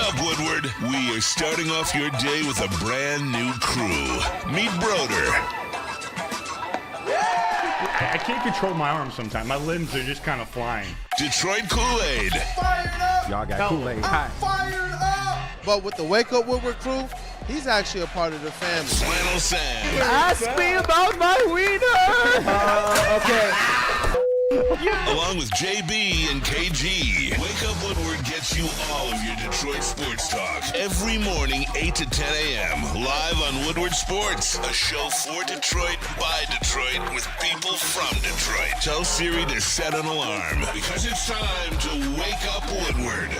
up, Woodward. We are starting off your day with a brand new crew. Meet Broder. I can't control my arms sometimes. My limbs are just kind of flying. Detroit Kool-Aid. Fired up! Y'all got Kool-Aid. I'm fired up! But with the Wake Up Woodward crew, he's actually a part of the family. Flannel Sam. Ask me about my wiener! Okay. Along with JB and KG. Wake Up Woodward gets you all of your Detroit sports talk. Every morning, 8 to 10 a.m. Live on Woodward Sports. A show for Detroit, by Detroit, with people from Detroit. Tell Siri to set an alarm, because it's time to Wake Up Woodward.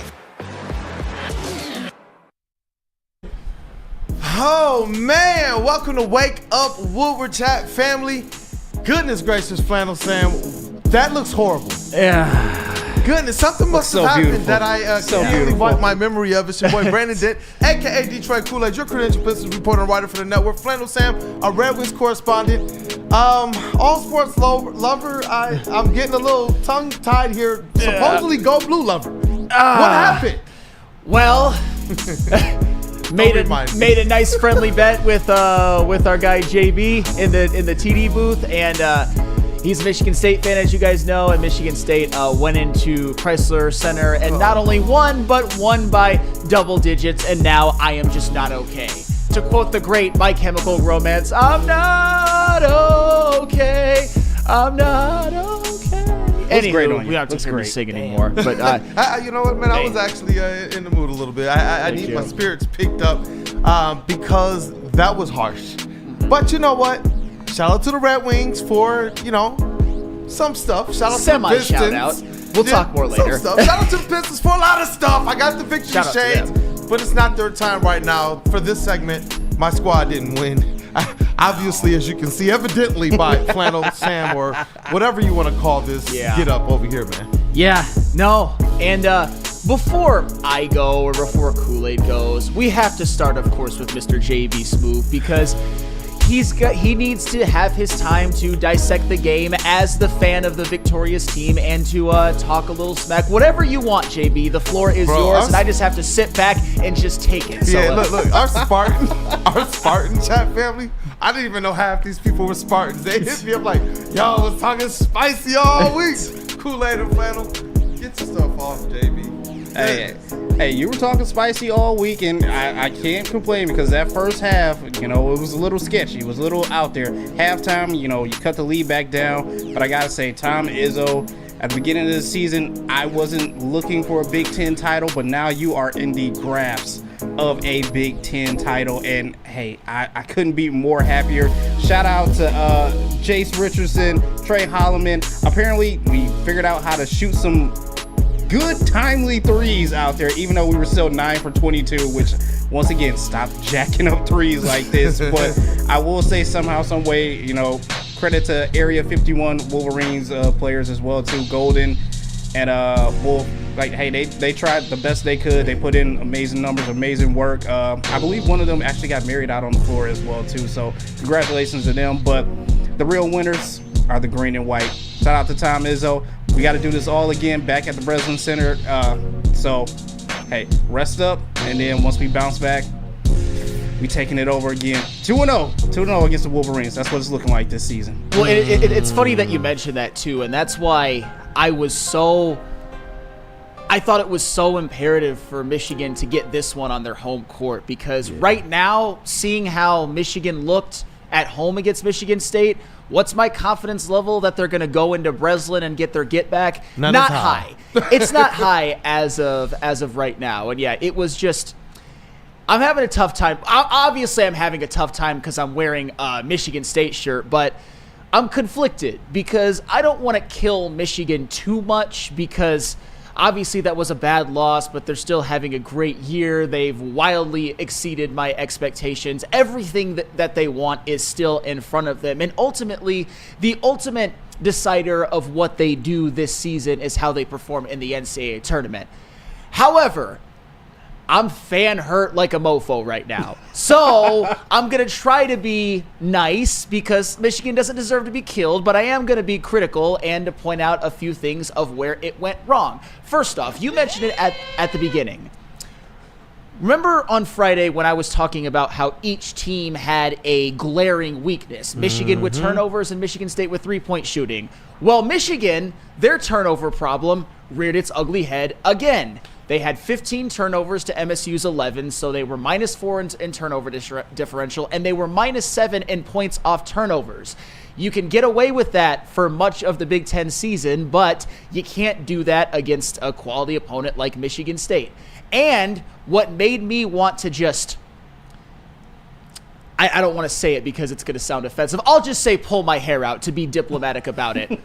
Oh, man. Welcome to Wake Up Woodward Chat family. Goodness gracious, Flannel Sam. That looks horrible. Yeah. Goodness, something must have happened that I completely wiped my memory of. It's your boy Brandon Dent, a.k.a. Detroit Kool-Aid, your credential Pistons reporter and writer for the network. Flannel Sam, a Red Wings correspondent. All sports lover. I'm getting a little tongue-tied here. Supposedly go blue lover. What happened? Well, made a nice friendly bet with our guy JB in the TD booth, and he's a Michigan State fan, as you guys know, and Michigan State went into Crisler Center and not only won, but won by double digits, and now I am just not okay. To quote the great My Chemical Romance, I'm not okay. I'm not okay. Anywho, we don't have to hear me sing anymore. But you know what, man? I was actually in the mood a little bit. I need my spirits picked up because that was harsh. But you know what? Shout out to the Red Wings for, some stuff. Shout out to the Pistons. Shout out. We'll talk more later. Some stuff. Shout out to the Pistons for a lot of stuff. I got the victory shades, but it's not their time right now. For this segment, my squad didn't win. Obviously, as you can see, evidently by Flannel Sam or whatever you want to call this. Get up over here, man. Yeah, no. And before I go or before Kool-Aid goes, we have to start, of course, with Mr. JB Smoove, because he needs to have his time to dissect the game as the fan of the victorious team and to talk a little smack. Whatever you want, JB. The floor is yours, and I just have to sit back and just take it. So, look, our Spartan chat family, I didn't even know half these people were Spartans. They hit me up like, yo, I was talking spicy all week. Kool-Aid and Flannel, get your stuff off, JB. Hey, you were talking spicy all week, and I can't complain because that first half, it was a little sketchy. It was a little out there. Halftime, you cut the lead back down. But I got to say, Tom Izzo, at the beginning of the season, I wasn't looking for a Big Ten title, but now you are in the grasp of a Big Ten title. And, hey, I couldn't be more happier. Shout out to Jace Richardson, Trey Holloman. Apparently, we figured out how to shoot some good timely threes out there, even though we were still 9 for 22, which once again, stop jacking up threes like this. But I will say somehow, some way, credit to Area 51 Wolverines players as well too, Golden and Wolf. Like, hey, they tried the best they could. They put in amazing numbers, amazing work. I believe one of them actually got married out on the floor as well too. So congratulations to them. But the real winners are the green and white. Shout out to Tom Izzo. We got to do this all again back at the Breslin Center. So, hey, rest up. And then once we bounce back, we taking it over again. 2-0. 2-0 against the Wolverines. That's what it's looking like this season. Well, it's funny that you mentioned that, too. And that's why I thought it was so imperative for Michigan to get this one on their home court. Because right now, seeing how Michigan looked at home against Michigan State, what's my confidence level that they're going to go into Breslin and get their get back? Not high. It's not high as of right now. And yeah, it was just, I'm having a tough time. Obviously, I'm having a tough time because I'm wearing a Michigan State shirt, but I'm conflicted because I don't want to kill Michigan too much because obviously that was a bad loss, but they're still having a great year. They've wildly exceeded my expectations. Everything that they want is still in front of them. And ultimately, the ultimate decider of what they do this season is how they perform in the NCAA tournament. However, I'm fan hurt like a mofo right now. So I'm going to try to be nice because Michigan doesn't deserve to be killed, but I am going to be critical and to point out a few things of where it went wrong. First off, you mentioned it at the beginning. Remember on Friday when I was talking about how each team had a glaring weakness? Michigan with turnovers and Michigan State with three-point shooting. Well, Michigan, their turnover problem reared its ugly head again. They had 15 turnovers to MSU's 11, so they were -4 in turnover differential, and they were -7 in points off turnovers. You can get away with that for much of the Big Ten season, but you can't do that against a quality opponent like Michigan State. And what made me want to just, I don't want to say it because it's going to sound offensive. I'll just say pull my hair out to be diplomatic about it.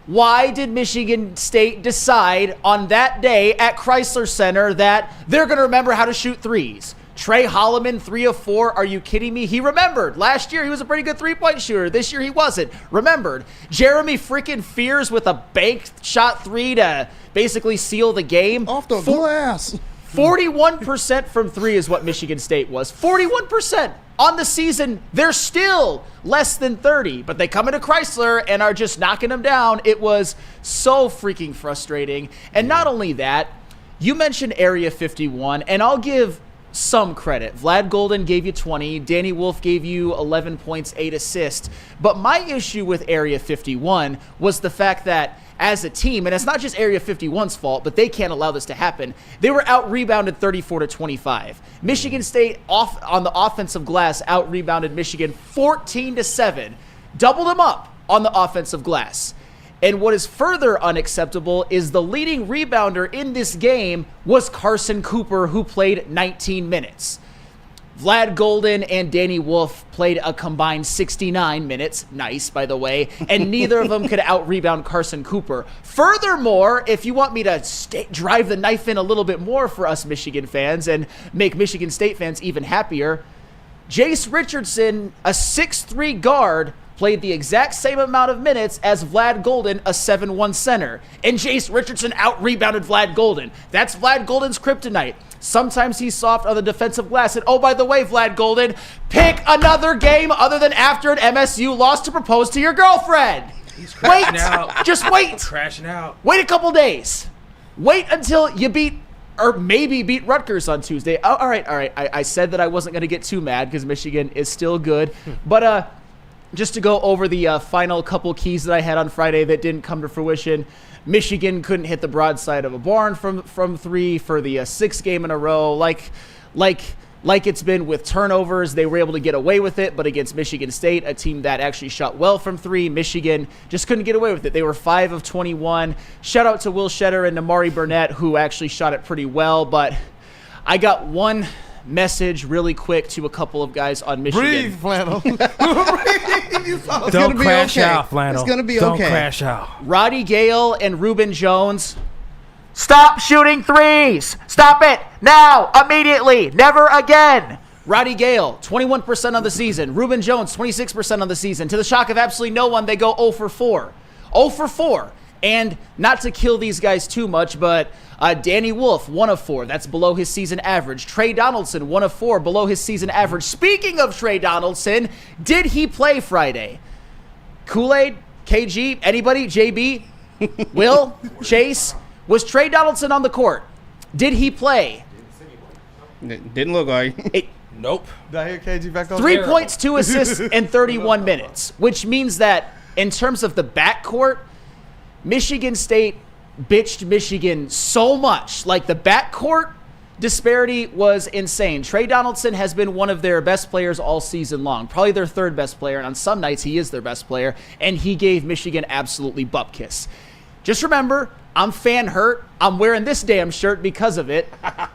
Why did Michigan State decide on that day at Crisler Center that they're going to remember how to shoot threes? Trey Holloman, 3 of 4. Are you kidding me? He remembered. Last year, he was a pretty good three-point shooter. This year, he wasn't. Remembered. Jeremy freaking Fears with a bank shot 3 to basically seal the game. Off the glass. 41% from 3 is what Michigan State was. 41%. On the season, they're still less than 30, but they come into Crisler and are just knocking them down. It was so freaking frustrating. And not only that, you mentioned Area 51, and I'll give some credit. Vlad Golden gave you 20. Danny Wolf gave you 11 points, 8 assists. But my issue with Area 51 was the fact that as a team, and it's not just Area 51's fault, but they can't allow this to happen, they were out-rebounded 34-25. Michigan State on the offensive glass out-rebounded Michigan 14-7. Doubled them up on the offensive glass. And what is further unacceptable is the leading rebounder in this game was Carson Cooper, who played 19 minutes. Vlad Golden and Danny Wolf played a combined 69 minutes. Nice, by the way. And neither of them could out-rebound Carson Cooper. Furthermore, if you want me to drive the knife in a little bit more for us Michigan fans and make Michigan State fans even happier, Jace Richardson, a 6'3 guard, played the exact same amount of minutes as Vlad Golden, a 7'1 center. And Jace Richardson out-rebounded Vlad Golden. That's Vlad Golden's kryptonite. Sometimes he's soft on the defensive glass. And oh, by the way, Vlad Golden, pick another game other than after an MSU loss to propose to your girlfriend. He's crashing Wait! out. Just wait! Crashing out. Wait a couple days. Wait until you beat, or maybe beat Rutgers on Tuesday. Oh, all right. I said that I wasn't going to get too mad because Michigan is still good. But just to go over the final couple keys that I had on Friday that didn't come to fruition, Michigan couldn't hit the broadside of a barn from 3 for the 6th game in a row. Like it's been with turnovers, they were able to get away with it, but against Michigan State, a team that actually shot well from 3, Michigan just couldn't get away with it. They were 5 of 21. Shout out to Will Shetter and Namari Burnett, who actually shot it pretty well, but I got one message really quick to a couple of guys on Michigan. Breathe, Flannel. Don't crash out, Flannel. It's going to be Don't okay. Don't crash out. Roddy Gale and Reuben Jones, stop shooting threes. Stop it now, immediately, never again. Roddy Gale, 21% on the season. Reuben Jones, 26% on the season. To the shock of absolutely no one, they go 0 for 4. 0 for 4. And not to kill these guys too much, but Danny Wolf, 1 of 4. That's below his season average. Trey Donaldson, 1 of 4, below his season average. Speaking of Trey Donaldson, did he play Friday? Kool-Aid? KG? Anybody? JB? Will? Chase? Was Trey Donaldson on the court? Did he play? Didn't look like. Nope. Did I hear KG back on? 3 points, 2 assists in 31 minutes, which means that in terms of the backcourt, Michigan State bitched Michigan so much. Like, the backcourt disparity was insane. Trey Donaldson has been one of their best players all season long, probably their 3rd best player, and on some nights he is their best player, and he gave Michigan absolutely bupkiss. Just remember, I'm fan hurt. I'm wearing this damn shirt because of it.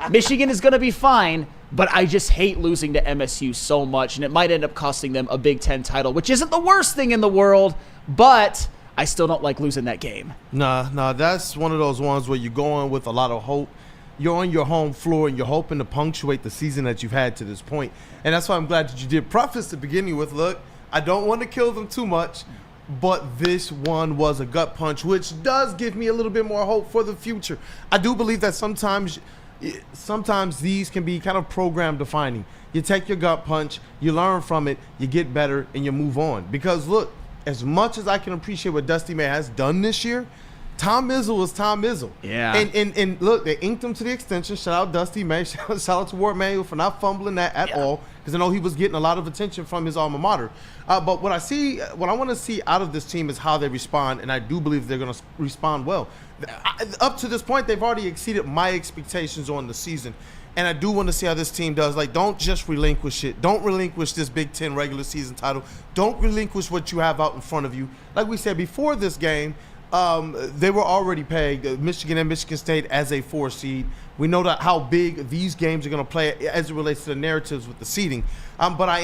Michigan is going to be fine, but I just hate losing to MSU so much, and it might end up costing them a Big Ten title, which isn't the worst thing in the world, but I still don't like losing that game. Nah, that's one of those ones where you're going with a lot of hope. You're on your home floor, and you're hoping to punctuate the season that you've had to this point. And that's why I'm glad that you did preface the beginning with, look, I don't want to kill them too much, but this one was a gut punch, which does give me a little bit more hope for the future. I do believe that sometimes these can be kind of program defining. You take your gut punch, you learn from it, you get better, and you move on. Because, look, as much as I can appreciate what Dusty May has done this year, Tom Izzo was Tom Izzo. Yeah. And look, they inked him to the extension. Shout out Dusty May. Shout out to Ward Manuel for not fumbling that at all, because I know he was getting a lot of attention from his alma mater. But what I want to see out of this team is how they respond, and I do believe they're going to respond well. Up to this point, they've already exceeded my expectations on the season. And I do want to see how this team does. Like, don't just relinquish it. Don't relinquish this Big Ten regular season title. Don't relinquish what you have out in front of you. Like we said before this game, they were already pegged, Michigan and Michigan State, as a 4 seed. We know that how big these games are going to play as it relates to the narratives with the seeding. But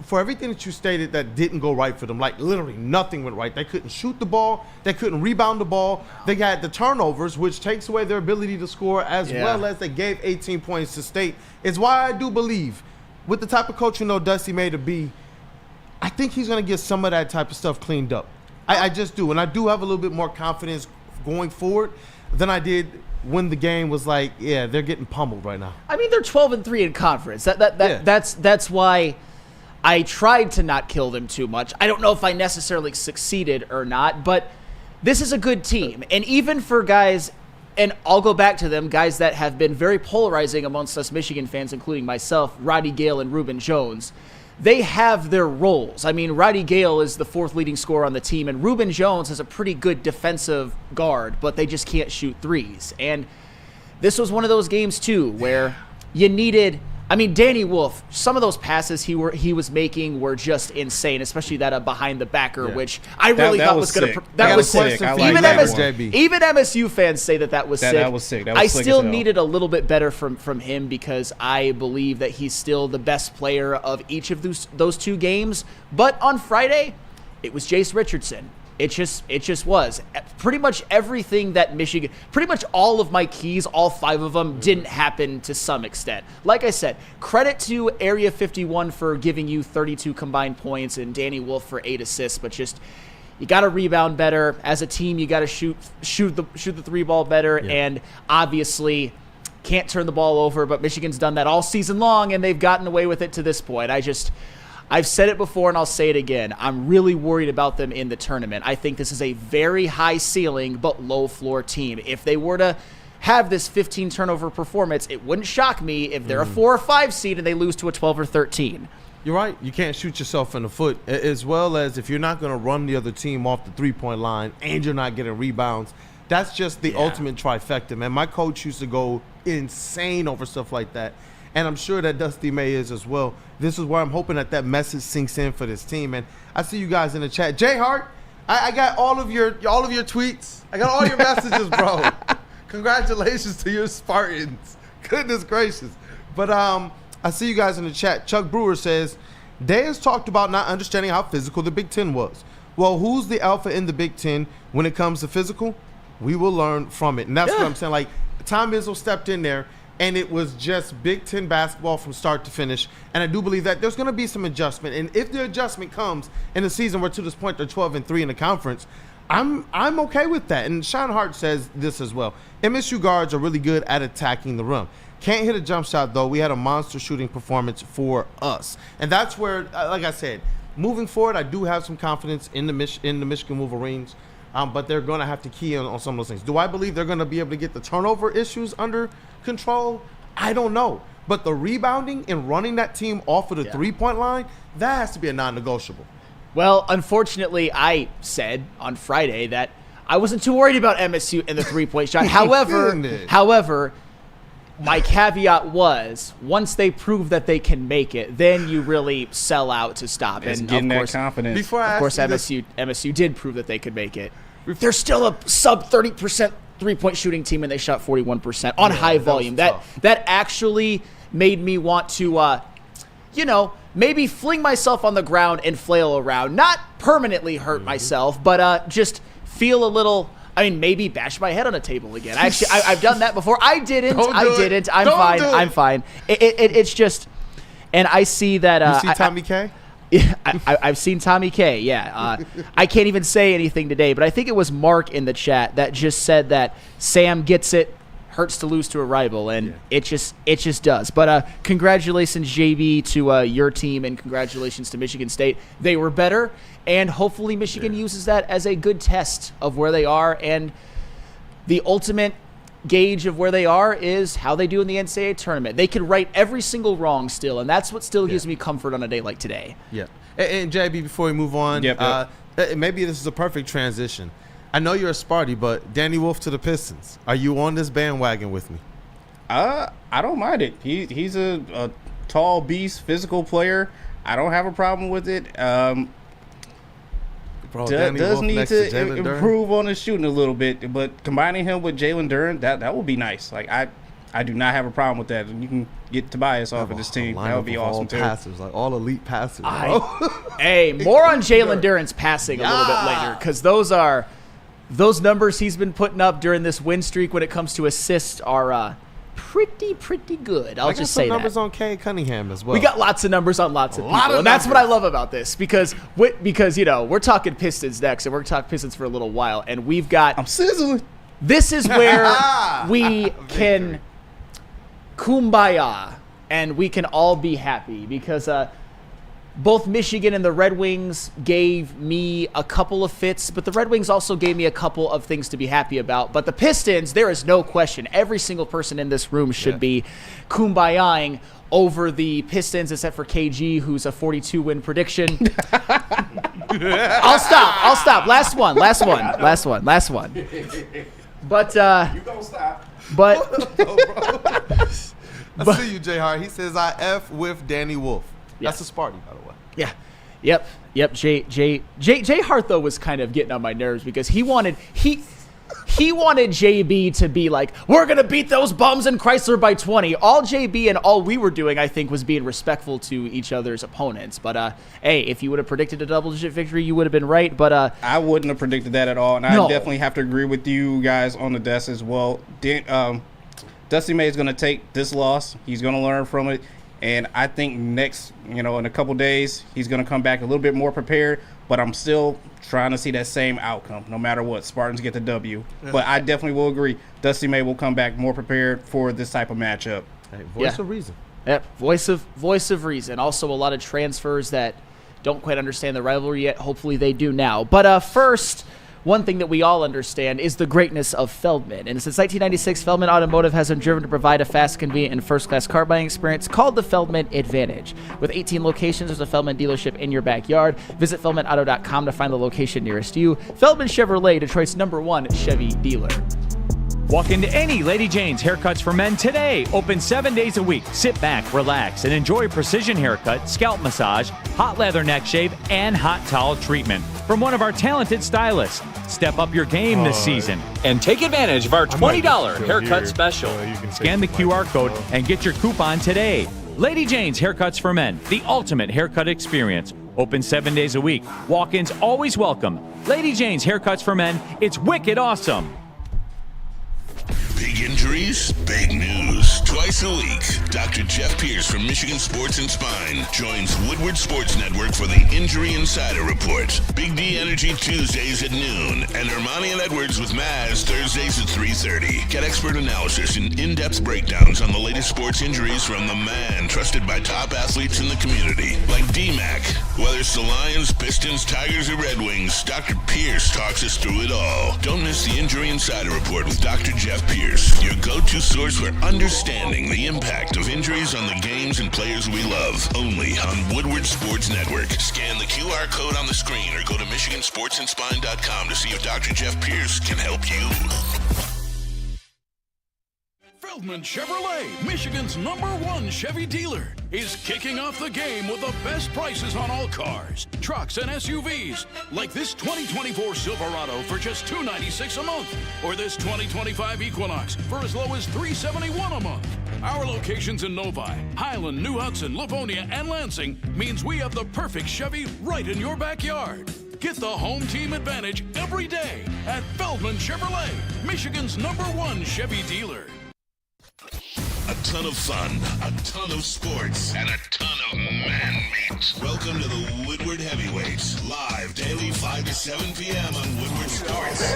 for everything that you stated that didn't go right for them, like literally nothing went right. They couldn't shoot the ball. They couldn't rebound the ball. They had the turnovers, which takes away their ability to score, as well as they gave 18 points to State. It's why I do believe, with the type of coach you know Dusty May to be, I think he's going to get some of that type of stuff cleaned up. I just do. And I do have a little bit more confidence going forward than I did when the game was like, yeah, they're getting pummeled right now. I mean, they're 12-3 in conference. That's why I tried to not kill them too much. I don't know if I necessarily succeeded or not, but this is a good team. And even for guys, and I'll go back to them, guys that have been very polarizing amongst us Michigan fans, including myself, Roddy Gale and Reuben Jones, they have their roles. I mean, Roddy Gale is the 4th leading scorer on the team, and Reuben Jones is a pretty good defensive guard, but they just can't shoot threes. And this was one of those games, too, where you needed – I mean, Danny Wolf, some of those passes he was making were just insane, especially that behind the backer, which I really thought was going to – that was sick. Even MSU fans say that was sick. That was sick. That was I sick still as hell. needed a little bit better from him, because I believe that he's still the best player of each of those 2 games. But on Friday, it was Jace Richardson. It just was. Pretty much everything that Michigan, pretty much all of my keys, all 5 of them, didn't happen to some extent. Like I said, credit to Area 51 for giving you 32 combined points and Danny Wolf for 8 assists, but just you got to rebound better. As a team, you got to shoot the 3 ball better, and obviously can't turn the ball over, but Michigan's done that all season long, and they've gotten away with it to this point. I've said it before and I'll say it again. I'm really worried about them in the tournament. I think this is a very high ceiling but low floor team. If they were to have this 15 turnover performance, it wouldn't shock me if they're a 4 or 5 seed and they lose to a 12 or 13. You're right. You can't shoot yourself in the foot, as well as if you're not going to run the other team off the 3-point line and you're not getting rebounds. That's just the ultimate trifecta, man. My coach used to go insane over stuff like that. And I'm sure that Dusty May is as well. This is where I'm hoping that message sinks in for this team. And I see you guys in the chat. Jay Hart, I got all of your tweets. I got all your messages, bro. Congratulations to your Spartans. Goodness gracious. But I see you guys in the chat. Chuck Brewer says, Day has talked about not understanding how physical the Big Ten was. Well, who's the alpha in the Big Ten when it comes to physical? We will learn from it. And that's what I'm saying. Like, Tom Izzo stepped in there, and it was just Big Ten basketball from start to finish. And I do believe that there's going to be some adjustment. And if the adjustment comes in the season where to this point they're 12-3 in the conference, I'm okay with that. And Sean Hart says this as well. MSU guards are really good at attacking the rim. Can't hit a jump shot, though. We had a monster shooting performance for us. And that's where, like I said, moving forward, I do have some confidence in the Michigan Wolverines. But they're going to have to key in on some of those things. Do I believe they're going to be able to get the turnover issues under control? I don't know. But the rebounding and running that team off of the 3-point line, that has to be a non-negotiable. Well, unfortunately, I said on Friday that I wasn't too worried about MSU and the 3-point shot. However, my caveat was once they prove that they can make it, then you really sell out to stop. It's and getting of course, that confidence. Of course, MSU did prove that they could make it. They're still a sub 30% 3-point shooting team, and they shot 41% on high volume. That actually made me want to, maybe fling myself on the ground and flail around, not permanently hurt myself, but just feel a little. I mean, maybe bash my head on a table again. I've done that before. I didn't. I'm fine. It's just, and I see that. You see Tommy K? Yeah, I've seen Tommy K. Yeah, I can't even say anything today, but I think it was Mark in the chat that just said that Sam gets it, hurts to lose to a rival, and it just does. But congratulations, JB, to your team, and congratulations to Michigan State. They were better, and hopefully Michigan uses that as a good test of where they are, and the ultimate gauge of where they are is how they do in the NCAA tournament. They can right every single wrong still, and that's what still gives me comfort on a day like today. Yeah. And JB, before we move on, maybe this is a perfect transition. I know you're a Sparty, but Danny Wolf to the Pistons. Are you on this bandwagon with me? I don't mind it. He's a tall beast, physical player. I don't have a problem with it. Does need to improve on his shooting a little bit, but combining him with Jalen Duren, that would be nice. Like I do not have a problem with that. And you can get Tobias off of this team. That would be awesome too. Passers, like all elite passers. More on Jalen Duren's passing a little bit later, because those numbers he's been putting up during this win streak when it comes to assists are pretty good. I'll just say that. Numbers on Cade Cunningham as well. We got lots of numbers on lots of people, and that's what I love about this, because we're talking Pistons next, and we're talking Pistons for a little while, and we've got. I'm sizzling. This is where we can kumbaya, and we can all be happy, because both Michigan and the Red Wings gave me a couple of fits, but the Red Wings also gave me a couple of things to be happy about. But the Pistons, there is no question. Every single person in this room should be kumbayaing over the Pistons, except for KG, who's a 42-win prediction. I'll stop. Last one. But You don't stop. But I see you, J Hart. He says I F with Danny Wolf. That's a Sparty, by the way. Yeah. Yep. J Hart, though, was kind of getting on my nerves, because he wanted JB to be like, we're going to beat those bums in Crisler by 20. All JB and all we were doing, I think, was being respectful to each other's opponents. But, hey, if you would have predicted a double-digit victory, you would have been right. But I wouldn't have predicted that at all, and I definitely have to agree with you guys on the desk as well. Dusty May is going to take this loss. He's going to learn from it. And I think next, in a couple days, he's going to come back a little bit more prepared. But I'm still trying to see that same outcome, no matter what. Spartans get the W. But I definitely will agree. Dusty May will come back more prepared for this type of matchup. Hey, voice of reason. Yep, voice of reason. Also, a lot of transfers that don't quite understand the rivalry yet. Hopefully they do now. But first, one thing that we all understand is the greatness of Feldman. And since 1996, Feldman Automotive has been driven to provide a fast, convenient, and first-class car buying experience called the Feldman Advantage. With 18 locations, there's a Feldman dealership in your backyard. Visit feldmanauto.com to find the location nearest you. Feldman Chevrolet, Detroit's #1 Chevy dealer. Walk into any Lady Jane's Haircuts for Men today. Open 7 days a week. Sit back, relax, and enjoy precision haircut, scalp massage, hot leather neck shave, and hot towel treatment from one of our talented stylists. Step up your game this season and take advantage of our $20 haircut special. Scan the QR code and get your coupon today. Lady Jane's Haircuts for Men, the ultimate haircut experience. Open 7 days a week. Walk-ins always welcome. Lady Jane's Haircuts for Men, it's wicked awesome. Big injuries, big news. Twice a week, Dr. Jeff Pierce from Michigan Sports and Spine joins Woodward Sports Network for the Injury Insider Report. Big D Energy Tuesdays at noon, and Ermanni and Edwards with Mize Thursdays at 3:30. Get expert analysis and in-depth breakdowns on the latest sports injuries from the man trusted by top athletes in the community, like D-Mac. Whether it's the Lions, Pistons, Tigers, or Red Wings, Dr. Pierce talks us through it all. Don't miss the Injury Insider Report with Dr. Jeff Pierce, your go-to source for understanding the impact of injuries on the games and players we love. Only on Woodward Sports Network. Scan the QR code on the screen or go to MichiganSportsandSpine.com to see if Dr. Jeff Pierce can help you. Feldman Chevrolet, Michigan's #1 Chevy dealer, is kicking off the game with the best prices on all cars, trucks, and SUVs, like this 2024 Silverado for just $296 a month, or this 2025 Equinox for as low as $371 a month. Our locations in Novi, Highland, New Hudson, Livonia, and Lansing means we have the perfect Chevy right in your backyard. Get the home team advantage every day at Feldman Chevrolet, Michigan's #1 Chevy dealer. A ton of fun, a ton of sports, and a ton of man meat. Welcome to the Woodward Heavyweights, live daily 5 to 7 p.m. on Woodward Sports.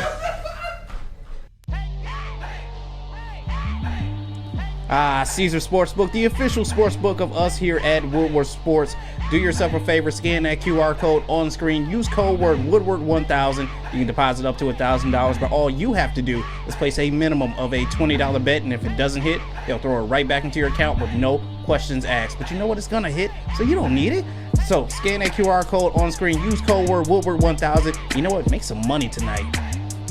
Caesar Sportsbook, the official sportsbook of us here at Woodward Sports. Do yourself a favor, scan that QR code on screen, use code word Woodward1000. You can deposit up to $1,000, but all you have to do is place a minimum of a $20 bet, and if it doesn't hit, they'll throw it right back into your account with no questions asked. But you know what? It's gonna hit, so you don't need it. So scan that QR code on screen, use code word Woodward1000. You know what? Make some money tonight.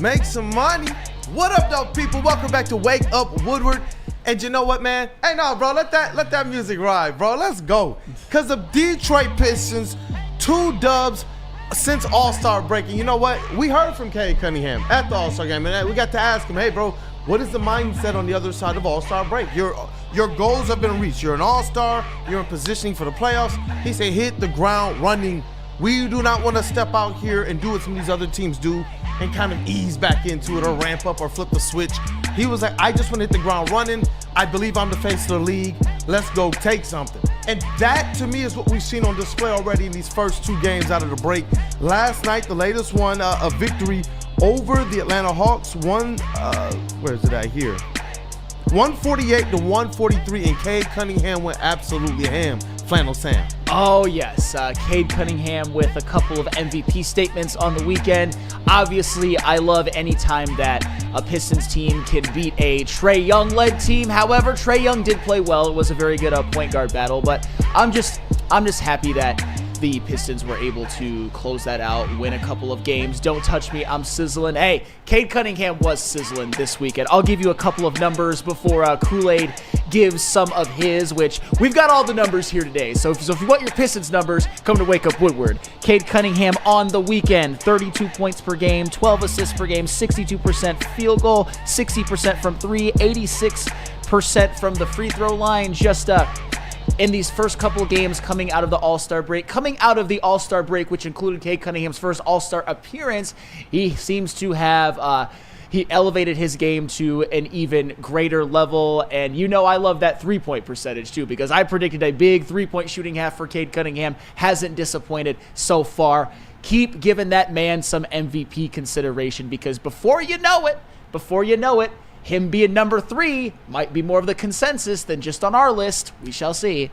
Make some money. What up, though, people? Welcome back to Wake Up Woodward. And you know what, man? Hey, no, bro, let that music ride, bro. Let's go. Because the Detroit Pistons, 2 dubs since All-Star break. And you know what? We heard from Cade Cunningham at the All-Star game, and we got to ask him, hey, bro, what is the mindset on the other side of All-Star break? Your goals have been reached. You're an All-Star. You're in positioning for the playoffs. He said, hit the ground running. We do not want to step out here and do what some of these other teams do and kind of ease back into it or ramp up or flip the switch. He was like, I just want to hit the ground running. I believe I'm the face of the league. Let's go take something. And that, to me, is what we've seen on display already in these first 2 games out of the break. Last night, the latest one, a victory over the Atlanta Hawks. Where is it at here? 148 to 143, and Cade Cunningham went absolutely ham. Flannel Sam. Oh, yes. Cade Cunningham with a couple of MVP statements on the weekend. Obviously, I love any time that a Pistons team can beat a Trae Young-led team. However, Trae Young did play well. It was a very good point guard battle, but I'm just happy that the Pistons were able to close that out, win a couple of games. Don't touch me, I'm sizzling. Hey, Cade Cunningham was sizzling this weekend. I'll give you a couple of numbers before Kool-Aid gives some of his, which we've got all the numbers here today. So if you want your Pistons numbers, come to Wake Up Woodward. Cade Cunningham on the weekend, 32 points per game, 12 assists per game, 62% field goal, 60% from 3, 86% from the free throw line. Just in these first couple of games coming out of the All-Star break, which included Cade Cunningham's first All-Star appearance, he seems to have he elevated his game to an even greater level. And you know I love that three-point percentage too, because I predicted a big three-point shooting half for Cade Cunningham. Hasn't disappointed so far. Keep giving that man some MVP consideration, because before you know it, him being number 3 might be more of the consensus than just on our list. We shall see.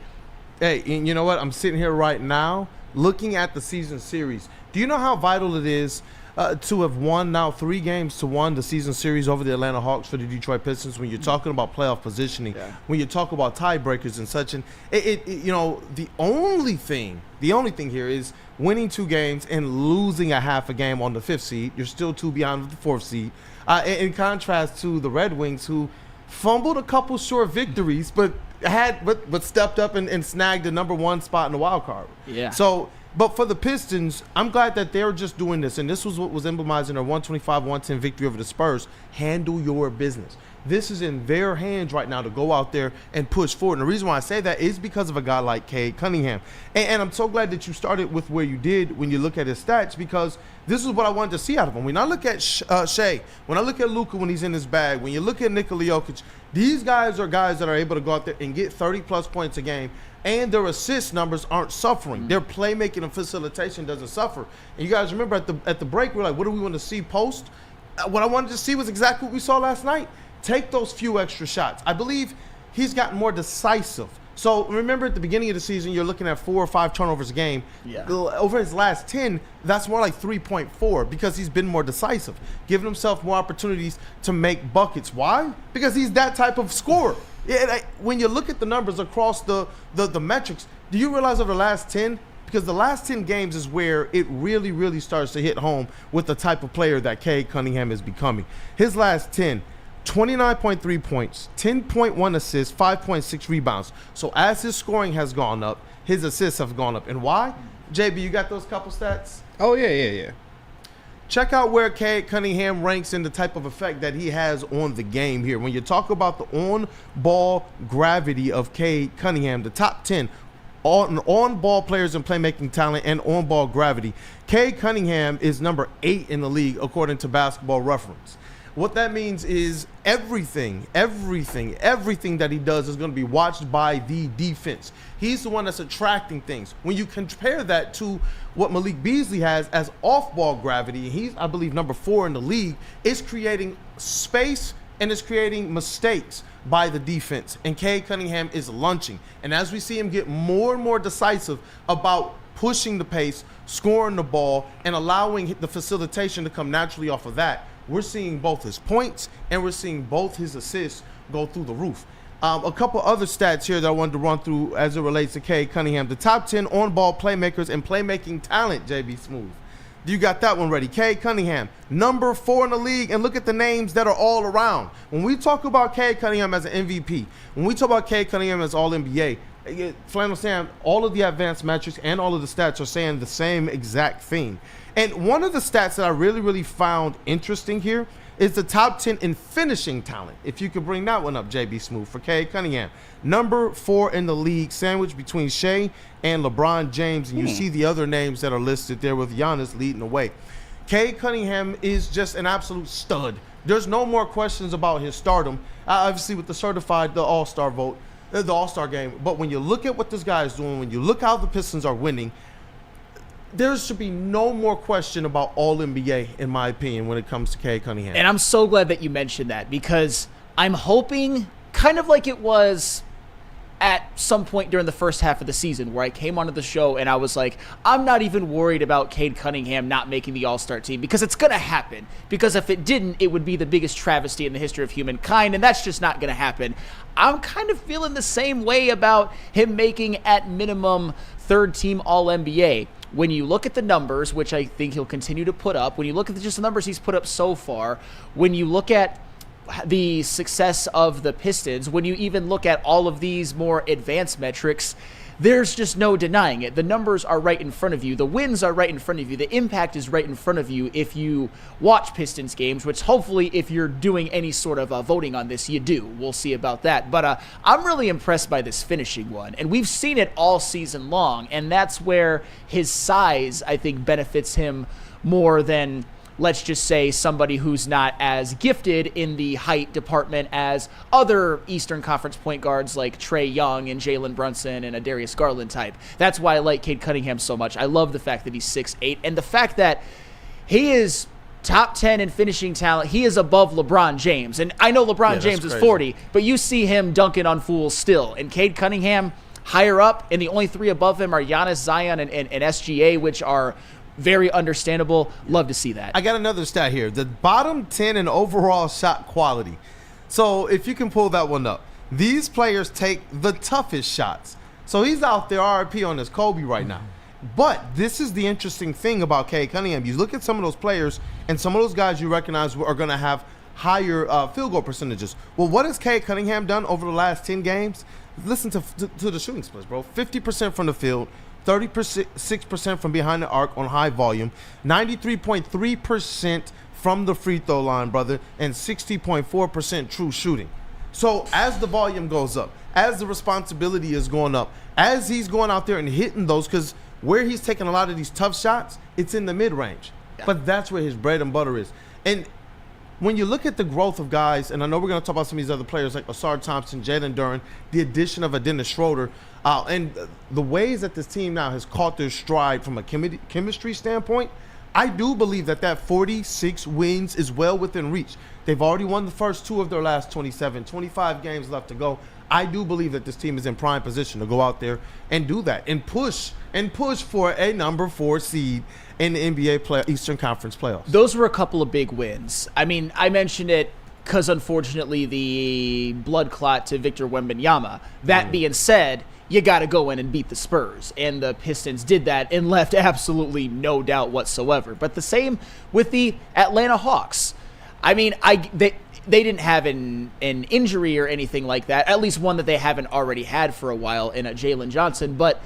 Hey, and you know what? I'm sitting here right now looking at the season series. Do you know how vital it is to have won now 3 games to 1 the season series over the Atlanta Hawks for the Detroit Pistons when you're talking about playoff positioning, when you talk about tiebreakers and such? And you know, the only thing here is winning 2 games and losing a half a game on the 5th seed. You're still 2 behind with the 4th seed. In contrast to the Red Wings, who fumbled a couple short victories, but stepped up and snagged the number 1 spot in the wild card. Yeah. So, but for the Pistons, I'm glad that they're just doing this, and this was what was emblazoned in their 125-110 victory over the Spurs. Handle your business. This is in their hands right now to go out there and push forward. And the reason why I say that is because of a guy like Cade Cunningham. And I'm so glad that you started with where you did when you look at his stats, because this is what I wanted to see out of him. When I look at Shea, when I look at Luka when he's in his bag, when you look at Nikola Jokic, these guys are guys that are able to go out there and get 30-plus points a game, and their assist numbers aren't suffering. Their playmaking and facilitation doesn't suffer. And you guys remember at the break, we're like, what do we want to see post? What I wanted to see was exactly what we saw last night. Take those few extra shots. I believe he's gotten more decisive. So remember at the beginning of the season, you're looking at 4 or 5 turnovers a game. Yeah. Over his last 10, that's more like 3.4, because he's been more decisive, giving himself more opportunities to make buckets. Why? Because he's that type of scorer. When you look at the numbers across the metrics, do you realize over the last 10, because the last 10 games is where it really, really starts to hit home with the type of player that Cade Cunningham is becoming. His last 10, 29.3 points, 10.1 assists, 5.6 rebounds. So as his scoring has gone up, his assists have gone up. And why? JB, you got those couple stats? Oh, yeah. Check out where Cade Cunningham ranks in the type of effect that he has on the game here. When you talk about the on-ball gravity of Cade Cunningham, the top 10 on-ball players in playmaking talent and on-ball gravity, Cade Cunningham is number 8 in the league according to Basketball Reference. What that means is everything that he does is going to be watched by the defense. He's the one that's attracting things. When you compare that to what Malik Beasley has as off-ball gravity, he's, I believe, number 4 in the league, it's creating space and it's creating mistakes by the defense. And Cade Cunningham is lunching. And as we see him get more and more decisive about pushing the pace, scoring the ball, and allowing the facilitation to come naturally off of that, we're seeing both his points and we're seeing both his assists go through the roof. A couple other stats here that I wanted to run through as it relates to Cade Cunningham. The top 10 on-ball playmakers and playmaking talent, JB Smooth. You got that one ready. Cade Cunningham, number 4 in the league, and look at the names that are all around. When we talk about Cade Cunningham as an MVP, when we talk about Cade Cunningham as All-NBA, Flannel Sam, all of the advanced metrics and all of the stats are saying the same exact thing. And one of the stats that I really, really found interesting here is the top 10 in finishing talent. If you could bring that one up, JB Smooth, for Cade Cunningham. Number 4 in the league, sandwiched between Shea and LeBron James. And you see the other names that are listed there with Giannis leading the way. Cade Cunningham is just an absolute stud. There's no more questions about his stardom. Obviously, with the All-Star vote, the All-Star game. But when you look at what this guy is doing, when you look how the Pistons are winning, there should be no more question about All-NBA, in my opinion, when it comes to Cade Cunningham. And I'm so glad that you mentioned that, because I'm hoping, kind of like it was at some point during the first half of the season, where I came onto the show and I was like, I'm not even worried about Cade Cunningham not making the All-Star team, because it's going to happen. Because if it didn't, it would be the biggest travesty in the history of humankind, and that's just not going to happen. I'm kind of feeling the same way about him making, at minimum, third-team All-NBA. When you look at the numbers, which I think he'll continue to put up, when you look at just the numbers he's put up so far, when you look at the success of the Pistons, when you even look at all of these more advanced metrics, there's just no denying it. The numbers are right in front of you. The wins are right in front of you. The impact is right in front of you if you watch Pistons games, which hopefully if you're doing any sort of voting on this, you do. We'll see about that. But I'm really impressed by this finishing one. And we've seen it all season long. And that's where his size, I think, benefits him more than, let's just say, somebody who's not as gifted in the height department as other Eastern Conference point guards like Trae Young and Jalen Brunson and a Darius Garland type. That's why I like Cade Cunningham so much. I love the fact that he's 6'8", and the fact that he is top 10 in finishing talent. He is above LeBron James. And I know LeBron James is 40, but you see him dunking on fools still. And Cade Cunningham higher up, and the only 3 above him are Giannis, Zion, and SGA, which are very understandable. Love to see that. I got another stat here. The bottom 10 in overall shot quality. So if you can pull that one up. These players take the toughest shots. So he's out there RIP on his Kobe right now. But this is the interesting thing about Cade Cunningham. You look at some of those players, and some of those guys you recognize are going to have higher field goal percentages. Well, what has Cade Cunningham done over the last 10 games? Listen to the shooting splits, bro. 50% from the field, 36% from behind the arc on high volume, 93.3% from the free throw line, brother, and 60.4% true shooting. So as the volume goes up, as the responsibility is going up, as he's going out there and hitting those, because where he's taking a lot of these tough shots, it's in the mid-range. Yeah. But that's where his bread and butter is. And when you look at the growth of guys, and I know we're going to talk about some of these other players like Asar Thompson, Jalen Duren, the addition of a Dennis Schroeder, and the ways that this team now has caught their stride from a chemistry standpoint, I do believe that 46 wins is well within reach. They've already won the first 2 of their last 27, 25 games left to go. I do believe that this team is in prime position to go out there and do that and push for a number 4 seed in the NBA Eastern Conference playoffs. Those were a couple of big wins. I mean, I mentioned it because unfortunately the blood clot to Victor Wembanyama. That being said, you got to go in and beat the Spurs. And the Pistons did that and left absolutely no doubt whatsoever. But the same with the Atlanta Hawks. I mean, they didn't have an injury or anything like that, at least one that they haven't already had for a while in Jalen Johnson. But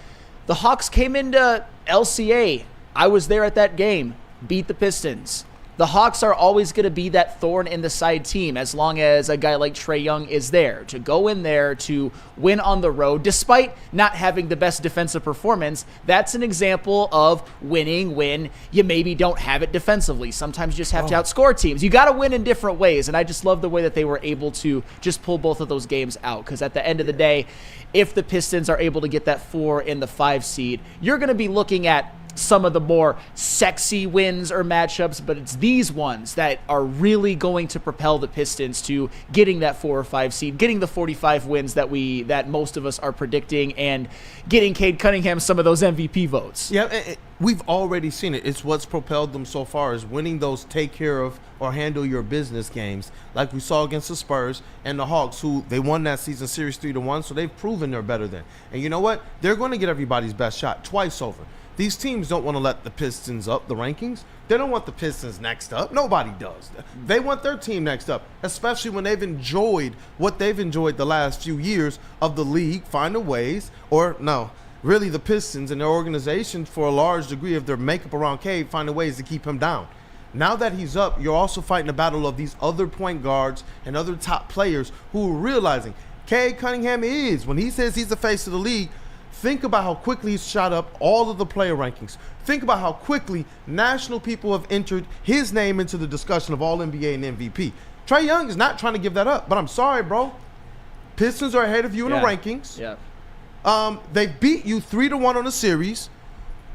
the Hawks came into LCA. I was there at that game. Beat the Pistons. The Hawks are always going to be that thorn in the side team as long as a guy like Trae Young is there to go in there to win on the road despite not having the best defensive performance. That's an example of winning when you maybe don't have it defensively. Sometimes you just have to outscore teams. You got to win in different ways, and I just love the way that they were able to just pull both of those games out, because at the end of the day, if the Pistons are able to get that 4 in the 5 seed, you're going to be looking at some of the more sexy wins or matchups, but it's these ones that are really going to propel the Pistons to getting that 4 or 5 seed, getting the 45 wins that most of us are predicting, and getting Cade Cunningham some of those MVP votes. Yeah, we've already seen it. It's what's propelled them so far, is winning those take care of or handle your business games, like we saw against the Spurs and the Hawks, who they won that season series 3-1, so they've proven they're better than. And you know what? They're going to get everybody's best shot twice over. These teams don't want to let the Pistons up the rankings. They don't want the Pistons next up. Nobody does. They want their team next up, especially when they've enjoyed what they've enjoyed the last few years of the league, finding ways, or no, really the Pistons and their organization, for a large degree of their makeup around Cade, finding ways to keep him down. Now that he's up, you're also fighting a battle of these other point guards and other top players who are realizing Cade Cunningham is, when he says he's the face of the league, think about how quickly he's shot up all of the player rankings. Think about how quickly national people have entered his name into the discussion of All-NBA and MVP. Trae Young is not trying to give that up, but I'm sorry, bro. Pistons are ahead of you in the rankings. Yeah. They beat you 3-1 on the series,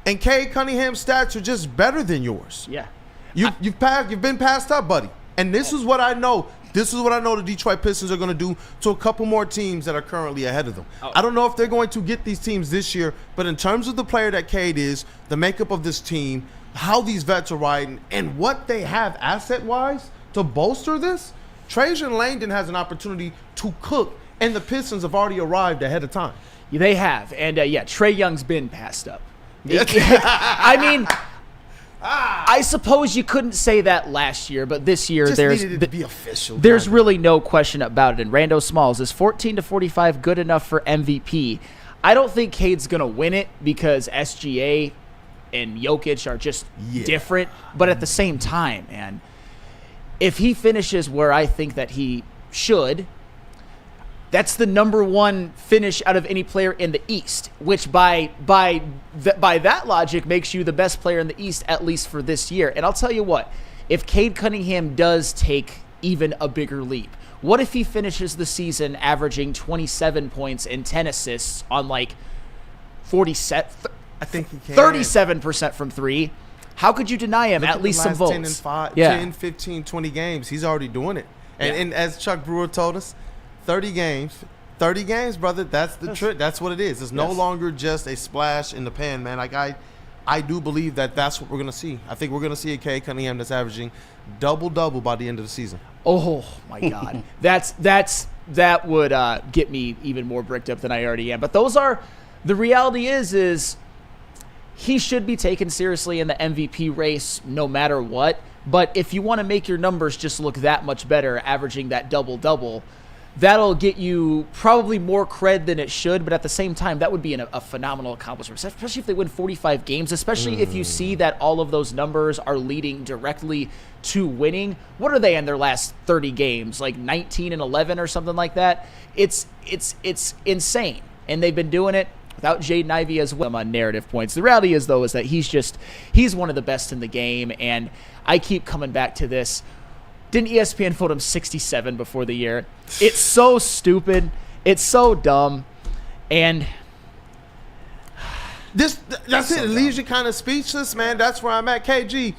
and Cade Cunningham's stats are just better than yours. Yeah. You've been passed up, buddy. And this is what I know. This is what I know the Detroit Pistons are going to do to a couple more teams that are currently ahead of them. I don't know if they're going to get these teams this year, but in terms of the player that Cade is, the makeup of this team, how these vets are riding, and what they have asset-wise to bolster this, Trajan Langdon has an opportunity to cook, and the Pistons have already arrived ahead of time. They have. And, Trae Young's been passed up. I mean, I suppose you couldn't say that last year, but this year Just needed it to be official. There's really no question about it. And Rando Smalls, is 14-45 good enough for MVP? I don't think Cade's going to win it because SGA and Jokic are just different. But at the same time, man, if he finishes where I think that he should, that's the number one finish out of any player in the East, which by that logic makes you the best player in the East, at least for this year. And I'll tell you what, if Cade Cunningham does take even a bigger leap, what if he finishes the season averaging 27 points and 10 assists on like 37% from three? How could you deny him at least some votes? 10 and 5, 10, 15, 20 games. He's already doing it. And as Chuck Brewer told us, 30 games, brother. That's the trick. That's what it is. It's no longer just a splash in the pan, man. Like I do believe that that's what we're gonna see. I think we're gonna see a Cade Cunningham that's averaging double by the end of the season. Oh my God, that would get me even more bricked up than I already am. But those are the reality. Is he should be taken seriously in the MVP race no matter what. But if you want to make your numbers just look that much better, averaging that double. That'll get you probably more cred than it should, but at the same time, that would be a phenomenal accomplishment, especially if they win 45 games, especially if you see that all of those numbers are leading directly to winning. What are they in their last 30 games, like 19-11 or something like that? It's insane, and they've been doing it without Jaden Ivey as well on narrative points. The reality is, though, is that he's one of the best in the game, and I keep coming back to this. Didn't ESPN vote him 67 before the year? It's so stupid. It's so dumb. And that's it. It leaves you kind of speechless, man. That's where I'm at. KG,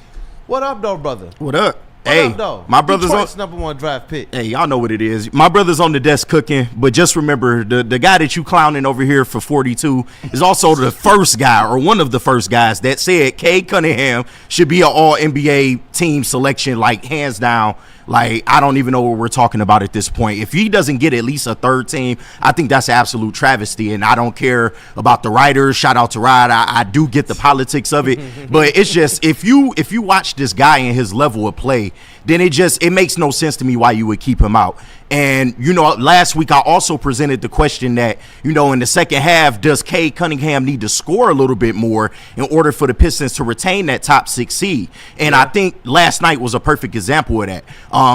what up, though, brother? What up? My brother's Detroit's number one draft pick. Hey, y'all know what it is. My brother's on the desk cooking, but just remember, the guy that you clowning over here for 42 is also the first guy, or one of the first guys, that said Cade Cunningham should be an all-NBA team selection, like, hands down. Like, I don't even know what we're talking about at this point. If he doesn't get at least a third team, I think that's an absolute travesty, and I don't care about the writers. Shout out to Rod. I do get the politics of it, but it's just, if you watch this guy and his level of play, then it makes no sense to me why you would keep him out. And, last week I also presented the question that, in the second half, does Cade Cunningham need to score a little bit more in order for the Pistons to retain that top 6 seed? And I think last night was a perfect example of that,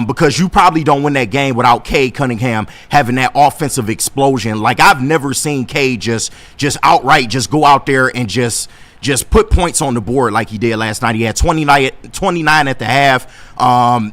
because you probably don't win that game without Cade Cunningham having that offensive explosion. Like, I've never seen Cade just outright just go out there and just just put points on the board like he did last night. He had 29 at the half.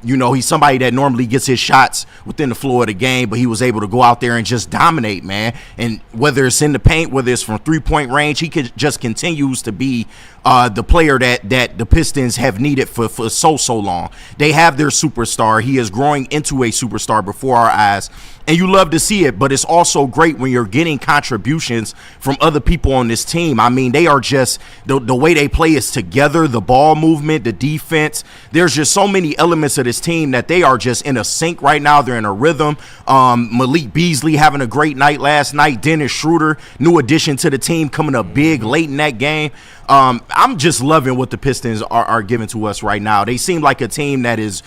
He's somebody that normally gets his shots within the flow of the game, but he was able to go out there and just dominate, man. And whether it's in the paint, whether it's from three-point range, he just continues to be the player that the Pistons have needed for so long. They have their superstar. He is growing into a superstar before our eyes, and you love to see it, but it's also great when you're getting contributions from other people on this team. I mean, they are just the way they play is together, the ball movement, the defense. There's just so many elements of this team that they are just in a sync right now. They're in a rhythm. Malik Beasley having a great night last night. Dennis Schroeder, new addition to the team, coming up big late in that game. I'm just loving what the Pistons are giving to us right now. They seem like a team that is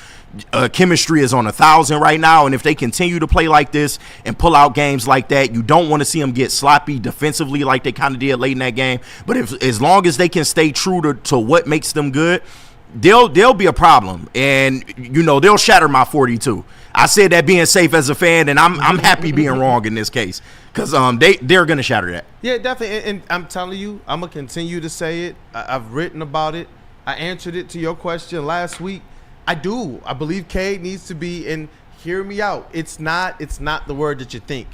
chemistry is on 1,000 right now, and if they continue to play like this and pull out games like that, you don't want to see them get sloppy defensively like they kind of did late in that game. But as long as they can stay true to what makes them good, they'll be a problem, and they'll shatter my 42. I said that being safe as a fan, and I'm happy being wrong in this case because they're gonna shatter that. Yeah, definitely. And I'm telling you, I'm gonna continue to say it. I've written about it. I answered it to your question last week. I believe Cade needs to be, and hear me out. It's not the word that you think.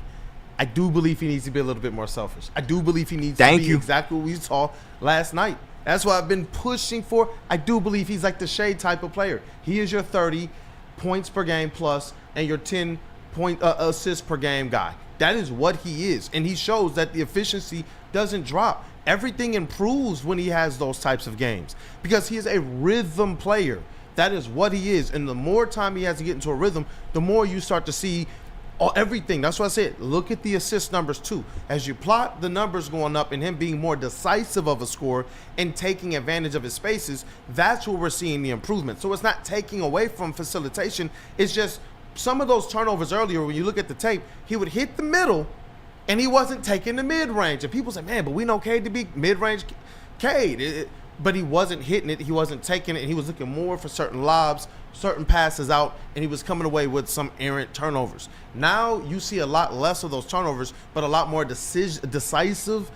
I do believe he needs to be a little bit more selfish. I do believe he needs to be exactly what we saw last night. That's what I've been pushing for. I do believe he's like the Shade type of player. He is your 30 points per game plus and your 10-point assists per game guy. That is what he is, and he shows that the efficiency doesn't drop. Everything improves when he has those types of games because he is a rhythm player. That is what he is, and the more time he has to get into a rhythm, the more you start to see everything. That's what I said. Look at the assist numbers too. As you plot the numbers going up and him being more decisive of a scorer and taking advantage of his spaces, that's where we're seeing the improvement. So it's not taking away from facilitation. It's just some of those turnovers earlier, when you look at the tape, he would hit the middle and he wasn't taking the mid-range. And people say, man, but we know Cade to be mid-range Cade. But he wasn't hitting it, he wasn't taking it, and he was looking more for certain lobs, certain passes out, and he was coming away with some errant turnovers. Now you see a lot less of those turnovers, but a lot more decisive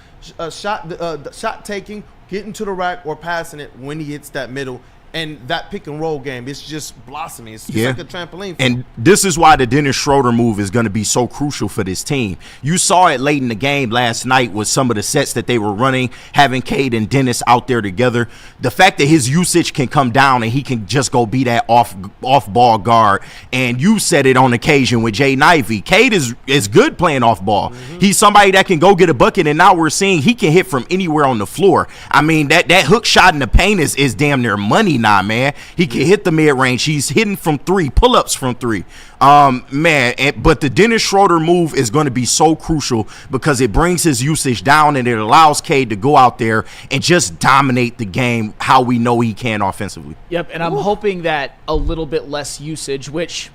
shot taking, getting to the rack or passing it when he hits that middle. And that pick and roll game, it's just blossoming. It's like a trampoline. And this is why the Dennis Schroeder move is going to be so crucial for this team. You saw it late in the game last night with some of the sets that they were running, having Cade and Dennis out there together. The fact that his usage can come down and he can just go be that off-ball guard. And you said it on occasion with Jaden Ivey. Cade is good playing off-ball. Mm-hmm. He's somebody that can go get a bucket, and now we're seeing he can hit from anywhere on the floor. I mean, that hook shot in the paint is damn near money. Nah, man. He can hit the mid-range. He's hitting from three, pull-ups from three. But the Dennis Schroeder move is going to be so crucial because it brings his usage down and it allows Cade to go out there and just dominate the game how we know he can offensively. Yep, and I'm hoping that a little bit less usage, which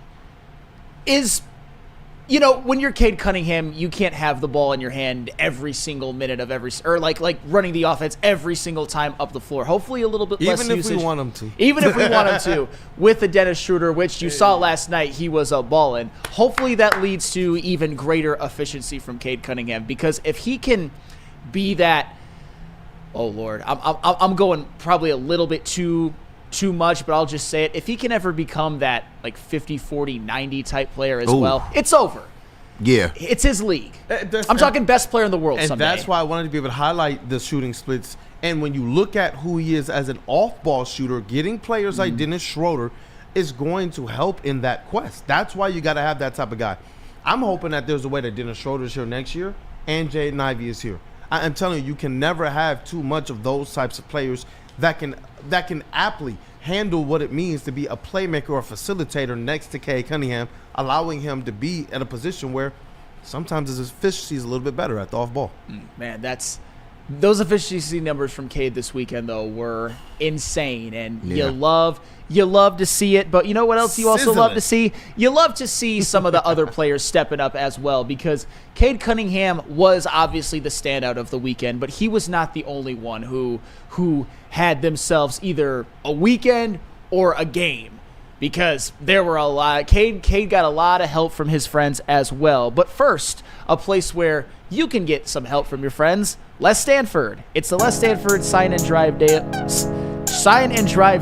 is... when you're Cade Cunningham, you can't have the ball in your hand every single minute of like running the offense every single time up the floor. Hopefully a little bit less usage. Even if we want him to. Even if we want him to. With the Dennis Schroeder, which you saw last night, he was a ballin'. Hopefully that leads to even greater efficiency from Cade Cunningham, because if he can be that, oh Lord, I'm going probably a little bit too much, but I'll just say it. If he can ever become that like 50, 40, 90 type player as well, it's over. Yeah. It's his league. I'm talking best player in the world someday. And that's why I wanted to be able to highlight the shooting splits. And when you look at who he is as an off-ball shooter, getting players like Dennis Schroeder is going to help in that quest. That's why you got to have that type of guy. I'm hoping that there's a way that Dennis Schroeder is here next year and Jaden Ivey is here. I'm telling you, you can never have too much of those types of players that can aptly handle what it means to be a playmaker or a facilitator next to Cade Cunningham, allowing him to be in a position where sometimes his efficiency is a little bit better at the off ball. Man, those efficiency numbers from Cade this weekend though were insane, and you love to see it. But you know what else you also love to see? You love to see some of the other players stepping up as well, because Cade Cunningham was obviously the standout of the weekend, but he was not the only one who had themselves either a weekend or a game, because there were a lot. Cade got a lot of help from his friends as well. But first, a place where you can get some help from your friends, Les Stanford. It's the Les Stanford sign and drive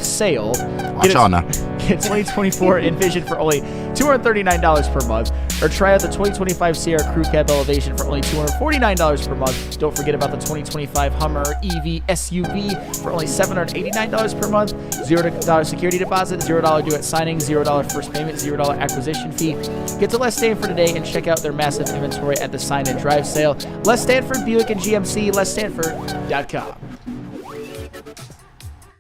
sale. Watch out now. Get 2024 Envision for only $239 per month, or try out the 2025 Sierra Crew Cab Elevation for only $249 per month. Don't forget about the 2025 Hummer EV SUV for only $789 per month. $0 security deposit, $0 due at signing, $0 first payment, $0 acquisition fee. Get to Les Stanford today and check out their massive inventory at the sign and drive sale. Les Stanford, Buick and GMC, lesstanford.com.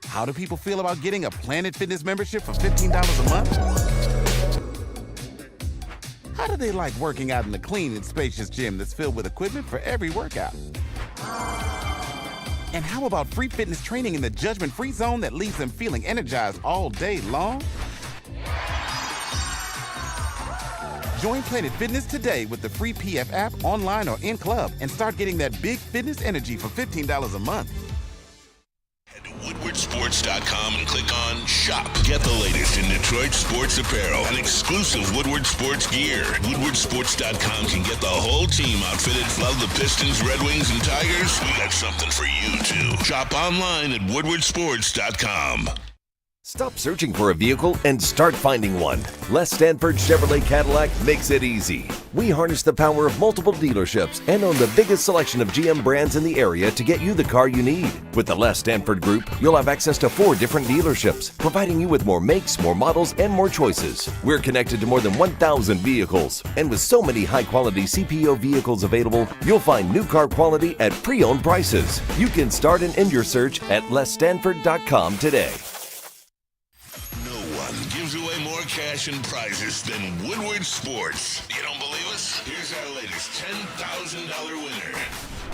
How do people feel about getting a Planet Fitness membership for $15 a month? How do they like working out in a clean and spacious gym that's filled with equipment for every workout? And how about free fitness training in the judgment-free zone that leaves them feeling energized all day long? Join Planet Fitness today with the free PF app, online or in club, and start getting that big fitness energy for $15 a month. WoodwardSports.com and click on Shop. Get the latest in Detroit sports apparel and exclusive Woodward Sports gear. WoodwardSports.com can get the whole team outfitted. Love the Pistons, Red Wings, and Tigers? We got something for you, too. Shop online at WoodwardSports.com. Stop searching for a vehicle and start finding one. Les Stanford Chevrolet Cadillac makes it easy. We harness the power of multiple dealerships and own the biggest selection of GM brands in the area to get you the car you need. With the Les Stanford Group, you'll have access to 4 different dealerships, providing you with more makes, more models, and more choices. We're connected to more than 1,000 vehicles, and with so many high-quality CPO vehicles available, you'll find new car quality at pre-owned prices. You can start and end your search at lesstanford.com today. Gives away more cash and prizes than Woodward Sports. You don't believe us? Here's our latest $10,000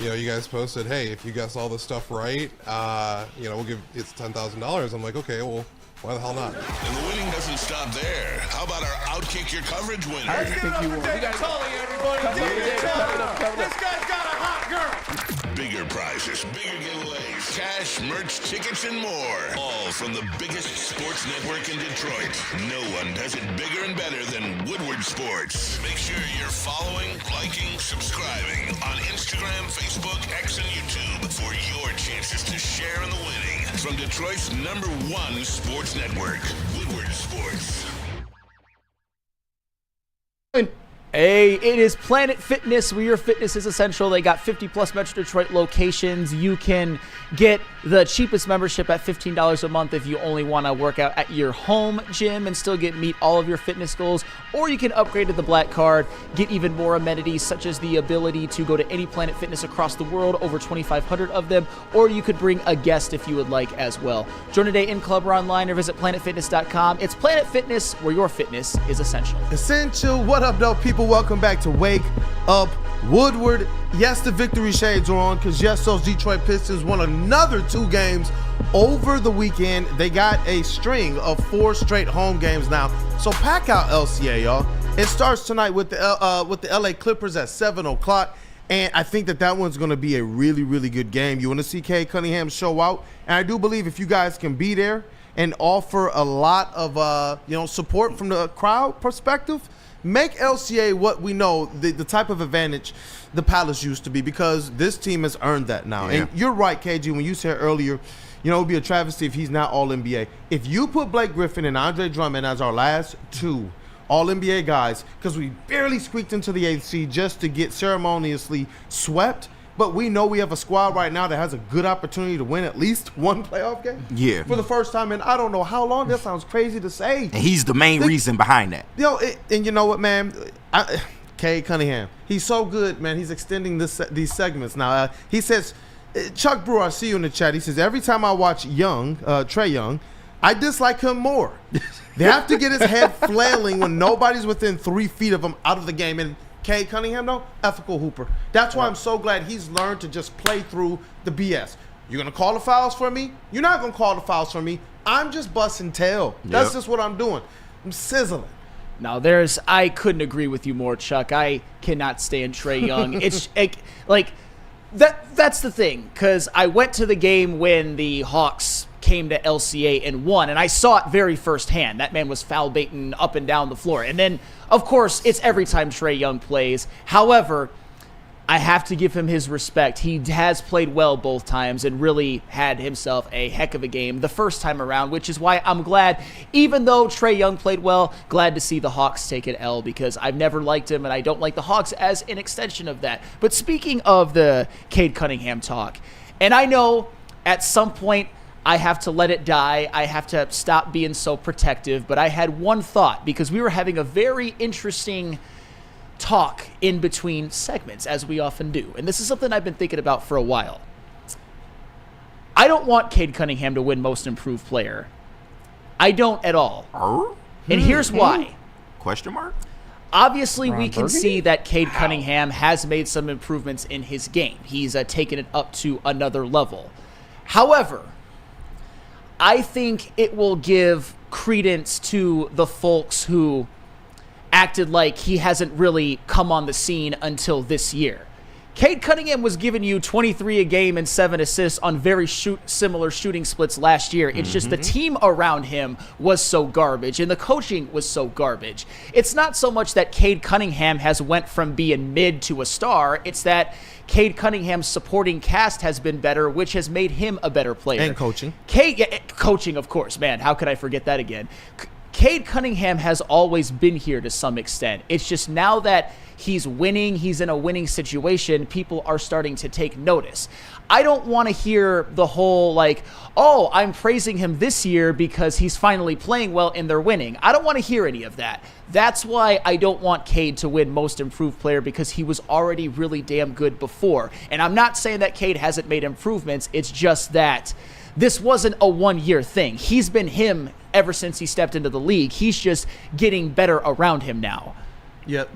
winner. You guys posted, hey, if you guess all this stuff right, we'll give it's $10,000. I'm like, okay, well, why the hell not? And the winning doesn't stop there. How about our Outkick Your Coverage winner? I think you won. This guy's got a hot girl. Bigger prizes, bigger giveaways, cash, merch, tickets, and more. All from the biggest sports network in Detroit. No one does it bigger and better than Woodward Sports. Make sure you're following, liking, subscribing on Instagram, Facebook, X, and YouTube for your chances to share in the winning. From Detroit's #1 sports network, Woodward Sports. Hey, it is Planet Fitness, where your fitness is essential. They got 50+ Metro Detroit locations. You can get the cheapest membership at $15 a month if you only want to work out at your home gym and still meet all of your fitness goals. Or you can upgrade to the Black Card, get even more amenities, such as the ability to go to any Planet Fitness across the world, over 2,500 of them. Or you could bring a guest if you would like as well. Join today in club or online, or visit planetfitness.com. It's Planet Fitness, where your fitness is essential. Essential. What up, though, people? Welcome back to Wake Up Woodward. Yes, the victory shades are on, because yes, those Detroit Pistons won another 2 games over the weekend. They got a string of 4 straight home games now. So pack out LCA, y'all. It starts tonight with the LA Clippers at 7 o'clock. And I think that one's going to be a really, really good game. You want to see Cade Cunningham show out. And I do believe if you guys can be there and offer a lot of support from the crowd perspective, make LCA what we know, the type of advantage the Palace used to be, because this team has earned that now. Yeah. And you're right, KG, when you said earlier, it would be a travesty if he's not All-NBA. If you put Blake Griffin and Andre Drummond as our last 2 All-NBA guys, because we barely squeaked into the 8th seed just to get ceremoniously swept, but we know we have a squad right now that has a good opportunity to win at least 1 playoff game. Yeah. For the first time in I don't know how long. That sounds crazy to say. And he's the main reason behind that. And you know what, man? Cade Cunningham, he's so good, man. He's extending these segments now. He says, Chuck Brewer, I see you in the chat. He says, every time I watch Trey Young, I dislike him more. They have to get his head flailing when nobody's within 3 feet of him out of the game. And Cade Cunningham, though, ethical hooper. That's why I'm so glad he's learned to just play through the BS. You're going to call the fouls for me? You're not going to call the fouls for me. I'm just busting tail. That's just what I'm doing. I'm sizzling. Now, I couldn't agree with you more, Chuck. I cannot stand Trey Young. It's that's the thing, because I went to the game when the Hawks came to LCA and won, and I saw it very firsthand. That man was foul baiting up and down the floor. And then, of course, it's every time Trey Young plays. However, I have to give him his respect. He has played well both times and really had himself a heck of a game the first time around, which is why I'm glad, even though Trae Young played well, glad to see the Hawks take an L because I've never liked him and I don't like the Hawks as an extension of that. But speaking of the Cade Cunningham talk, and I know at some point I have to let it die. I have to stop being so protective, but I had one thought because we were having a very interesting talk in between segments, as we often do. And this is something I've been thinking about for a while. I don't want Cade Cunningham to win Most Improved Player. I don't at all. And here's why. Question mark? Obviously, we can see that Cade Cunningham has made some improvements in his game. He's taken it up to another level. However, I think it will give credence to the folks who acted like he hasn't really come on the scene until this year. Cade Cunningham was giving you 23 a game and 7 assists on very similar shooting splits last year. It's just the team around him was so garbage and the coaching was so garbage. It's not so much that Cade Cunningham has went from being mid to a star. It's that Cade Cunningham's supporting cast has been better, which has made him a better player. And coaching. Coaching, of course. Man, how could I forget that again? Cade Cunningham has always been here to some extent. It's just now that he's winning, he's in a winning situation, people are starting to take notice. I don't want to hear the whole like, oh, I'm praising him this year because he's finally playing well and they're winning. I don't want to hear any of that. That's why I don't want Cade to win Most Improved Player because he was already really damn good before. And I'm not saying that Cade hasn't made improvements. It's just that this wasn't a one-year thing. He's been him ever since he stepped into the league. He's just getting better around him now. Yep.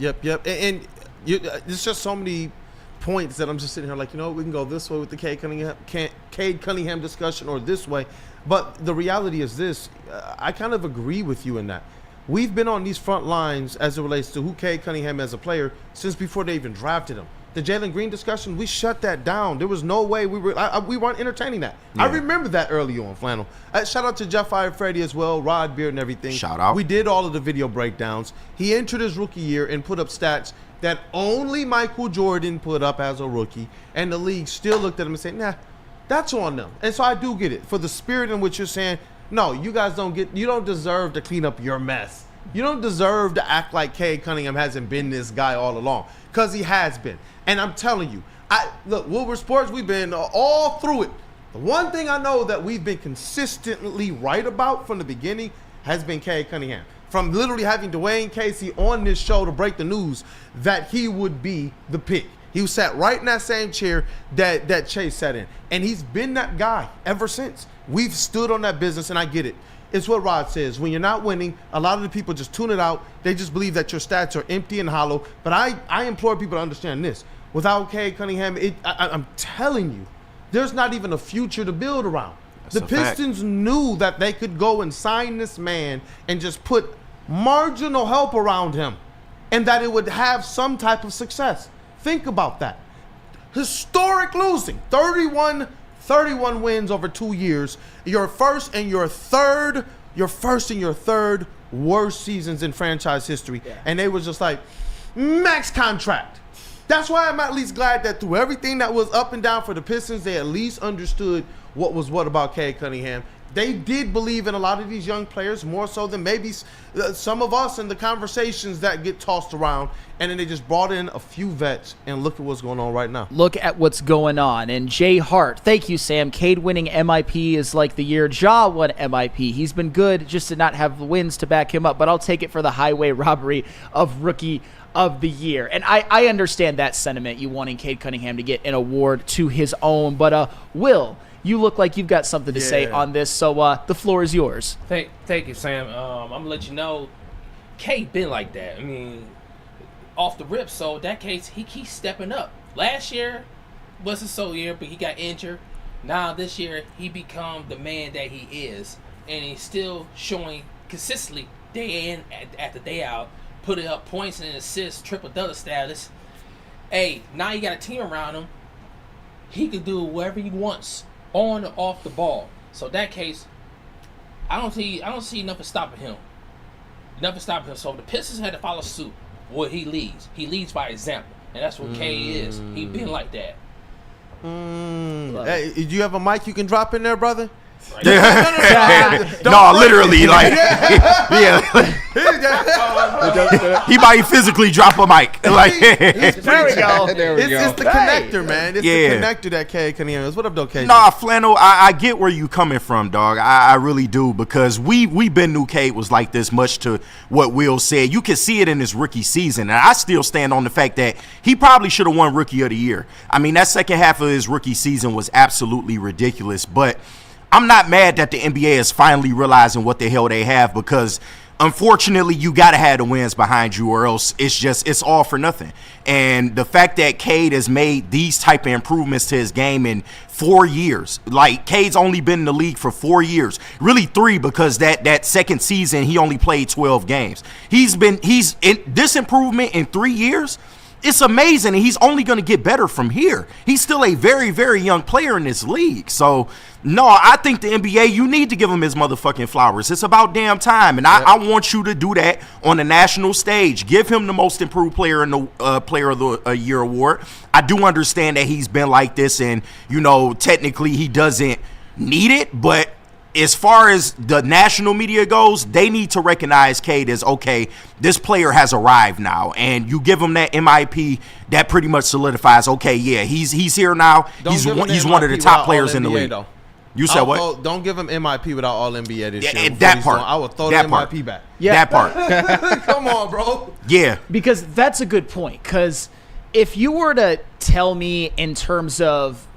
And there's just so many points that I'm just sitting here like, we can go this way with the Cade Cunningham discussion or this way. But the reality is this. I kind of agree with you in that. We've been on these front lines as it relates to who Cade Cunningham as a player since before they even drafted him. The Jalen Green discussion, we shut that down. There was no way we weren't entertaining that. Yeah. I remember that early on, Flannel. Shout out to Jeff Freddy as well, Rod Beard and everything. Shout out. We did all of the video breakdowns. He entered his rookie year and put up stats that only Michael Jordan put up as a rookie, and the league still looked at him and said, nah, that's on them. And so I do get it. For the spirit in which you're saying, no, you guys you don't deserve to clean up your mess. You don't deserve to act like Cade Cunningham hasn't been this guy all along, because he has been. And I'm telling you, look, Woodward Sports, we've been all through it. The one thing I know that we've been consistently right about from the beginning has been Cade Cunningham. From literally having Dwayne Casey on this show to break the news that he would be the pick. He sat right in that same chair that Chase sat in. And he's been that guy ever since. We've stood on that business, and I get it. It's what Rod says. When you're not winning, a lot of the people just tune it out. They just believe that your stats are empty and hollow. But I implore people to understand this. Without Cade Cunningham, I'm telling you, there's not even a future to build around. The Pistons knew that they could go and sign this man and just put marginal help around him and that it would have some type of success. Think about that. Historic losing. 31 wins over 2 years. Your first and your third worst seasons in franchise history. Yeah. And they was just like, max contract. That's why I'm at least glad that through everything that was up and down for the Pistons, they at least understood what was what about Cade Cunningham. They did believe in a lot of these young players more so than maybe some of us in the conversations that get tossed around. And then they just brought in a few vets, and look at what's going on right now. Look at what's going on. And Jay Hart, thank you, Sam. Cade winning MIP is like the year Ja won MIP. He's been good, just to not have the wins to back him up. But I'll take it for the highway robbery of Rookie of the Year. And I understand that sentiment, you wanting Cade Cunningham to get an award to his own. But Will, you look like you've got something to say on this, so the floor is yours. Thank you, Sam. I'm going to let you know, Cade been like that. I mean, off the rip, so that case, he keeps stepping up. Last year wasn't so year, but he got injured. Now this year, he become the man that he is, and he's still showing consistently day in after day out, putting up points and assists, triple-double status. Hey, now you got a team around him. He can do whatever he wants on or off the ball. So that case, I don't see nothing stopping him. Nothing stopping him. So the Pistons had to follow suit. What he leads by example. And that's what Cade is. He been like that. Hey, do you have a mic you can drop in there, brother? No, literally, like, yeah. He might physically drop a mic. Like, There we go. It's the connector, man. It's the connector that Cade Cunningham is. What up, though, Cade? Nah, Flannel, I get where you coming from, dog. I really do, because we been knew Cade was like this, much to what Will said. You can see it in his rookie season, and I still stand on the fact that he probably should have won Rookie of the Year. I mean, that second half of his rookie season was absolutely ridiculous, but I'm not mad that the NBA is finally realizing what the hell they have, because unfortunately you got to have the wins behind you, or else it's all for nothing. And the fact that Cade has made these type of improvements to his game in 4 years, like Cade's only been in the league for 4 years, really 3, because that second season he only played 12 games. He's in this improvement in 3 years. It's amazing, and he's only going to get better from here. He's still a very, very young player in this league. So, no, I think the NBA, you need to give him his motherfucking flowers. It's about damn time, and I want you to do that on the national stage. Give him the most improved player in the Player of the Year award. I do understand that he's been like this, and, technically he doesn't need it, but as far as the national media goes, they need to recognize Cade as, okay, this player has arrived now, and you give him that MIP, that pretty much solidifies, okay, yeah, he's here now. He's one of the top players in the league. Though. You said what? Don't give him MIP without All NBA this year. That part. I will throw the MIP back. Yeah. That part. Come on, bro. Yeah. Because that's a good point. Because if you were to tell me in terms of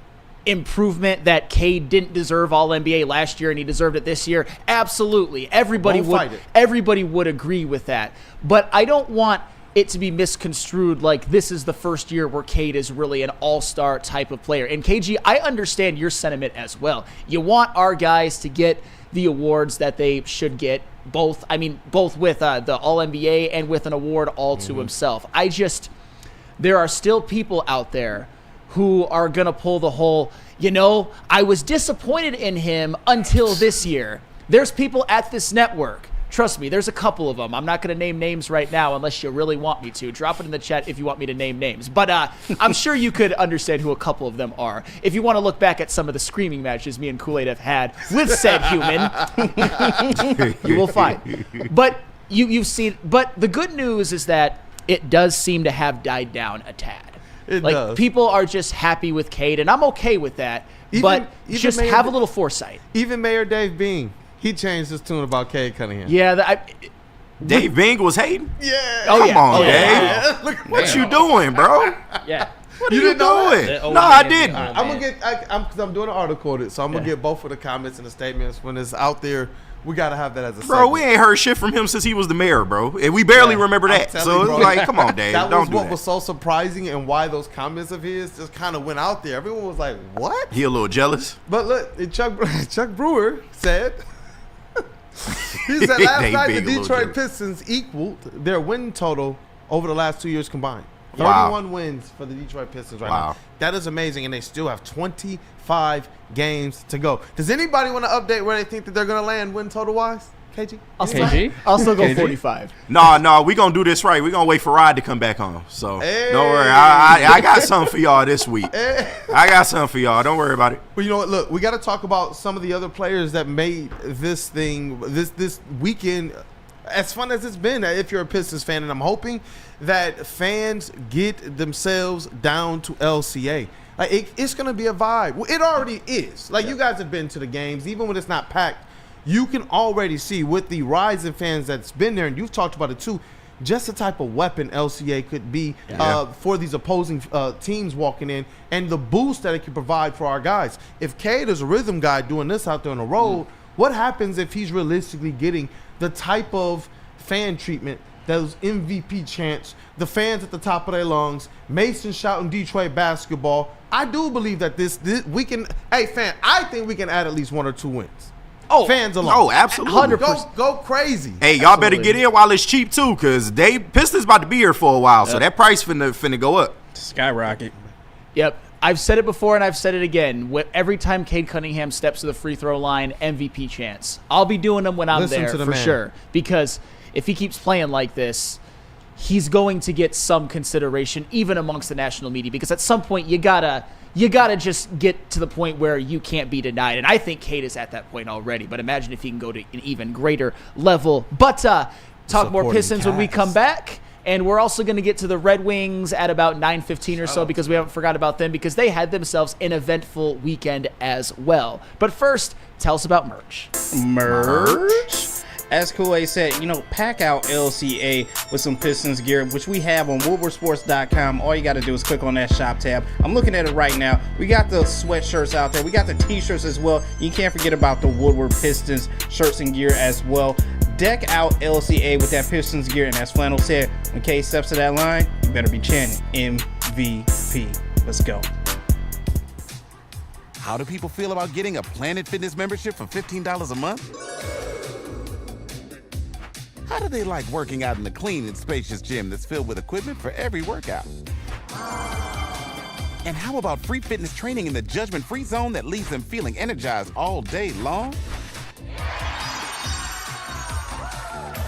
improvement that Cade didn't deserve All NBA last year and he deserved it this year, absolutely. Everybody would agree with that. But I don't want it to be misconstrued like this is the first year where Cade is really an all-star type of player. And KG, I understand your sentiment as well. You want our guys to get the awards that they should get, both with the All-NBA and with an award all to himself. There are still people out there who are going to pull the whole, I was disappointed in him until this year. There's people at this network. Trust me, there's a couple of them. I'm not going to name names right now unless you really want me to. Drop it in the chat if you want me to name names. But I'm sure you could understand who a couple of them are. If you want to look back at some of the screaming matches me and Kool-Aid have had with said human, you will find. But you've seen. But the good news is that it does seem to have died down a tad. It does. People are just happy with Cade, and I'm okay with that. But just have a little foresight. Even Mayor Dave Bean, he changed his tune about Cade Cunningham. Yeah, Dave Bing was hating. Yeah. Come on, Dave. Yeah. What you doing, bro? Yeah. What are you doing? No, I didn't. I'm doing an article on it, so I'm gonna get both of the comments and the statements when it's out there. We gotta have that as a segment. Bro, we ain't heard shit from him since he was the mayor, bro. And we barely remember that. So it's like, come on, Dave. That don't was do what that. was so surprising, and why those comments of his just kind of went out there. Everyone was like, "What?" He a little jealous. But look, Chuck Brewer said. He said last night the Detroit Pistons equaled their win total over the last 2 years combined. 31 wins for the Detroit Pistons right now. That is amazing, and they still have 25 games to go. Does anybody want to update where they think that they're going to land win total-wise? KG? I'll still go 45. No, we going to do this right. We going to wait for Rod to come back home. So don't worry. I got something for y'all this week. I got something for y'all. Don't worry about it. Well, you know what? Look, we got to talk about some of the other players that made this thing, this weekend, as fun as it's been, if you're a Pistons fan. And I'm hoping that fans get themselves down to LCA. Like, it's going to be a vibe. Well, it already is. Like, you guys have been to the games. Even when it's not packed, you can already see with the rising fans that's been there, and you've talked about it too, just the type of weapon LCA could be for these opposing teams walking in, and the boost that it can provide for our guys. If Cade is a rhythm guy doing this out there on the road, what happens if he's realistically getting the type of fan treatment, those MVP chants, the fans at the top of their lungs, Mason shouting Detroit basketball? I do believe that this we can. Hey, fan, I think we can add at least 1 or 2 wins. Oh, fans alone. Oh, absolutely. 100%. Go crazy. Hey, y'all better get in while it's cheap too, because Pistons about to be here for a while, so that price finna go up. Skyrocket. Yep. I've said it before and I've said it again. Every time Cade Cunningham steps to the free throw line, MVP chants. I'll be doing them when I'm there for sure. Because if he keeps playing like this, he's going to get some consideration even amongst the national media, because at some point you gotta just get to the point where you can't be denied. And I think Cade is at that point already, but imagine if he can go to an even greater level. But talk more Pistons when we come back. And we're also going to get to the Red Wings at about 9:15 or so, because we haven't forgot about them, because they had themselves an eventful weekend as well. But first, tell us about merch. As Kool-Aid said, pack out LCA with some Pistons gear, which we have on WoodwardSports.com. All you got to do is click on that shop tab. I'm looking at it right now. We got the sweatshirts out there. We got the t-shirts as well. You can't forget about the Woodward Pistons shirts and gear as well. Deck out LCA with that Pistons gear, and as Flannel said, when Cade steps to that line, you better be chanting MVP. Let's go. How do people feel about getting a Planet Fitness membership for $15 a month? How do they like working out in a clean and spacious gym that's filled with equipment for every workout? And how about free fitness training in the judgment-free zone that leaves them feeling energized all day long?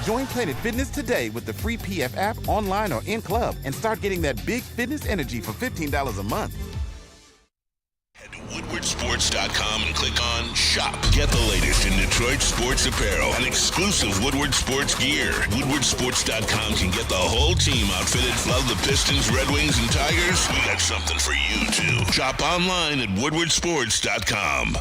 Join Planet Fitness today with the free PF app, online or in club, and start getting that big fitness energy for $15 a month. Head to WoodwardSports.com and click on Shop. Get the latest in Detroit sports apparel and exclusive Woodward Sports gear. WoodwardSports.com can get the whole team outfitted. Love the Pistons, Red Wings, and Tigers? We got something for you, too. Shop online at WoodwardSports.com.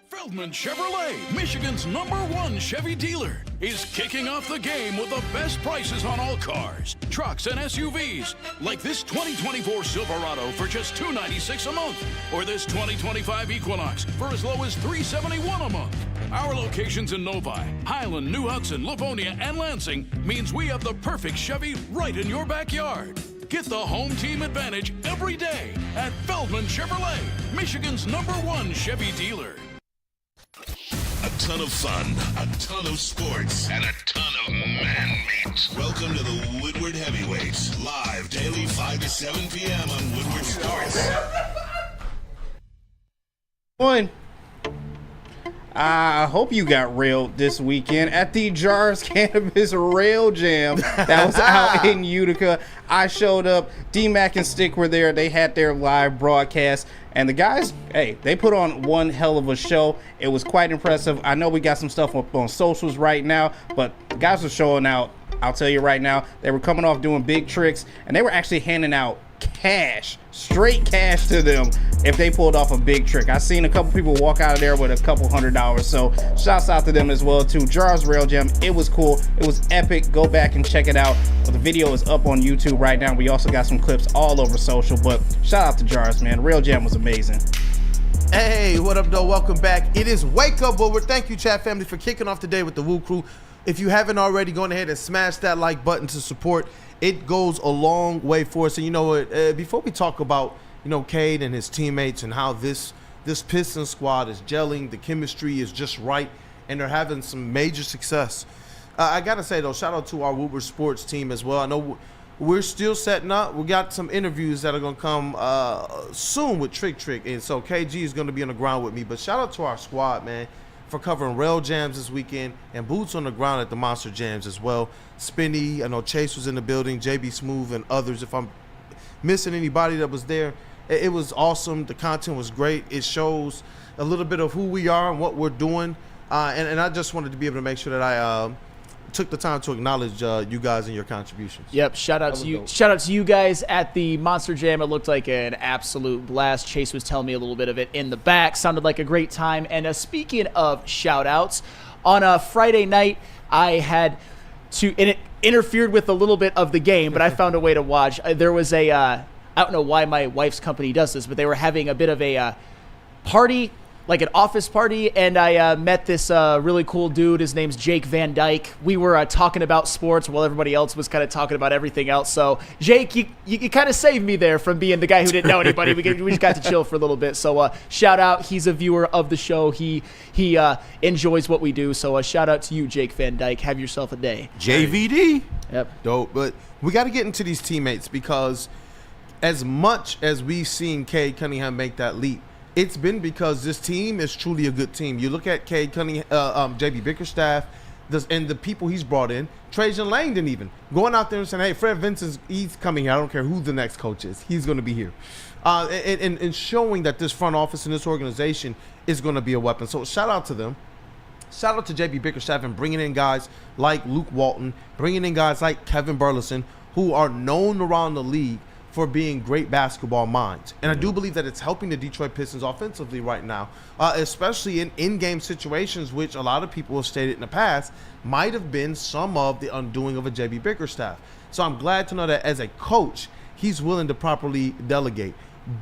Feldman Chevrolet, Michigan's #1 Chevy dealer, is kicking off the game with the best prices on all cars, trucks, and SUVs, like this 2024 Silverado for just $296 a month, or this 2025 Equinox for as low as $371 a month. Our locations in Novi, Highland, New Hudson, Livonia, and Lansing means we have the perfect Chevy right in your backyard. Get the home team advantage every day at Feldman Chevrolet, Michigan's #1 Chevy dealer. A ton of fun, a ton of sports, and a ton of man-meat. Welcome to the Woodward Heavyweights, live daily 5 to 7 p.m. on Woodward Sports. I hope you got railed this weekend at the Jars Cannabis Rail Jam that was out in Utica. I showed up. D-Mac and Stick were there. They had their live broadcast. And the guys, they put on one hell of a show. It was quite impressive. I know we got some stuff up on socials right now, but the guys were showing out. I'll tell you right now, they were coming off doing big tricks, and they were actually handing out cash, straight cash to them if they pulled off a big trick. I seen a couple people walk out of there with a couple $100. So shouts out to them as well too. Jars Rail Jam, it was cool. It was epic. Go back and check it out. The video is up on YouTube right now. We also got some clips all over social, but shout out to Jars, man. Rail Jam was amazing. Hey, what up, though? Welcome back. It is Wake Up Woodward. Thank you, chat family, for kicking off the day with the WUW Crew. If you haven't already, go ahead and smash that like button to support. It goes a long way for us. And you know what? Before we talk about, Cade and his teammates and how this Pistons squad is gelling, the chemistry is just right, and they're having some major success. I gotta say though, shout out to our Woodward Sports team as well. I know we're still setting up. We got some interviews that are gonna come soon with Trick, and so KG is gonna be on the ground with me. But shout out to our squad, man, for covering rail jams this weekend and boots on the ground at the Monster Jams as well. Spinny, I know Chase was in the building, JB Smooth, and others. If I'm missing anybody that was there, it was awesome. The content was great. It shows a little bit of who we are and what we're doing. And I just wanted to be able to make sure that I took the time to acknowledge you guys and your contributions. Yep, shout out to you. Shout out to you guys at the Monster Jam. It looked like an absolute blast. Chase was telling me a little bit of it in the back. Sounded like a great time. And speaking of shout outs, on a Friday night, I had to, and it interfered with a little bit of the game, but I found a way to watch. There was a, I don't know why my wife's company does this, but they were having a bit of a party, like an office party, and I met this really cool dude. His name's Jake Van Dyke. We were talking about sports while everybody else was kind of talking about everything else. So, Jake, you kind of saved me there from being the guy who didn't know anybody. We just got to chill for a little bit. So, shout out. He's a viewer of the show. He enjoys what we do. So, shout out to you, Jake Van Dyke. Have yourself a day. JVD. Yep. Dope. But we got to get into these teammates, because as much as we've seen Cade Cunningham make that leap, it's been because this team is truly a good team. You look at Cade Cunningham, JB Bickerstaff, and the people he's brought in, Trajan Langdon even, going out there and saying, hey, Fred Vincent's, he's coming here. I don't care who the next coach is. He's going to be here. And showing that this front office and this organization is going to be a weapon. So shout out to them. Shout out to JB Bickerstaff and bringing in guys like Luke Walton, bringing in guys like Kevin Burleson, who are known around the league for being great basketball minds. And I do believe that it's helping the Detroit Pistons offensively right now, especially in in-game situations, which a lot of people have stated in the past might have been some of the undoing of a JB Bickerstaff. So I'm glad to know that as a coach, he's willing to properly delegate.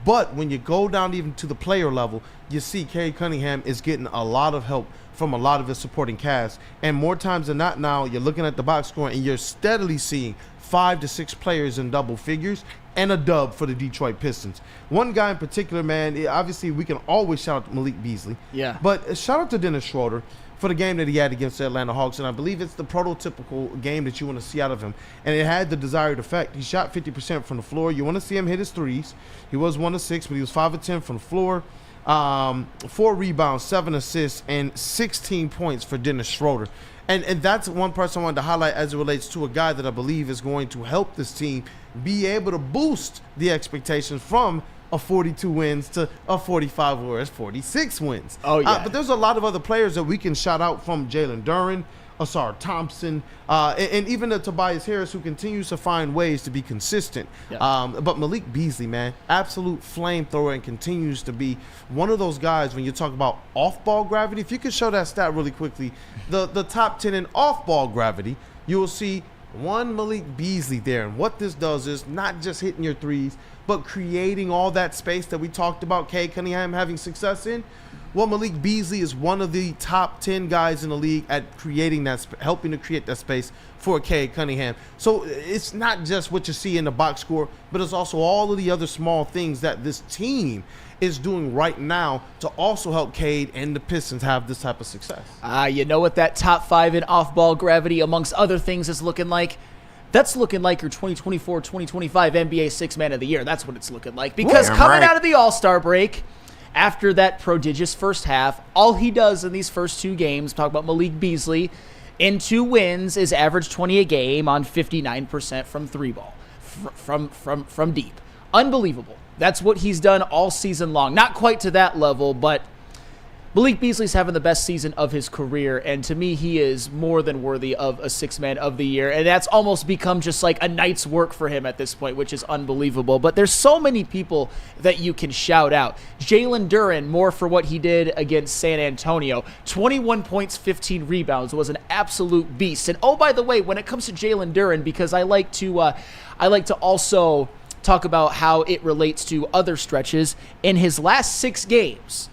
But when you go down even to the player level, you see Cade Cunningham is getting a lot of help from a lot of his supporting cast. And more times than not now, you're looking at the box score and you're steadily seeing 5 to 6 players in double figures and a dub for the Detroit Pistons. One guy in particular, man, obviously we can always shout out to Malik Beasley. Yeah. But shout out to Dennis Schroeder for the game that he had against the Atlanta Hawks, and I believe it's the prototypical game that you want to see out of him, and it had the desired effect. He shot 50% from the floor. You want to see him hit his threes. He was 1 of 6, but he was 5 of 10 from the floor. 4 rebounds, 7 assists, and 16 points for Dennis Schroeder. And that's one person I wanted to highlight as it relates to a guy that I believe is going to help this team be able to boost the expectations from a 42 wins to a 45 or 46 wins. Oh, yeah. But there's a lot of other players that we can shout out, from Jalen Duren, Asar Thompson, and even to Tobias Harris, who continues to find ways to be consistent. Yeah. But Malik Beasley, man, absolute flamethrower, and continues to be one of those guys when you talk about off-ball gravity. If you could show that stat really quickly, the top 10 in off-ball gravity, you will see one Malik Beasley there. And what this does is not just hitting your threes, but creating all that space that we talked about Cade Cunningham having success in. Well, Malik Beasley is one of the top 10 guys in the league at creating that, helping to create that space for Cade Cunningham. So it's not just what you see in the box score, but it's also all of the other small things that this team is doing right now to also help Cade and the Pistons have this type of success. You know what that top 5 in off-ball gravity, amongst other things, is looking like? That's looking like your 2024-2025 NBA Sixth Man of the Year. That's what it's looking like. Because coming out of the All-Star break, after that prodigious first half, all he does in these first 2 games, talk about Malik Beasley, in 2 wins is average 20 a game on 59% from 3-ball, from deep. Unbelievable. That's what he's done all season long. Not quite to that level, but Malik Beasley's having the best season of his career, and to me, he is more than worthy of a Sixth Man of the Year, and that's almost become just like a night's work for him at this point, which is unbelievable. But there's so many people that you can shout out. Jalen Duren, more for what he did against San Antonio. 21 points, 15 rebounds, was an absolute beast. And oh, by the way, when it comes to Jalen Duren, because I like to also talk about how it relates to other stretches, in his last 6 games,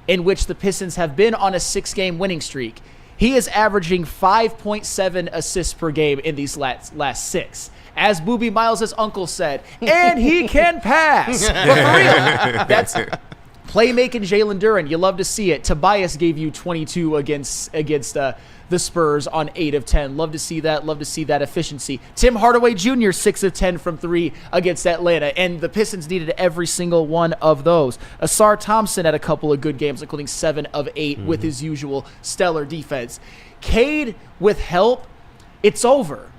in which the Pistons have been on a 6-game winning streak, he is averaging 5.7 assists per game in these last 6. As Boobie Miles' uncle said, and he can pass. But for real, that's playmaking Jalen Duren. You love to see it. Tobias gave you 22 against the Spurs on 8 of 10. Love to see that. Love to see that efficiency. Tim Hardaway Jr., 6 of 10 from 3 against Atlanta, and the Pistons needed every single one of those. Asar Thompson had a couple of good games, including 7 of 8 with his usual stellar defense. Cade, with help, it's over.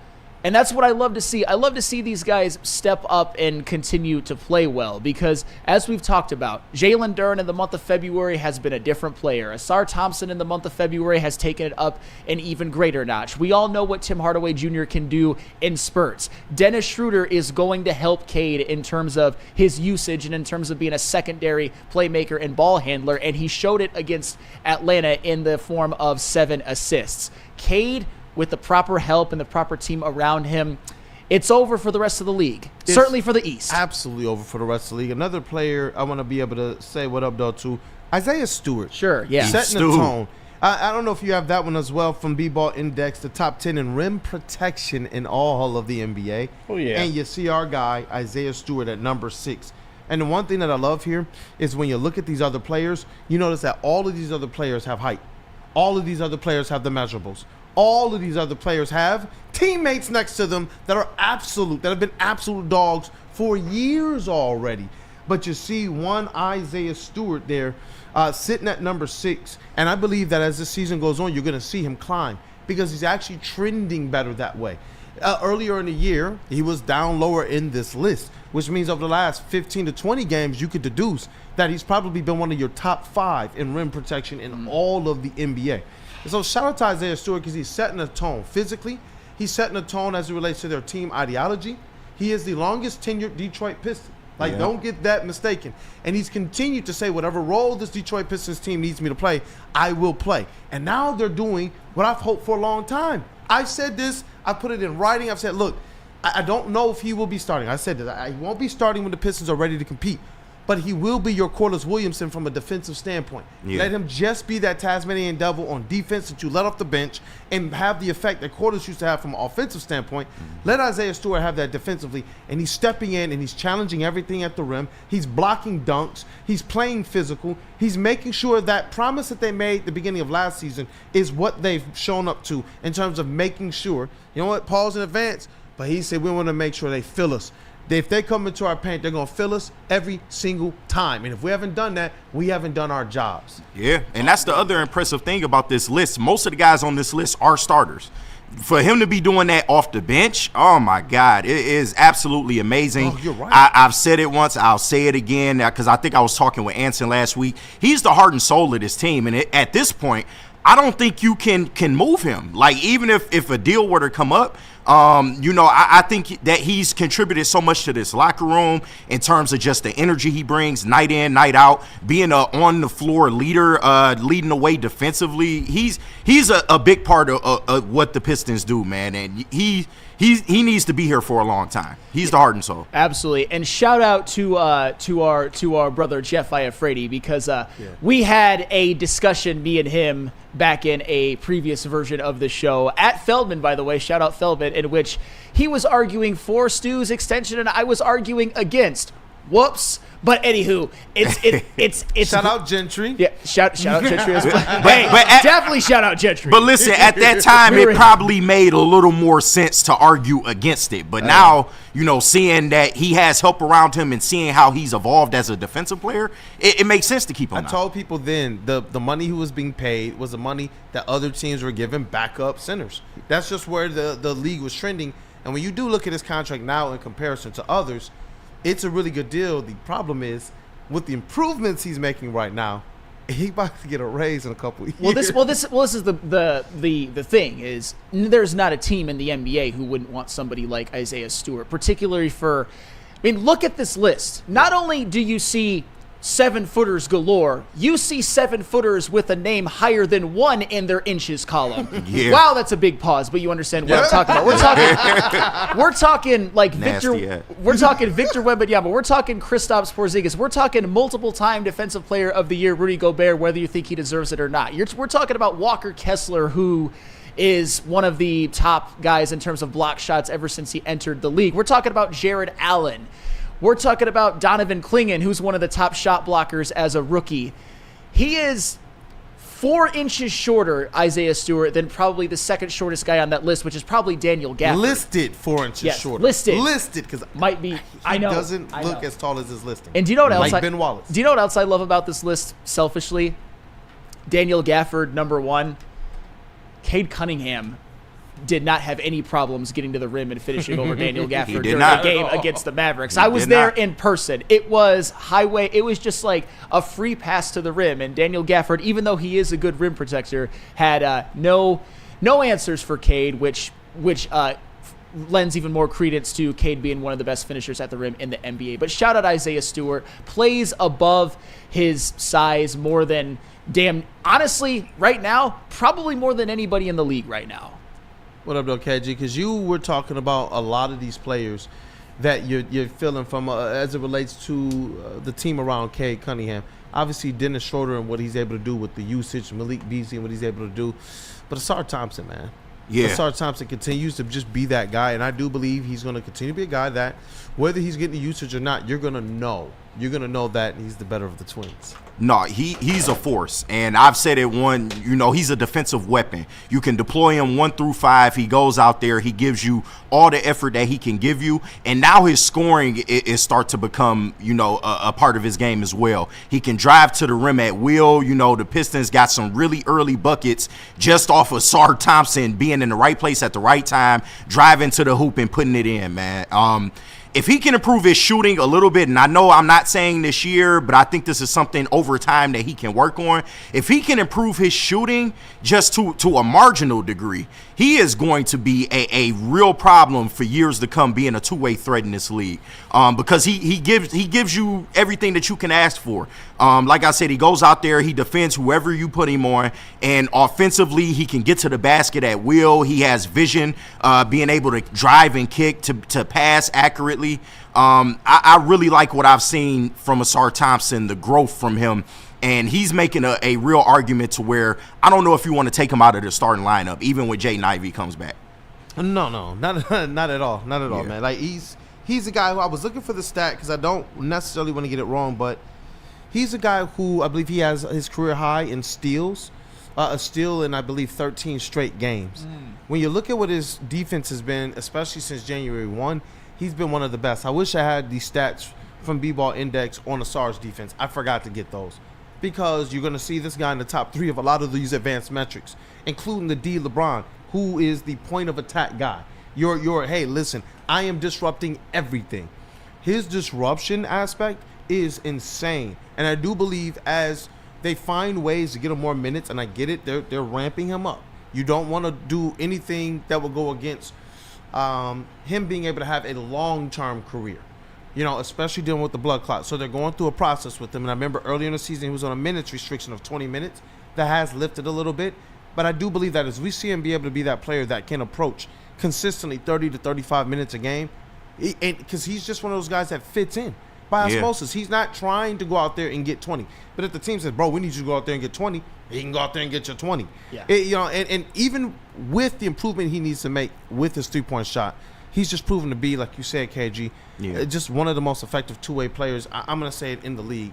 And that's what I love to see. I love to see these guys step up and continue to play well because, as we've talked about, Jalen Duren in the month of February has been a different player. Asar Thompson in the month of February has taken it up an even greater notch. We all know what Tim Hardaway Jr. can do in spurts. Dennis Schroeder is going to help Cade in terms of his usage and in terms of being a secondary playmaker and ball handler, and he showed it against Atlanta in the form of 7 assists. Cade, with the proper help and the proper team around him, it's over for the rest of the league. It's certainly for the East. Absolutely over for the rest of the league. Another player I want to be able to say what up, though, to Isaiah Stewart. Sure, yeah. Setting the tone. I don't know if you have that one as well from B-Ball Index, the top 10 in rim protection in all of the NBA. Oh, yeah. And you see our guy, Isaiah Stewart, at number 6. And the one thing that I love here is when you look at these other players, you notice that all of these other players have height. All of these other players have the measurables. All of these other players have teammates next to them that have been absolute dogs for years already. But you see one Isaiah Stewart there sitting at number 6. And I believe that as the season goes on, you're going to see him climb. because he's actually trending better that way. Earlier in the year, he was down lower in this list, which means over the last 15 to 20 games, you could deduce that he's probably been one of your top 5 in rim protection in all of the NBA. And so shout out to Isaiah Stewart because he's setting a tone physically. He's setting a tone as it relates to their team ideology. He is the longest tenured Detroit Piston. Don't get that mistaken. And he's continued to say whatever role this Detroit Pistons team needs me to play, I will play. And now they're doing what I've hoped for a long time. I've said this. I put it in writing. I've said, look, I don't know if he will be starting. I said that he won't be starting when the Pistons are ready to compete. But he will be your Corliss Williamson from a defensive standpoint. Yeah. Let him just be that Tasmanian devil on defense that you let off the bench and have the effect that Corliss used to have from an offensive standpoint. Let Isaiah Stewart have that defensively, and he's stepping in and he's challenging everything at the rim. He's blocking dunks. He's playing physical. He's making sure that promise that they made at the beginning of last season is what they've shown up to in terms of making sure. You know what? Pause in advance. But he said we want to make sure they fill us. If they come into our paint, they're going to fill us every single time. And if we haven't done that, we haven't done our jobs. Yeah, and that's the other impressive thing about this list. Most of the guys on this list are starters. For him to be doing that off the bench, oh, my God, it is absolutely amazing. Oh, you're right. I've said it once. I'll say it again because I think I was talking with Anson last week. He's the heart and soul of this team. And at this point, I don't think you can move him. Like, even if a deal were to come up, I think that he's contributed so much to this locker room in terms of just the energy he brings night in, night out, being a on-the-floor leader, leading the way defensively. He's a big part of what the Pistons do, man, and he needs to be here for a long time. He's the heart and soul. Absolutely. And shout out to our brother Jeff Iafredi because we had a discussion, me and him, back in a previous version of the show at Feldman, by the way, shout out Feldman, in which he was arguing for Stu's extension and I was arguing against. Whoops. But anywho, it's shout out Gentry. Yeah, shout out Gentry as well. Definitely shout out Gentry. But listen, at that time, it probably made a little more sense to argue against it. But now, seeing that he has help around him and seeing how he's evolved as a defensive player, it makes sense to keep him. I told people then the money he was being paid was the money that other teams were giving backup centers. That's just where the league was trending. And when you do look at his contract now in comparison to others, it's a really good deal. The problem is, with the improvements he's making right now, he about to get a raise in a couple of years. This is the thing is there's not a team in the NBA who wouldn't want somebody like Isaiah Stewart, particularly look at this list. Not only do you see 7-footers galore, you see 7-footers with a name higher than 1 in their inches column. Yeah. Wow, that's a big pause, but you understand what I'm talking about. We're talking like Victor. We're talking Victor Wembanyama. We're talking Kristaps Porzingis. We're talking multiple-time Defensive Player of the Year Rudy Gobert, whether you think he deserves it or not. We're talking about Walker Kessler, who is one of the top guys in terms of block shots ever since he entered the league. We're talking about Jared Allen. We're talking about Donovan Clingan, who's one of the top shot blockers as a rookie. He is 4 inches shorter, Isaiah Stewart, than probably the second shortest guy on that list, which is probably Daniel Gafford. Listed 4 inches shorter. Listed, because might be. I know. He doesn't look as tall as his listing. And do you know what else? Like Ben Wallace. Do you know what else I love about this list? Selfishly, Daniel Gafford, number 1. Cade Cunningham did not have any problems getting to the rim and finishing over Daniel Gafford during the game against the Mavericks. I was there in person. It was highway. It was just like a free pass to the rim. And Daniel Gafford, even though he is a good rim protector, had no answers for Cade, which lends even more credence to Cade being one of the best finishers at the rim in the NBA. But shout out Isaiah Stewart. Plays above his size more than honestly, right now, probably more than anybody in the league right now. What up, though, KG? Because you were talking about a lot of these players that you're feeling from as it relates to the team around Cade Cunningham. Obviously, Dennis Schroeder and what he's able to do with the usage, Malik Beasley and what he's able to do. But Asar Thompson, man. Yeah. Asar Thompson continues to just be that guy, and I do believe he's going to continue to be a guy that, whether he's getting the usage or not, you're going to know you're going to know that he's the better of the twins. No, he's a force, and I've said it he's a defensive weapon. You can deploy him 1 through 5. He goes out there, he gives you all the effort that he can give you, and now his scoring is start to become, a part of his game as well. He can drive to the rim at will. The Pistons got some really early buckets just off of Sar Thompson being in the right place at the right time, driving to the hoop and putting it in, man. If he can improve his shooting a little bit, and I know I'm not saying this year, but I think this is something over time that he can work on. If he can improve his shooting just to a marginal degree, he is going to be a real problem for years to come, being a two-way threat in this league. Because he gives you everything that you can ask for. Like I said, he goes out there, he defends whoever you put him on, and offensively he can get to the basket at will. He has vision, being able to drive and kick, to pass accurately. I really like what I've seen from Asar Thompson, the growth from him. And he's making a real argument to where I don't know if you want to take him out of the starting lineup, even when Jaden Ivey comes back. No, not at all, man. Like he's a guy who I was looking for the stat because I don't necessarily want to get it wrong, but he's a guy who I believe he has his career high in steals, a steal in I believe 13 straight games. When you look at what his defense has been, especially since January 1, he's been one of the best. I wish I had these stats from B-Ball Index on Asar's defense. I forgot to get those. Because you're going to see this guy in the top 3 of a lot of these advanced metrics, including the D. LeBron, who is the point of attack guy. Hey, listen, I am disrupting everything. His disruption aspect is insane. And I do believe as they find ways to get him more minutes, and I get it, they're ramping him up. You don't want to do anything that will go against him being able to have a long-term career. Especially dealing with the blood clot. So they're going through a process with him. And I remember earlier in the season, he was on a minutes restriction of 20 minutes. That has lifted a little bit. But I do believe that as we see him be able to be that player that can approach consistently 30 to 35 minutes a game, because he's just one of those guys that fits in by osmosis. He's not trying to go out there and get 20. But if the team says, bro, we need you to go out there and get 20, he can go out there and get you 20. Yeah. And even with the improvement he needs to make with his three-point shot, he's just proven to be, like you said, KG, just one of the most effective two-way players, I'm going to say it, in the league,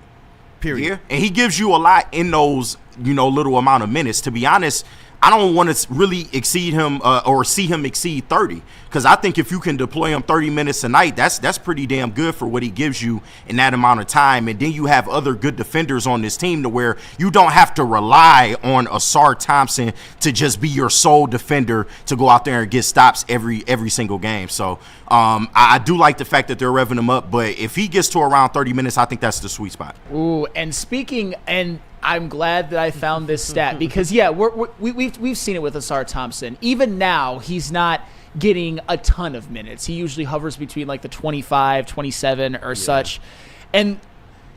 period. Yeah, and he gives you a lot in those, little amount of minutes. To be honest, I don't want to really exceed him or see him exceed 30, because I think if you can deploy him 30 minutes a night, that's pretty damn good for what he gives you in that amount of time. And then you have other good defenders on this team to where you don't have to rely on Asar Thompson to just be your sole defender to go out there and get stops every single game. So I do like the fact that they're revving him up, but if he gets to around 30 minutes, I think that's the sweet spot. Ooh, and I'm glad that I found this stat because, we've seen it with Asar Thompson. Even now, he's not getting a ton of minutes. He usually hovers between like the 25, 27 or such. And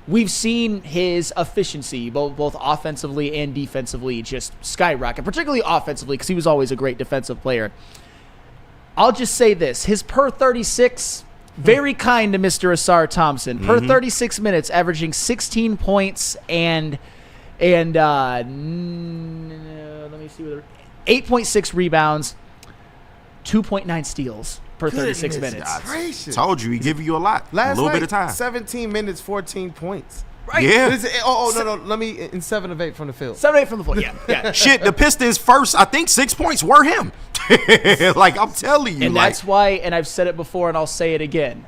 we've seen his efficiency, both offensively and defensively, just skyrocket, particularly offensively because he was always a great defensive player. I'll just say this. His per 36, very kind to Mr. Asar Thompson. Per 36 minutes, averaging 16 points and let me see, 8.6 rebounds, 2.9 steals per 36 minutes. Gracious. Told you, he give you a lot. Last a little night, bit of time. 17 minutes, 14 points. Right. Yeah. No. Let me, in 7 of 8 from the field. 7 of 8 from the field, yeah. Shit, the Pistons' first, I think, 6 points were him. Like, I'm telling you. And that's why, and I've said it before and I'll say it again,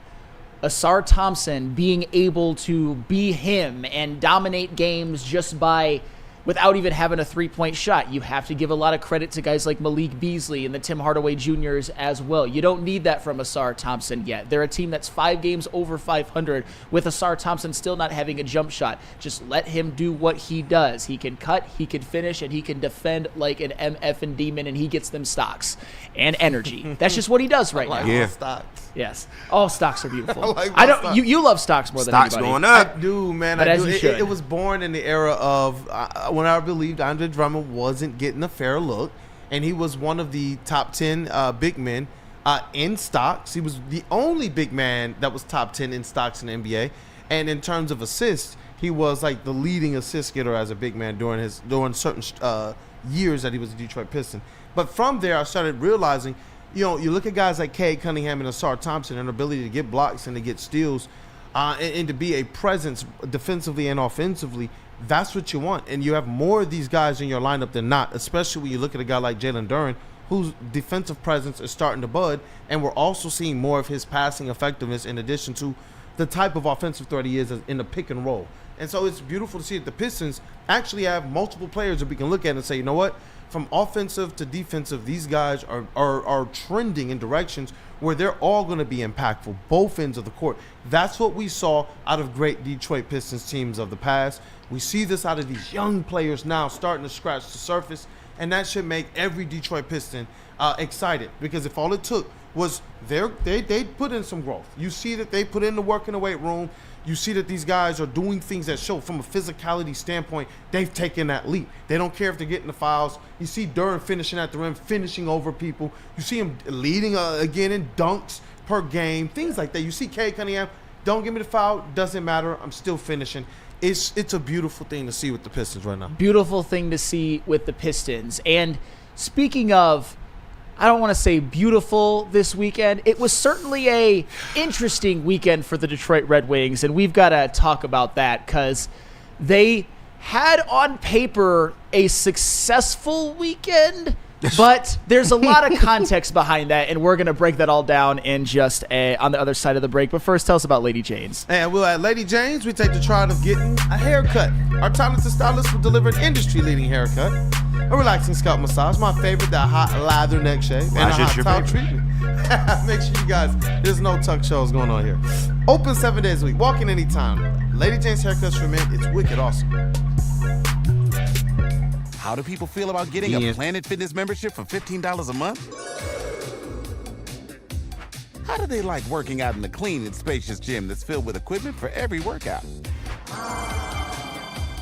Asar Thompson being able to be him and dominate games just without even having a three-point shot. You have to give a lot of credit to guys like Malik Beasley and the Tim Hardaway Juniors as well. You don't need that from Asar Thompson yet. They're a team that's 5 games over 500 with Asar Thompson still not having a jump shot. Just let him do what he does. He can cut, he can finish, and he can defend like an MF and demon, and he gets them stocks and energy. That's just what he does right now. Stocks. Yes. All stocks are beautiful. I don't. You love stocks more than stocks anybody. Going up. I do, man. But I as do. you should. It was born in the era of when I believed Andre Drummond wasn't getting a fair look, and he was one of the top 10 big men in stocks. He was the only big man that was top 10 in stocks in the NBA, and in terms of assists, he was like the leading assist getter as a big man during certain years that he was a Detroit Piston. But from there, I started realizing, you look at guys like Cade Cunningham and Asar Thompson and their ability to get blocks and to get steals. and to be a presence defensively and offensively, that's what you want. And you have more of these guys in your lineup than not, especially when you look at a guy like Jalen Duren, whose defensive presence is starting to bud, and we're also seeing more of his passing effectiveness in addition to the type of offensive threat he is in the pick and roll. And so it's beautiful to see that the Pistons actually have multiple players that we can look at and say, you know what, from offensive to defensive, these guys are trending in directions where they're all going to be impactful, both ends of the court. That's what we saw out of great Detroit Pistons teams of the past. We see this out of these young players now starting to scratch the surface, and that should make every Detroit Piston excited, because if all it took was they put in some growth. You see that they put in the work in the weight room. You see that these guys are doing things that show from a physicality standpoint, they've taken that leap. They don't care if they're getting the fouls. You see Duren finishing at the rim, finishing over people. You see him leading again in dunks per game, things like that. You see Cade Cunningham, don't give me the foul, doesn't matter, I'm still finishing. It's a beautiful thing to see with the Pistons right now. Beautiful thing to see with the Pistons. And speaking of, I don't want to say beautiful this weekend, it was certainly a interesting weekend for the Detroit Red Wings, and we've got to talk about that because they had on paper a successful weekend, but there's a lot of context behind that, and we're going to break that all down in just on the other side of the break. But first, tell us about Lady Jane's. And well, at Lady Jane's, we take the pride of getting a haircut. Our talented stylist will deliver an industry-leading haircut, a relaxing scalp massage, my favorite, that hot lather neck shave, and a hot towel treatment. Make sure you guys, there's no tuck shows going on here. Open 7 days a week, walk in anytime. Lady Jane's Haircuts for Men, it's wicked awesome. How do people feel about getting a Planet Fitness membership for $15 a month? How do they like working out in a clean and spacious gym that's filled with equipment for every workout?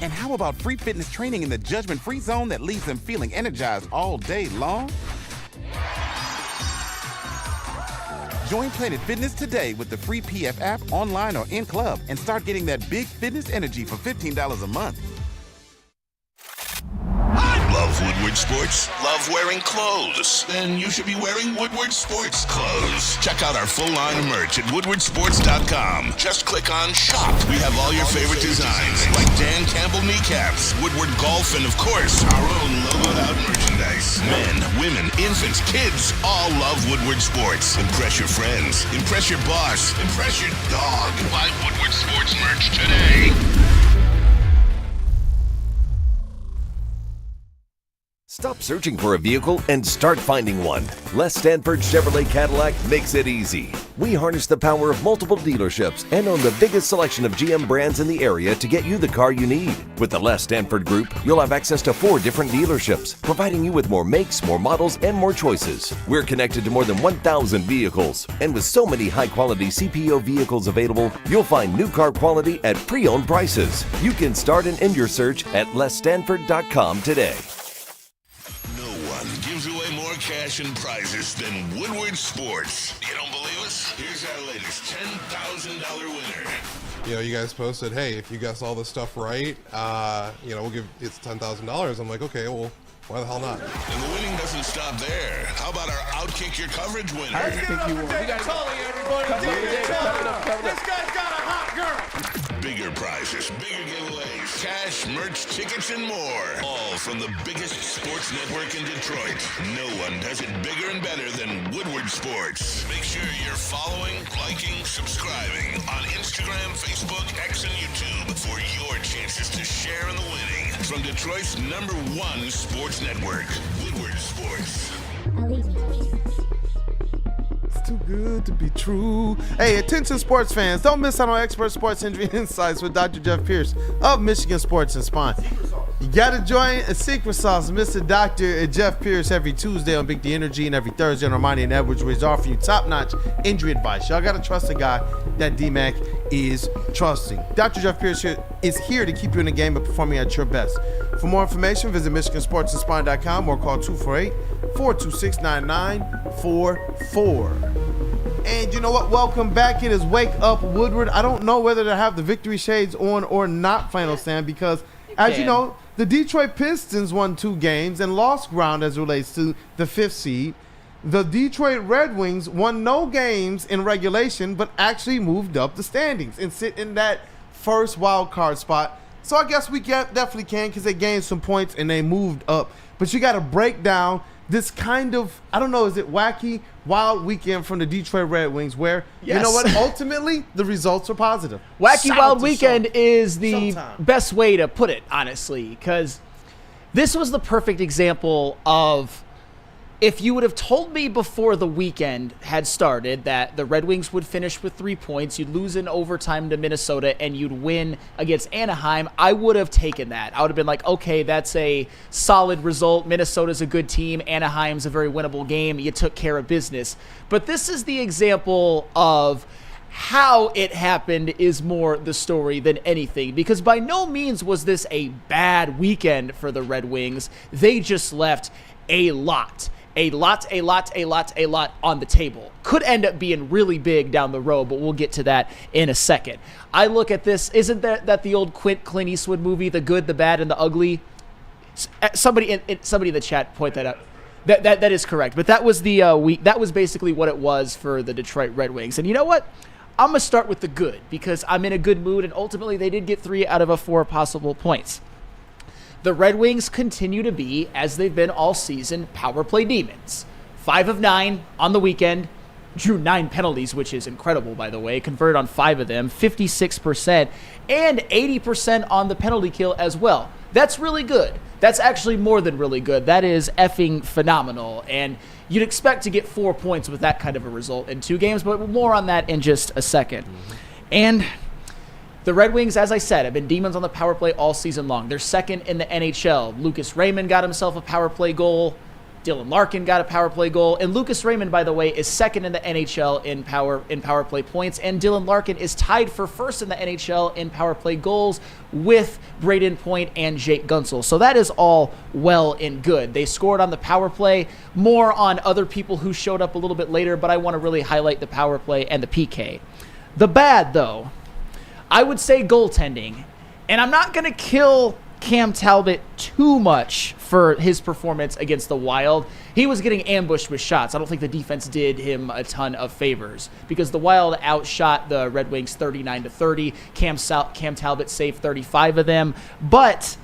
And how about free fitness training in the judgment-free zone that leaves them feeling energized all day long? Join Planet Fitness today with the free PF app, online or in club, and start getting that big fitness energy for $15 a month. Love Woodward Sports? Love wearing clothes? Then you should be wearing Woodward Sports clothes. Check out our full line of merch at woodwardsports.com. Just click on shop. We have all your favorite designs, like Dan Campbell kneecaps, Woodward golf, and of course, our own logoed out merchandise. Men, women, infants, kids all love Woodward Sports. Impress your friends. Impress your boss. Impress your dog. Buy Woodward Sports merch today. Stop searching for a vehicle and start finding one. Les Stanford Chevrolet Cadillac makes it easy. We harness the power of multiple dealerships and own the biggest selection of GM brands in the area to get you the car you need. With the Les Stanford Group, you'll have access to 4 different dealerships, providing you with more makes, more models, and more choices. We're connected to more than 1,000 vehicles. And with so many high-quality CPO vehicles available, you'll find new car quality at pre-owned prices. You can start and end your search at lesstanford.com today. Gives away more cash and prizes than Woodward Sports. You don't believe us? Here's our latest $10,000 winner. You know, you guys posted, hey, if you guess all this stuff right, we'll give it's $10,000. I'm like, okay, well, why the hell not? And the winning doesn't stop there. How about our Outkick Your Coverage winner? I think you won. We got Tully, everybody. This guy's got a hot girl. Bigger prizes, bigger giveaways, cash, merch, tickets, and more. All from the biggest sports network in Detroit. No one does it bigger and better than Woodward Sports. Make sure you're following, liking, subscribing on Instagram, Facebook, X, and YouTube for your chances to share in the winning. From Detroit's #1 sports network, Woodward Sports. It's too good to be true. Hey, attention sports fans. Don't miss out on expert sports injury insights with Dr. Jeff Pierce of Michigan Sports and Spine. You got to join a Secret Sauce, Mr. Dr. Jeff Pierce, every Tuesday on Big D Energy and every Thursday on Ermanni and Edwards, where he's offering you top-notch injury advice. Y'all got to trust the guy that D-Mac is trusting. Dr. Jeff Pierce is here to keep you in the game and performing at your best. For more information, visit MichiganSportsAndSpine.com or call 248-426-9944. And you know what? Welcome back. It is Wake Up Woodward. I don't know whether to have the victory shades on or not, Flannel Sam, because as you know, the Detroit Pistons won 2 games and lost ground as it relates to the 5th seed. the Detroit Red Wings won no games in regulation, but actually moved up the standings and sit in that first wild card spot. So I guess we definitely can, because they gained some points and they moved up. But you got to break down this kind of, I don't know, is it wacky, wild weekend from the Detroit Red Wings where, you know what, ultimately the results are positive. Wacky wild weekend is the best way to put it, honestly, because this was the perfect example of, if you would have told me before the weekend had started that the Red Wings would finish with 3 points, you'd lose in overtime to Minnesota, and you'd win against Anaheim, I would have taken that. I would have been like, okay, that's a solid result. Minnesota's a good team. Anaheim's a very winnable game. You took care of business. But this is the example of how it happened is more the story than anything, because by no means was this a bad weekend for the Red Wings. They just left a lot on the table. Could end up being really big down the road, but we'll get to that in a second. I look at this, isn't that the old Clint Eastwood movie, The Good, the Bad, and the Ugly? Somebody in the chat point that out. That is correct. But that was the week. That was basically what it was for the Detroit Red Wings. And you know what? I'm going to start with the good, because I'm in a good mood, and ultimately they did get 3 out of 4 possible points. The Red Wings continue to be, as they've been all season, power play demons. 5 of 9 on the weekend, drew 9 penalties, which is incredible, by the way, converted on 5 of them, 56%, and 80% on the penalty kill as well. That's really good. That's actually more than really good. That is effing phenomenal, and you'd expect to get 4 points with that kind of a result in 2 games, but more on that in just a second. And the Red Wings, as I said, have been demons on the power play all season long. They're second in the NHL. Lucas Raymond got himself a power play goal. Dylan Larkin got a power play goal. And Lucas Raymond, by the way, is second in the NHL in power play points. And Dylan Larkin is tied for first in the NHL in power play goals with Braden Point and Jake Gunsel. So that is all well and good. They scored on the power play, more on other people who showed up a little bit later, but I want to really highlight the power play and the PK. The bad, though, I would say goaltending. And I'm not going to kill Cam Talbot too much for his performance against the Wild. He was getting ambushed with shots. I don't think the defense did him a ton of favors, because the Wild outshot the Red Wings 39-30. Cam Talbot saved 35 of them. But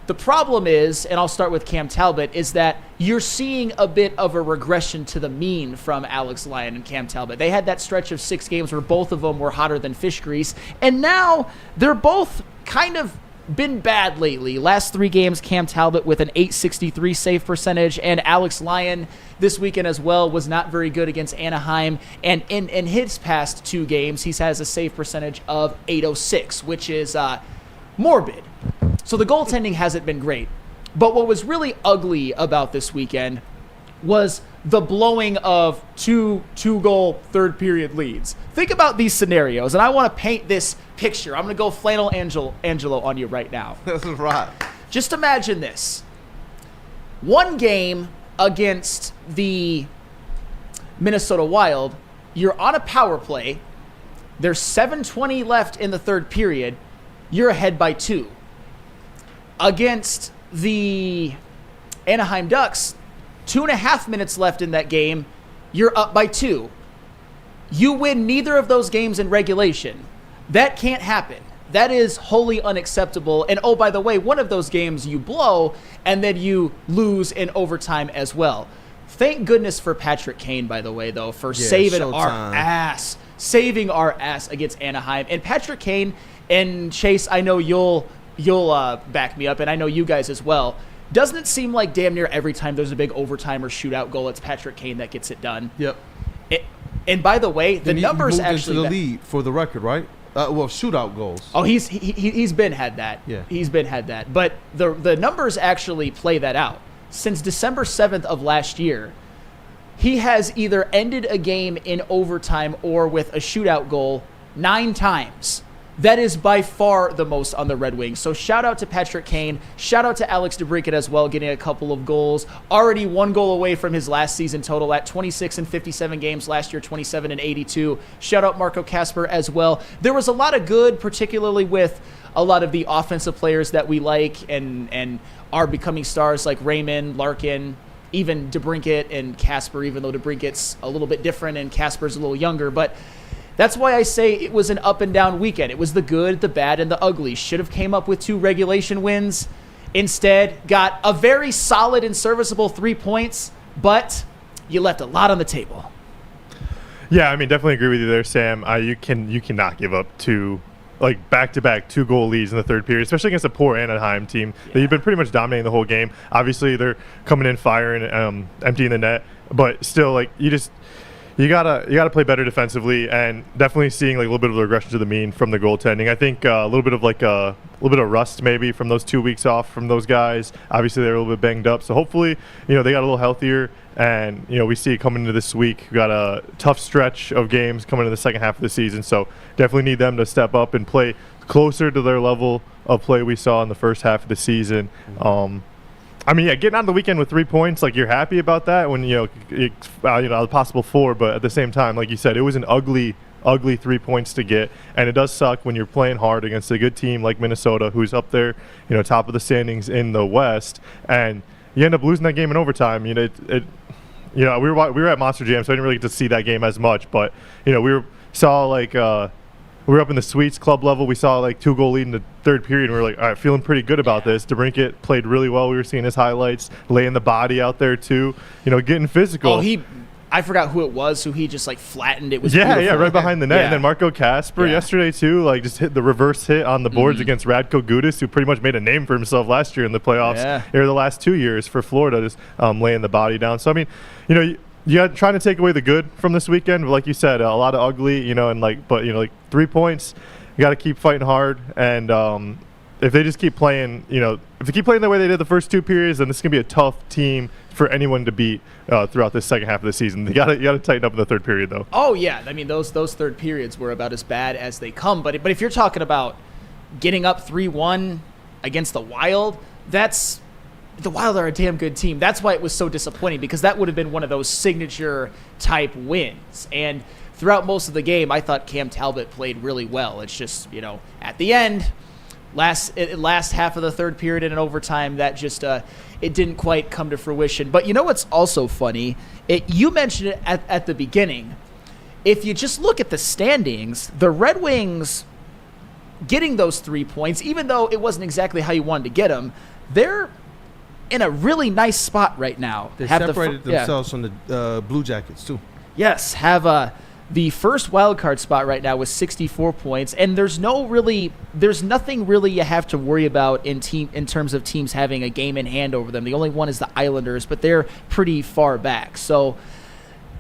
the problem is, and I'll start with Cam Talbot, is that you're seeing a bit of a regression to the mean from Alex Lyon and Cam Talbot. They had that stretch of 6 games where both of them were hotter than fish grease, and now they're both kind of been bad lately. Last 3 games, Cam Talbot with an .863 save percentage, and Alex Lyon this weekend as well was not very good against Anaheim, and in his past 2 games, he has a save percentage of .806, which is morbid. So the goaltending hasn't been great. But what was really ugly about this weekend was the blowing of two-goal third-period leads. Think about these scenarios, and I want to paint this picture. I'm going to go Flannel Angelo on you right now. That's right. Just imagine this. One game against the Minnesota Wild, you're on a power play. There's 7:20 left in the third period. You're ahead by 2. Against the Anaheim Ducks, 2.5 minutes left in that game, you're up by 2. You win neither of those games in regulation. That can't happen. That is wholly unacceptable. And oh, by the way, one of those games you blow, and then you lose in overtime as well. Thank goodness for Patrick Kane, by the way, though, for saving our ass against Anaheim. And Patrick Kane and Chase, I know you'll back me up, and I know you guys as well. Doesn't it seem like damn near every time there's a big overtime or shootout goal, it's Patrick Kane that gets it done? Yep. And by the way, the numbers actually into the lead for the record, right? Shootout goals. Oh, he's been had that. Yeah, he's been had that. But the numbers actually play that out. Since December 7th of last year, he has either ended a game in overtime or with a shootout goal 9 times. That is by far the most on the Red Wings. So shout out to Patrick Kane. Shout out to Alex DeBrincat as well, getting a couple of goals. Already 1 goal away from his last season total at 26 in 57 games last year, 27 in 82. Shout out Marco Kasper as well. There was a lot of good, particularly with a lot of the offensive players that we like and are becoming stars like Raymond, Larkin, even DeBrincat and Casper, even though DeBrincat's a little bit different and Casper's a little younger. But that's why I say it was an up and down weekend. It was the good, the bad, and the ugly. Should have came up with 2 regulation wins. Instead, got a very solid and serviceable 3 points, but you left a lot on the table. Yeah, I mean, definitely agree with you there, Sam. You cannot give up back-to-back 2-goal leads in the third period, especially against a poor Anaheim team that you've been pretty much dominating the whole game. Obviously, they're coming in firing, emptying the net, but still, you gotta play better defensively, and definitely seeing a little bit of the regression to the mean from the goaltending. I think a little bit of rust maybe from those 2 weeks off from those guys. Obviously, they're a little bit banged up, so hopefully, they got a little healthier. And, we see it coming into this week. We got a tough stretch of games coming into the second half of the season. So definitely need them to step up and play closer to their level of play we saw in the first half of the season. Getting on the weekend with 3 points, you're happy about that when, a possible 4. But at the same time, like you said, it was an ugly 3 points to get. And it does suck when you're playing hard against a good team like Minnesota, who's up there, top of the standings in the West. And you end up losing that game in overtime. We were at Monster Jam, so I didn't really get to see that game as much. But we were up in the suites club level. We saw 2-goal lead in the third period, and we were all right, feeling pretty good about this. DeBrincat played really well. We were seeing his highlights, laying the body out there too. Getting physical. Oh, I forgot who it was, who he just flattened. It was right behind the net. And then Marco Casper yesterday too, just hit the reverse hit on the boards against Radko Gudas, who pretty much made a name for himself last year in the playoffs, or the last 2 years for Florida, just laying the body down. So you're trying to take away the good from this weekend, but like you said, a lot of ugly, but 3 points, you got to keep fighting hard. And if they just keep playing, if they keep playing the way they did the first 2 periods, then this is gonna be a tough team for anyone to beat throughout this second half of the season. You got to tighten up in the third period, though. Oh yeah, those third periods were about as bad as they come. But if you're talking about getting up 3-1 against the Wild, the Wild are a damn good team. That's why it was so disappointing, because that would have been one of those signature type wins. And throughout most of the game, I thought Cam Talbot played really well. It's just at the end, last half of the third period and in overtime, that just it didn't quite come to fruition. But what's also funny? You mentioned it at the beginning. If you just look at the standings, the Red Wings getting those 3 points, even though it wasn't exactly how you wanted to get them, they're in a really nice spot right now. They separated themselves from the Blue Jackets too. Yes, have the first wild card spot right now with 64 points, and there's nothing really you have to worry about in terms of teams having a game in hand over them. The only one is the Islanders, but they're pretty far back. So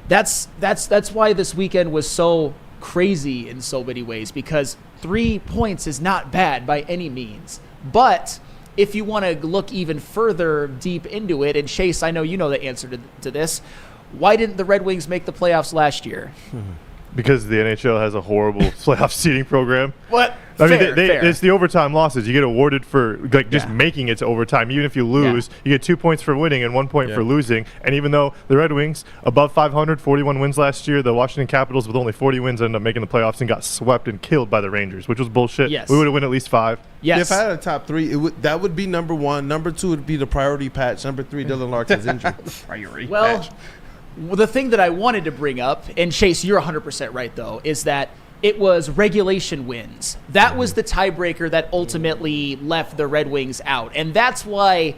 that's why this weekend was so crazy in so many ways, because 3 points is not bad by any means. But if you want to look even further deep into it, and Chase, I know you know the answer to this, why didn't the Red Wings make the playoffs last year? Because the NHL has a horrible playoff seeding program. What? Fair. It's the overtime losses. You get awarded for just making it to overtime. Even if you lose, you get 2 points for winning and 1 point for losing. And even though the Red Wings, above 500, 41 wins last year, the Washington Capitals with only 40 wins ended up making the playoffs and got swept and killed by the Rangers, which was bullshit. Yes. We would have won at least 5. Yes. If I had a top 3, that would be number 1. Number 2 would be the priority patch. Number 3, Dylan Larkin's injury. Priority patch. The thing that I wanted to bring up, and Chase, you're 100% right, though, is that it was regulation wins. That was the tiebreaker that ultimately left the Red Wings out. And that's why,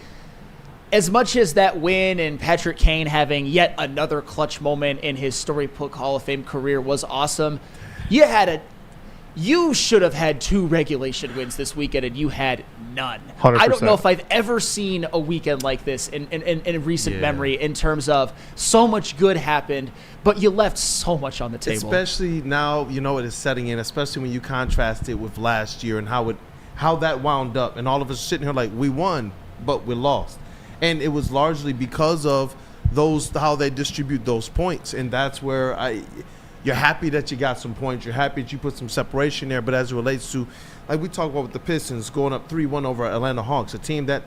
as much as that win and Patrick Kane having yet another clutch moment in his storybook Hall of Fame career was awesome, you should have had 2 regulation wins this weekend, and you had none. 100%. I don't know if I've ever seen a weekend like this in recent memory, in terms of so much good happened, but you left so much on the table. Especially now, it is setting in, especially when you contrast it with last year and how that wound up. And all of us sitting here like, we won, but we lost. And it was largely because of how they distribute those points. And that's where you're happy that you got some points. You're happy that you put some separation there. But as it relates to, like we talked about with the Pistons, going up 3-1 over Atlanta Hawks, a team that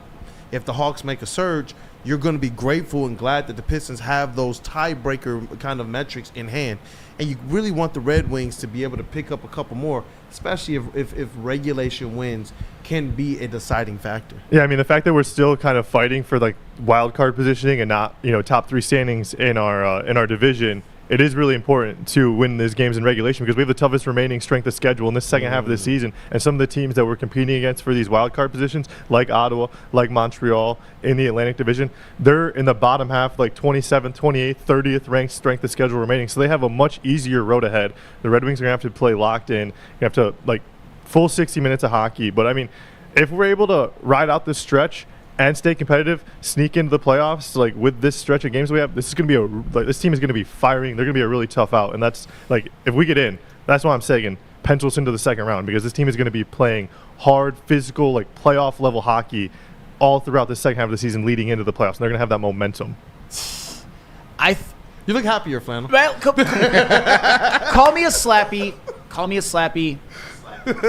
if the Hawks make a surge, you're going to be grateful and glad that the Pistons have those tiebreaker kind of metrics in hand. And you really want the Red Wings to be able to pick up a couple more, especially if regulation wins can be a deciding factor. Yeah, I mean, the fact that we're still kind of fighting for like wild card positioning and not, top 3 standings in our division, it is really important to win these games in regulation because we have the toughest remaining strength of schedule in this second half of the season. And some of the teams that we're competing against for these wild card positions, like Ottawa, like Montreal in the Atlantic Division, they're in the bottom half, like 27th, 28th, 30th ranked strength of schedule remaining. So they have a much easier road ahead. The Red Wings are going to have to play locked in. You have to, full 60 minutes of hockey. But, I mean, if we're able to ride out this stretch and stay competitive, sneak into the playoffs, with this stretch of games we have, this is going to be this team is going to be firing. They're going to be a really tough out, and that's if we get in, that's why I'm saying pencil us into the second round because this team is going to be playing hard, physical, playoff level hockey all throughout the second half of the season, leading into the playoffs. And they're going to have that momentum. You look happier, Flannel. Well, call me a slappy. Call me a slappy.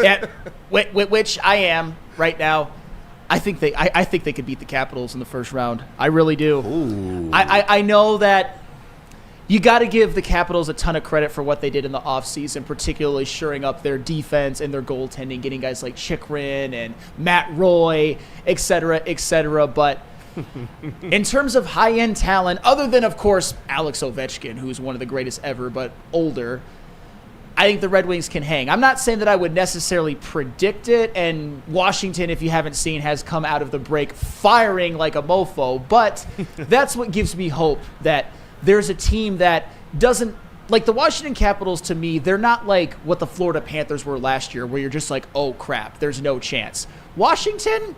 Yeah, which I am right now. I think they could beat the Capitals in the first round. I really do. Ooh. I know that you got to give the Capitals a ton of credit for what they did in the offseason, particularly shoring up their defense and their goaltending, getting guys like Chikrin and Matt Roy, et cetera, et cetera. But in terms of high-end talent, other than, of course, Alex Ovechkin, who's one of the greatest ever, but older, I think the Red Wings can hang. I'm not saying that I would necessarily predict it, and Washington, if you haven't seen, has come out of the break firing like a mofo, but that's what gives me hope that there's a team that doesn't – the Washington Capitals, to me, they're not like what the Florida Panthers were last year where you're just like, oh, crap, there's no chance. Washington,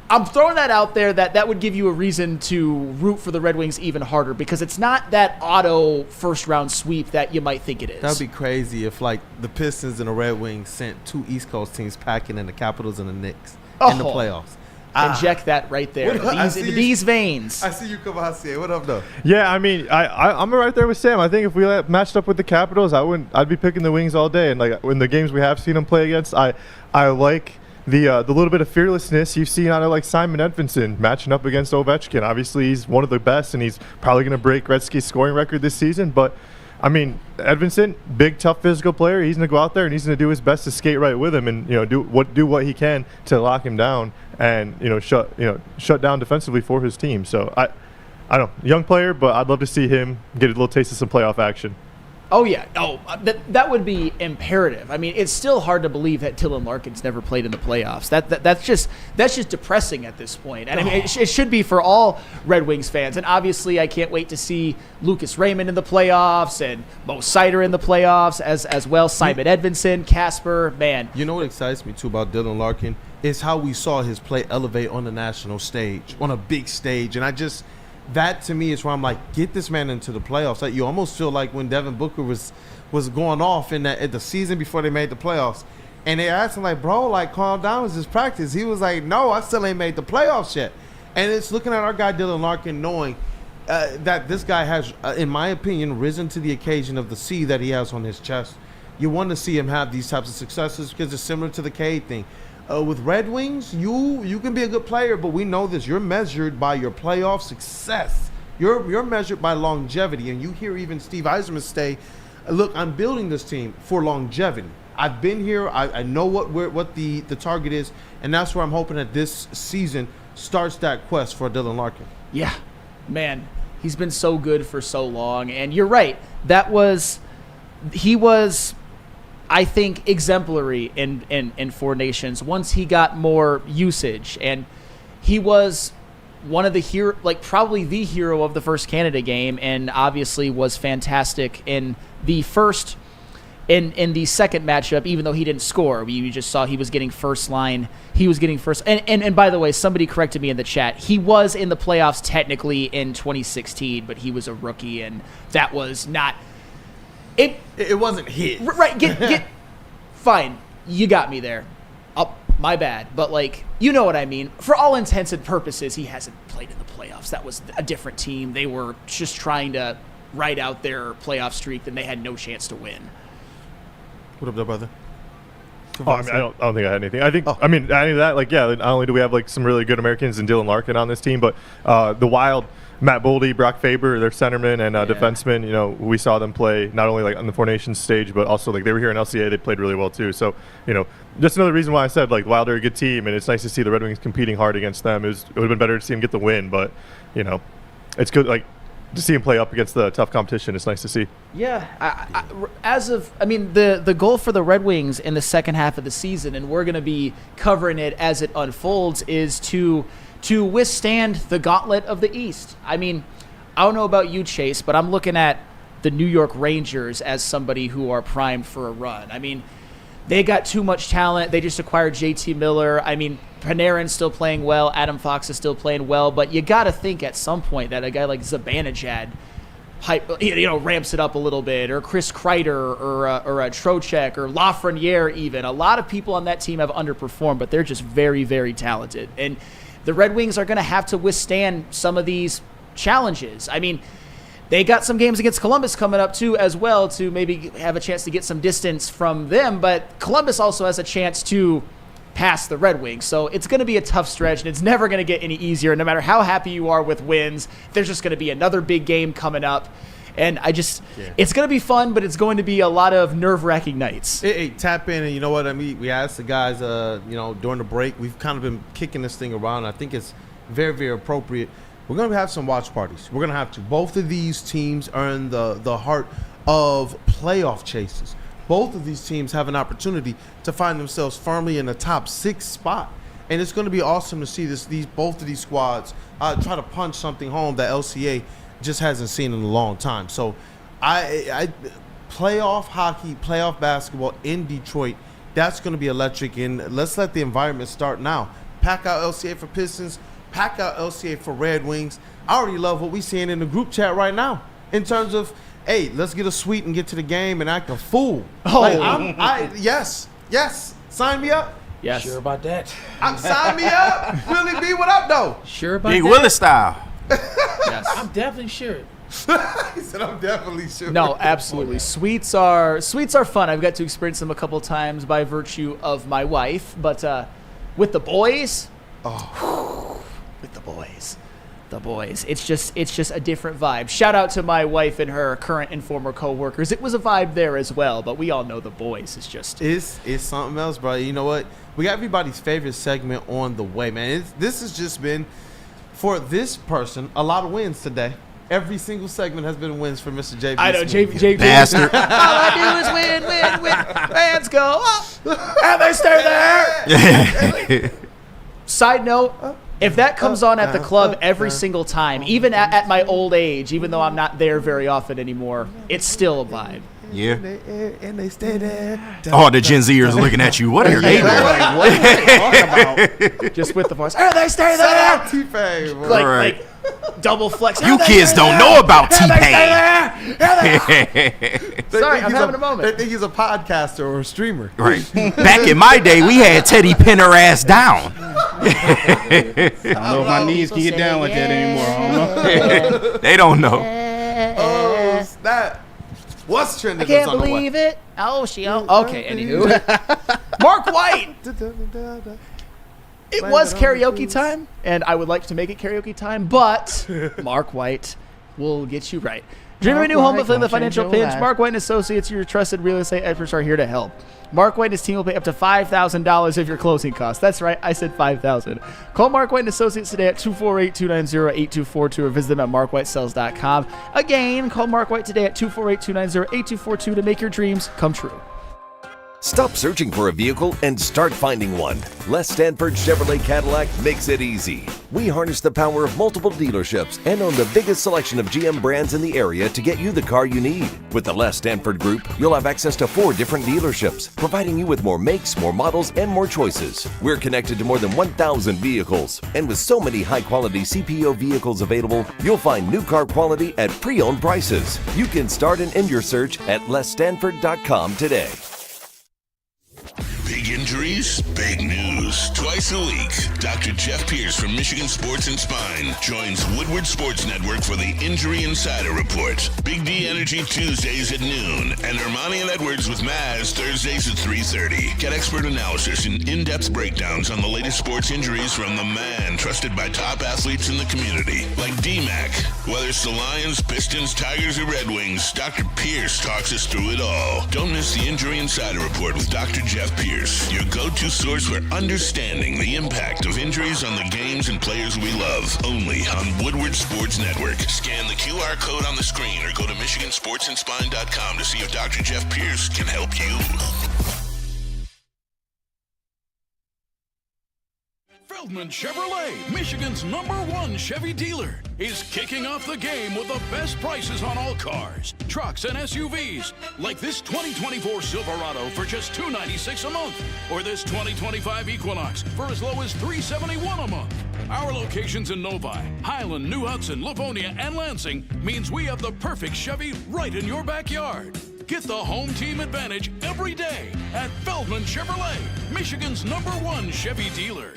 I'm throwing that out there that would give you a reason to root for the Red Wings even harder because it's not that auto first-round sweep that you might think it is. That would be crazy if, the Pistons and the Red Wings sent 2 East Coast teams packing in the Capitals and the Knicks in the playoffs. Inject that right there. These veins. I see you, Kavasi. What up, though? Yeah, I mean, I'm right there with Sam. I think if we matched up with the Capitals, I'd be picking the Wings all day. And in the games we have seen them play against, I like the little bit of fearlessness you've seen out of Simon Edvinsson matching up against Ovechkin. Obviously, he's one of the best, and he's probably going to break Gretzky's scoring record this season. But I mean, Edvinsson, big, tough, physical player. He's going to go out there and he's going to do his best to skate right with him, and do what he can to lock him down and shut down defensively for his team. So I don't know, young player, but I'd love to see him get a little taste of some playoff action. Oh, yeah. Oh, that would be imperative. I mean, it's still hard to believe that Dylan Larkin's never played in the playoffs. That's just depressing at this point. And I mean, it should be for all Red Wings fans. And obviously, I can't wait to see Lucas Raymond in the playoffs and Mo Seider in the playoffs as well. Simon Edvinsson, Casper, man. You know what excites me, too, about Dylan Larkin is how we saw his play elevate on the national stage, on a big stage. And that to me is where I'm like, get this man into the playoffs. You almost feel like when Devin Booker was going off at the season before they made the playoffs, and they asked him bro, calm down, is this practice? He was like, no, I still ain't made the playoffs yet. And it's looking at our guy Dylan Larkin, knowing that this guy has, in my opinion, risen to the occasion of the C that he has on his chest. You want to see him have these types of successes because it's similar to the Cade thing. With Red Wings, you can be a good player, but we know this. You're measured by your playoff success. You're measured by longevity, and you hear even Steve Yzerman say, look, I'm building this team for longevity. I've been here. I know what the target is, and that's where I'm hoping that this season starts that quest for Dylan Larkin. Yeah, man, he's been so good for so long, and you're right. He was, I think, exemplary in Four Nations once he got more usage, and he was one of the probably the hero of the first Canada game, and obviously was fantastic in the first in the second matchup, even though he didn't score. You just saw he was getting first line. He was getting first. And by the way, somebody corrected me in the chat. He was in the playoffs technically in 2016, but he was a rookie, and that was not it. It wasn't his. Right. Get fine. You got me there. Oh, my bad. But you know what I mean. For all intents and purposes, he hasn't played in the playoffs. That was a different team. They were just trying to ride out their playoff streak, and they had no chance to win. What up, brother? I don't think I had anything. I think, I mean, adding to that, like, yeah, not only do we have, like, some really good Americans and Dylan Larkin on this team, but the Wild, Matt Boldy, Brock Faber, their centerman and defenseman, you know, we saw them play not only, like, on the Four Nations stage, but also, like, they were here in LCA. They played really well, too. So, you know, just another reason why I said, like, Wild are a good team, and it's nice to see the Red Wings competing hard against them. It would have been better to see them get the win, but, you know, it's good, like, to see him play up against the tough competition. It's nice to see. Yeah, the goal for the Red Wings in the second half of the season, and we're going to be covering it as it unfolds, is to withstand the gauntlet of the East. I mean, I don't know about you, Chase, but I'm looking at the New York Rangers as somebody who are primed for a run. I mean, they got too much talent. They just acquired JT Miller. I mean, Panarin's still playing well. Adam Fox is still playing well. But you got to think at some point that a guy like Zibanejad ramps it up a little bit, or Chris Kreider, or a Trocheck, or Lafreniere even. A lot of people on that team have underperformed, but they're just very, very talented. And the Red Wings are going to have to withstand some of these challenges. I mean, they got some games against Columbus coming up, too, as well, to maybe have a chance to get some distance from them. But Columbus also has a chance to pass the Red Wings. So it's going to be a tough stretch, and it's never going to get any easier. No matter how happy you are with wins, there's just going to be another big game coming up. And it's going to be fun, but it's going to be a lot of nerve-wracking nights. Hey, tap in, and you know what I mean? We asked the guys, during the break, we've kind of been kicking this thing around. I think it's very, very appropriate. We're going to have some watch parties. We're going to have to. Both of these teams are in the heart of playoff chases. Both of these teams have an opportunity to find themselves firmly in the top 6 spot. And it's going to be awesome to see both of these squads try to punch something home that LCA just hasn't seen in a long time. So I playoff hockey, playoff basketball in Detroit, that's going to be electric. And let's let the environment start now. Pack out LCA for Pistons. Pack out LCA for Red Wings. I already love what we're seeing in the group chat right now in terms of, hey, let's get a suite and get to the game and act a fool. Yes. Sign me up. Yes. Sure about that. Sign me up. Willie B, what up, though? Sure about Big that. Willie style. Yes. I'm definitely sure. He said, I'm definitely sure. No, absolutely. Suites are fun. I've got to experience them a couple times by virtue of my wife. But with the boys, the boys, it's just a different vibe. Shout out to my wife and her current and former co-workers. It was a vibe there as well, but we all know the boys is just it's something else, bro. You know what? We got everybody's favorite segment on the way, man. This has just been, for this person, a lot of wins today. Every single segment has been wins for Mr. JB. I know, JB. Bastard. All I do is win. Fans go up, and they stay there. Side note, if that comes on at the club every single time, even at my old age, even though I'm not there very often anymore, it's still a vibe. Yeah. And they stay there. Oh, the Gen Zers are looking at you. What are they doing? Like, what are they talking about? Just with the voice. And they stay there. T-Pain, bro. Like double flex. You kids don't know about T-Pain. Sorry, I'm having a moment. They think he's a podcaster or a streamer. Right. Back in my day, we had Teddy pin her ass down. I don't know if my knees can get down like that anymore. I don't know. They don't know. Oh, that. What's trending? I can't believe it. Oh, okay, anywho. Mark White. It was karaoke time, and I would like to make it karaoke time, but Mark White will get you right. Dream of a new home but feeling the financial pinch? Mark White & Associates, your trusted real estate experts, are here to help. Mark White and his team will pay up to $5,000 of your closing costs. That's right, I said $5,000. Call Mark White & Associates today at 248-290-8242 or visit them at markwhitesells.com. Again, call Mark White today at 248-290-8242 to make your dreams come true. Stop searching for a vehicle and start finding one. Les Stanford Chevrolet Cadillac makes it easy. We harness the power of multiple dealerships and own the biggest selection of GM brands in the area to get you the car you need. With the Les Stanford Group, you'll have access to 4 different dealerships, providing you with more makes, more models, and more choices. We're connected to more than 1,000 vehicles, and with so many high-quality CPO vehicles available, you'll find new car quality at pre-owned prices. You can start and end your search at lesstanford.com today. Big Big injuries, big news. Twice a week, Dr. Jeff Pierce from Michigan Sports and Spine joins Woodward Sports Network for the Injury Insider Report. Big D Energy Tuesdays at noon, and Ermanni and Edwards with Mize Thursdays at 3:30. Get expert analysis and in-depth breakdowns on the latest sports injuries from the man trusted by top athletes in the community, like D-Mac. Whether it's the Lions, Pistons, Tigers, or Red Wings, Dr. Pierce talks us through it all. Don't miss the Injury Insider Report with Dr. Jeff Pierce, your go-to source for understanding the impact of injuries on the games and players we love. Only on Woodward Sports Network. Scan the QR code on the screen or go to MichiganSportsandSpine.com to see if Dr. Jeff Pierce can help you. Feldman Chevrolet, Michigan's #1 Chevy dealer, is kicking off the game with the best prices on all cars, trucks, and SUVs, like this 2024 Silverado for just $296 a month, or this 2025 Equinox for as low as $371 a month. Our locations in Novi, Highland, New Hudson, Livonia, and Lansing means we have the perfect Chevy right in your backyard. Get the home team advantage every day at Feldman Chevrolet, Michigan's #1 Chevy dealer.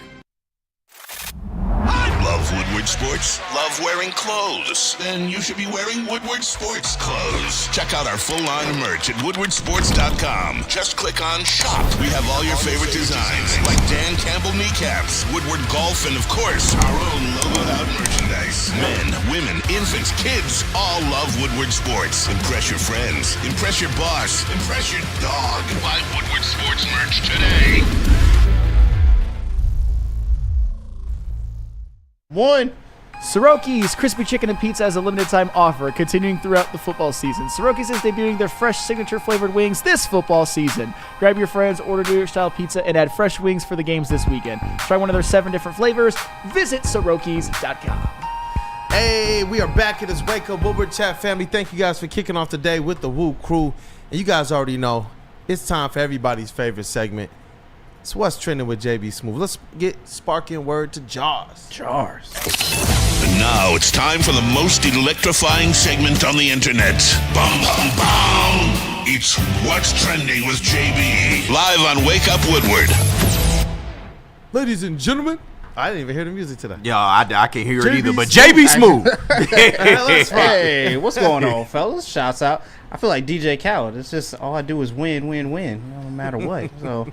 Love Woodward Sports? Love wearing clothes? Then you should be wearing Woodward Sports clothes. Check out our full line of merch at woodwardsports.com. Just click on Shop. We have all your favorite designs, like Dan Campbell kneecaps, Woodward Golf, and of course, our own logoed out merchandise. Men, women, infants, kids all love Woodward Sports. Impress your friends. Impress your boss. Impress your dog. Buy Woodward Sports merch today. Soroki's Crispy Chicken and Pizza has a limited time offer continuing throughout the football season. Soroki's is debuting their fresh signature flavored wings this football season. Grab your friends, order New York style pizza, and add fresh wings for the games this weekend. Try one of their 7 different flavors. Visit Sorokis.com. Hey, we are back at this Wake Up Woodward Chat family. Thank you guys for kicking off the day with the WUW Crew. And you guys already know it's time for everybody's favorite segment. It's What's Trending with JB Smooth. Let's get sparking word to Jars. And now it's time for the most electrifying segment on the internet. Bum, bum, bum. It's What's Trending with JB. Live on Wake Up Woodward. Ladies and gentlemen, I didn't even hear the music today. Yeah, I can't hear it either, but JB Smooth. Hey, what's going on, fellas? Shouts out. I feel like DJ Khaled. It's just all I do is win, win, win, no matter what. So,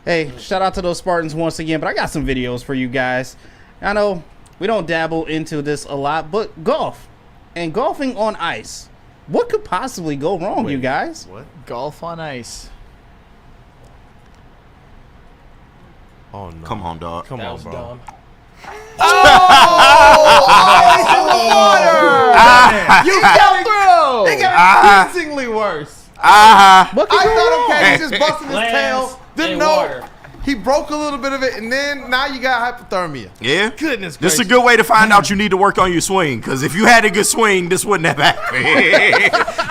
hey, shout out to those Spartans once again. But I got some videos for you guys. I know we don't dabble into this a lot, but golf and golfing on ice. What could possibly go wrong, you guys? What? Golf on ice. Oh, no. Come on, dog. Come on, bro. Dumb. Ice in the water! You fell through! It got increasingly worse. What could I go thought, wrong? okay, he just busted his Lands tail. Didn't and know. water. He broke a little bit of it, and then now you got hypothermia. Yeah. Goodness This is a gracious. good way to find out you need to work on your swing, because if you had a good swing, this wouldn't have happened.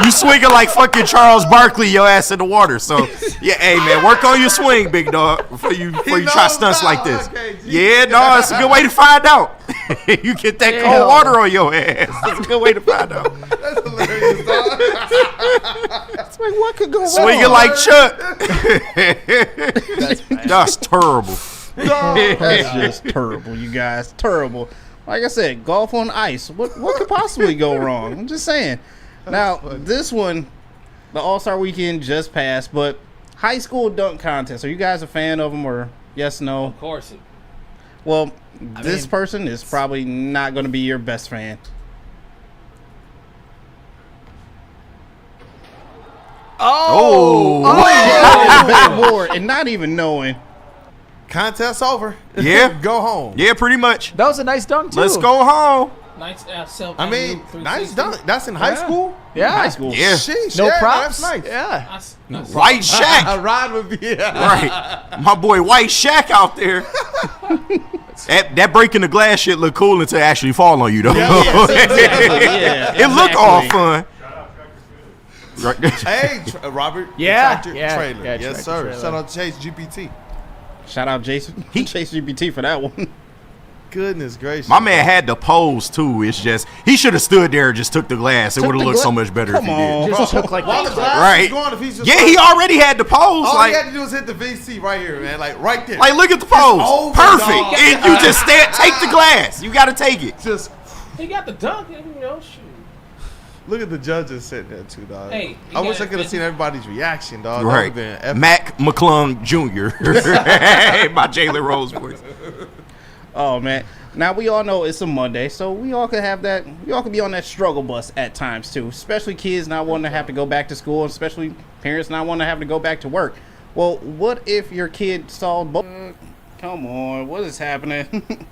You swinging like fucking Charles Barkley, your ass in the water. So, yeah, hey, man, work on your swing, big dog, before you try stunts now. like this. Okay, Yeah, no, it's a good way to find out. You get that cold water on your ass. That's a good way to find out. That's hilarious, dog. It's like, what could go wrong? Swinging like Chuck. That's terrible. That's just terrible, you guys. Terrible. Like I said, golf on ice. What could possibly go wrong? I'm just saying. Now, this one, the All-Star Weekend just passed, but high school dunk contest. Are you guys a fan of them, or yes, no? Of course. Well, this person is probably not going to be your best fan. Oh. And not even knowing. Contest over. Yeah. Go home. Yeah, pretty much. That was a nice dunk, too. Let's go home. Nice I mean, nice dunk. That's in high school? Yeah. High school. Yeah. Sheesh, No yeah, props. That's nice. Yeah. White Shaq. Rod would be. Right. My boy White Shaq out there. That breaking the glass shit look cool until it actually fall on you, though. It look all fun. Hey, Robert. Yeah. Tractor Yeah. Trailer. Yeah, Yes, Tractor sir. Trailer. Shout out to Chase GPT. Shout out Jason. Chase GPT for that one. Goodness gracious. My man had to pose too. It's just he should have stood there and just took the glass. It would have looked so much better if he did. Just took like While the that. glass Right. is going, if he's just Yeah, he already had the pose. all Like, he had to do was hit the VC right here, man. Like right there. like look at the pose. over, Perfect. dog. And you just take the glass. You got to take it. Just He got the dunk, shoot. look at the judges sitting there too, dog. Hey, I wish I could have seen everybody's reaction, dog. Right. That would've been epic. Mac McClung Jr. My Jalen Rose voice. Oh man. Now we all know it's a Monday, so we all could have that. We all could be on that struggle bus at times too, especially kids not wanting to have to go back to school, especially parents not wanting to have to go back to work. Well, what if your kid saw both? Come on, what is happening?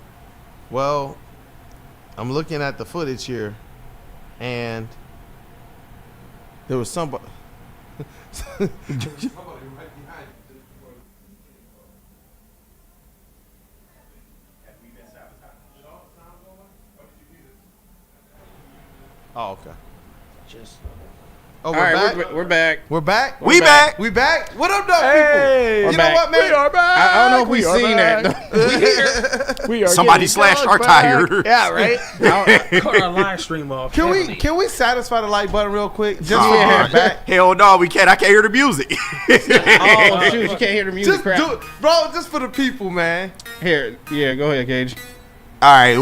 Well, I'm looking at the footage here, and there was somebody. Oh, okay. Oh, All right, we're back. We're back. We back. We back. What up, though, Hey, people? You back. know what, man? We are back. I don't know if we've seen that. We are Somebody getting slashed dogs our back. tire. Yeah, right. Cut our live stream off. Can heavily. we satisfy the like button real quick? Just for Yeah. being back. Hell no, we can't. I can't hear the music. Oh shoot, you can't hear the music. Just Crap. do it, bro. Just for the people, man. Here, yeah, go ahead, Cage. All right,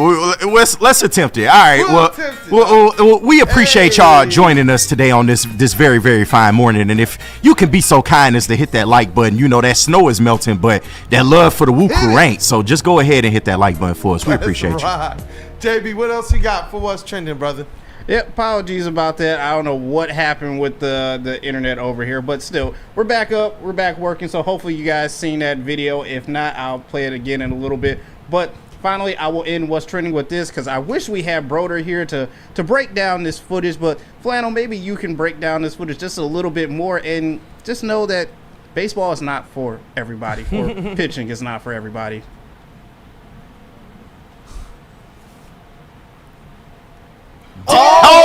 let's attempt it. All right, We'll attempt it. well, we appreciate y'all joining us today on this very, very fine morning. And if you can be so kind as to hit that like button, you know that snow is melting, but that love for the WUW Crew ain't. So just go ahead and hit that like button for us. We appreciate you. Right. JB, what else you got for what's trending, brother? Yep, apologies about that. I don't know what happened with the internet over here, but still, we're back up. We're back working, so hopefully you guys seen that video. If not, I'll play it again in a little bit. But finally, I will end what's trending with this because I wish we had Broder here to break down this footage. But Flannel, maybe you can break down this footage just a little bit more and just know that baseball is not for everybody, or pitching is not for everybody.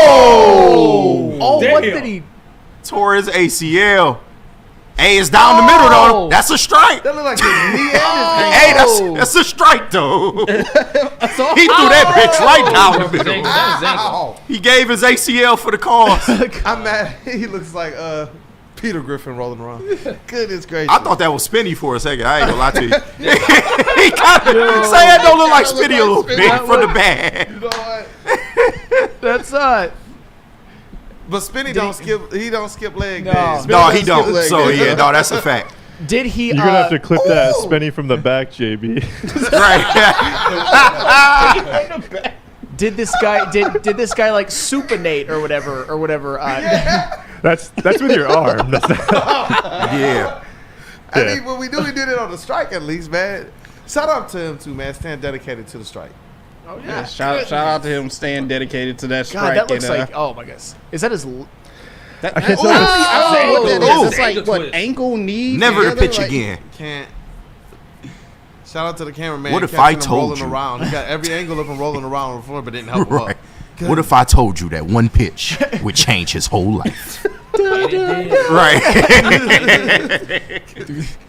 Oh, what did he? Tore his ACL. Hey, it's down the middle though. That's a strike. That look like his knee and Hey, that's a strike though. He threw that bitch right down the middle. Ow. He gave his ACL for the cause. I'm mad. He looks like Peter Griffin rolling around. Goodness gracious. I thought that was Spinny for a second. I ain't gonna lie to you. He kind of say that don't look like Spinny a little bit from the back. You know what? That's But Spinny don't skip. He don't skip leg No. days. No, he don't. So yeah, no, that's a fact. Did he? You're gonna have to clip that Spenny from the back, JB. Right. Did this guy? Did this guy like supinate or whatever? That's with your arm. That's not, Yeah. I mean, well, we did it on the strike at least, man. Shout out to him too, man. Staying dedicated to the strike. Oh Yeah, shout out to him staying dedicated to that God, strike. that looks and, like. Oh my gosh, is that his? I don't know what that is. It's like what, ankle, knee? Never to together? pitch Like, again. Can't. Shout out to the cameraman. What if catching I him told rolling you? around? He got every angle of him rolling around on the floor, but didn't help him Right. up. What if I told you that one pitch would change his whole life? Right.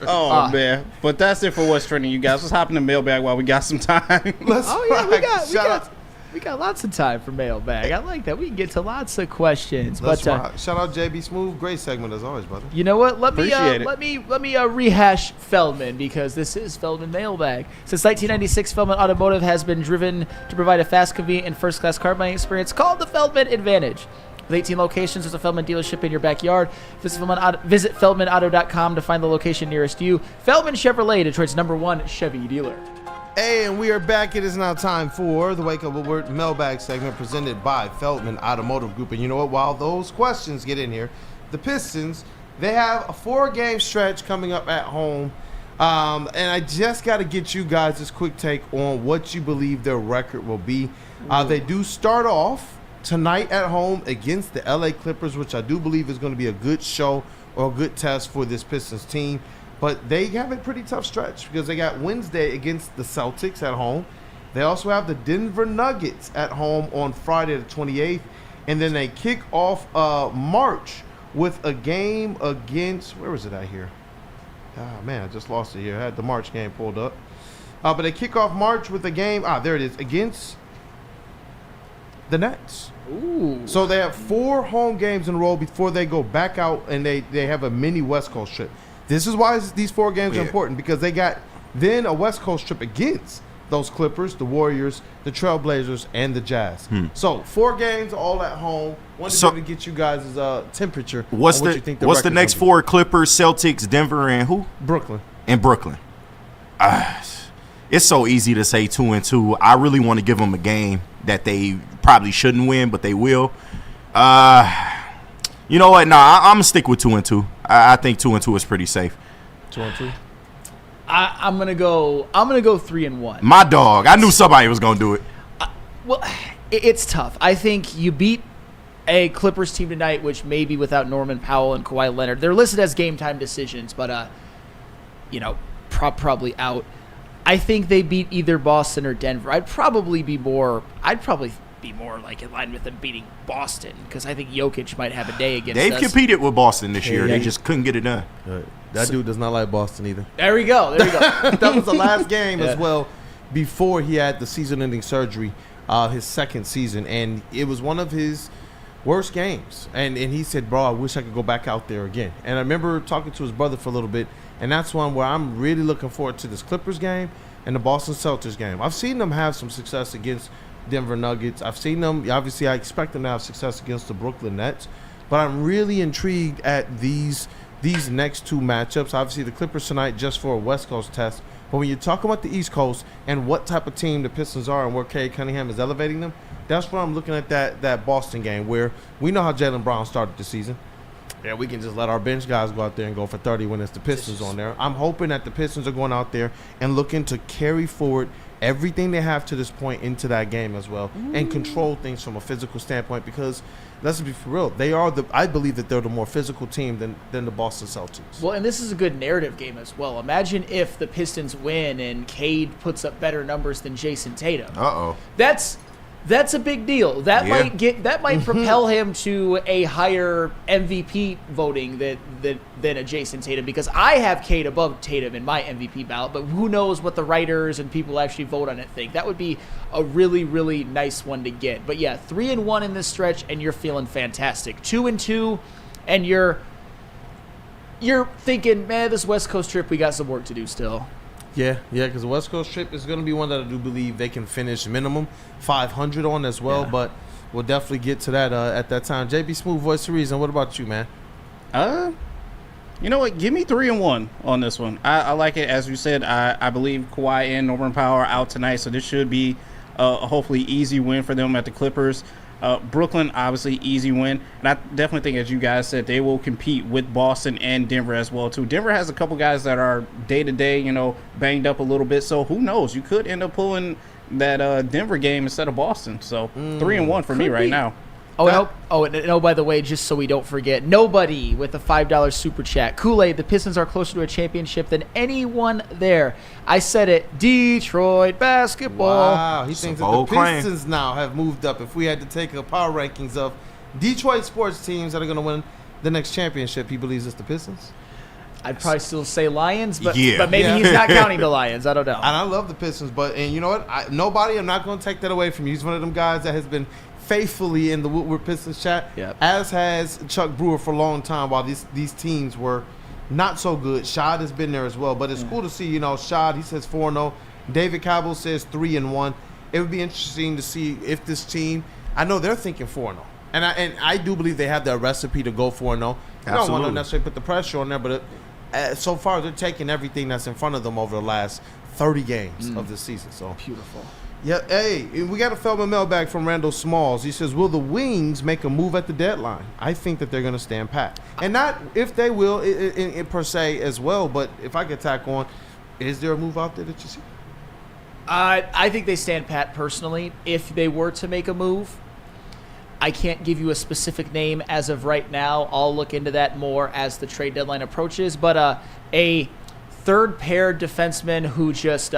Oh man, but that's it for what's trending, you guys. Let's hop in the mailbag while we got some time. Let's Oh yeah, rock. we got lots of time for mailbag. I like that. We can get to lots of questions. Let's But rock. Shout out JB Smooth. Great segment as always, brother. you know what? Let me Appreciate it. rehash Feldman because this is Feldman Mailbag. Since 1996, Feldman Automotive has been driven to provide a fast, convenient, and first-class car buying experience called the Feldman Advantage. With 18 locations, there's a Feldman dealership in your backyard. Visit FeldmanAuto.com to find the location nearest you. Feldman Chevrolet, Detroit's #1 Chevy dealer. Hey, and we are back. It is now time for the Wake Up Woodward mailbag segment presented by Feldman Automotive Group. And you know what? While those questions get in here, the Pistons, they have a 4-game stretch coming up at home. And I just got to get you guys this quick take on what you believe their record will be. They do start off tonight at home against the LA Clippers, which I do believe is going to be a good show or a good test for this Pistons team. But they have a pretty tough stretch because they got Wednesday against the Celtics at home. They also have the Denver Nuggets at home on Friday the 28th. And then they kick off March with a game against, where is it at here? Ah, man, I just lost it here. I had the March game pulled up. But they kick off March with a game. There it is, against the Nets. Ooh. So they have 4 home games in a row before they go back out and they have a mini West Coast trip. This is why these 4 games are important, because they got then a West Coast trip against those Clippers, the Warriors, the Trailblazers, and the Jazz. So 4 games all at home. Wanted to get you guys' temperature. What's the next 4? Clippers, Celtics, Denver, and who? Brooklyn. And Brooklyn. It's so easy to say 2-2. I really want to give them a game that they probably shouldn't win, but they will. You know what? Nah, I'm gonna stick with 2-2. I think 2-2 is pretty safe. 2-2. I'm gonna go 3-1. My dog. I knew somebody was gonna do it. Well, it's tough. I think you beat a Clippers team tonight, which maybe without Norman Powell and Kawhi Leonard, they're listed as game time decisions, but probably out. I think they beat either Boston or Denver. I'd probably be more like in line with them beating Boston, because I think Jokic might have a day against us. They've competed with Boston this year. They just couldn't get it done. That dude does not like Boston either. There we go. That was the last game as well before he had the season-ending surgery, his second season, and it was one of his worst games. And he said, bro, I wish I could go back out there again. And I remember talking to his brother for a little bit, and that's one where I'm really looking forward to this Clippers game and the Boston Celtics game. I've seen them have some success against Denver Nuggets. I've seen them, obviously I expect them to have success against the Brooklyn Nets, but I'm really intrigued at these next 2 matchups. Obviously the Clippers tonight just for a West Coast test, but when you talk about the East Coast and what type of team the Pistons are and where Cade Cunningham is elevating them, that's where I'm looking at that Boston game, where we know how Jaylen Brown started the season. Yeah, we can just let our bench guys go out there and go for 30 when it's the Pistons on there. I'm hoping that the Pistons are going out there and looking to carry forward everything they have to this point into that game as well and control things from a physical standpoint, because let's be for real, I believe that they're the more physical team than the Boston Celtics. Well, and this is a good narrative game as well. Imagine if the Pistons win and Cade puts up better numbers than Jason Tatum. That's a big deal. That might propel him to a higher MVP voting than a Jason Tatum, because I have Cade above Tatum in my MVP ballot, but who knows what the writers and people actually vote on it think. That would be a really, really nice one to get. But yeah, 3-1 in this stretch, and you're feeling fantastic. 2-2, and you're thinking, man, this West Coast trip, we got some work to do still. Yeah, because the West Coast trip is going to be one that I do believe they can finish minimum 500 on as well, but we'll definitely get to that at that time. JB Smooth, voice of reason. What about you, man? You know what? Give me 3-1 on this one. I like it. As you said, I believe Kawhi and Norman Powell are out tonight, so this should be a hopefully easy win for them at the Clippers. Brooklyn, obviously, easy win. And I definitely think, as you guys said, they will compete with Boston and Denver as well, too. Denver has a couple guys that are day-to-day, banged up a little bit. So who knows? You could end up pulling that Denver game instead of Boston. So 3-1 for me right now. By the way, just so we don't forget, nobody with a $5 super chat. Kool-Aid, the Pistons are closer to a championship than anyone there. I said it. Detroit basketball. Wow, he thinks that the Pistons now have moved up. If we had to take a power rankings of Detroit sports teams that are going to win the next championship, he believes it's the Pistons. I'd probably still say Lions, but maybe he's not counting the Lions. I don't know. And I love the Pistons, and you know what? I'm not going to take that away from you. He's one of them guys that has been faithfully in the Woodward Pistons chat, as has Chuck Brewer for a long time while these teams were not so good. Shad has been there as well, but it's cool to see, Shad, he says 4-0. David Cabell says 3-1. It would be interesting to see if this team, I know they're thinking 4-0. And I do believe they have that recipe to go 4-0. I don't want to necessarily put the pressure on there, but so far they're taking everything that's in front of them over the last 30 games of the season. So beautiful. Yeah, hey, we got a Feldman Mailbag from Randall Smalls. He says, will the Wings make a move at the deadline? I think that they're going to stand pat. And not if they will in per se as well, but if I could tack on, is there a move out there that you see? I think they stand pat personally. If they were to make a move, I can't give you a specific name as of right now. I'll look into that more as the trade deadline approaches. But a third-pair defenseman who just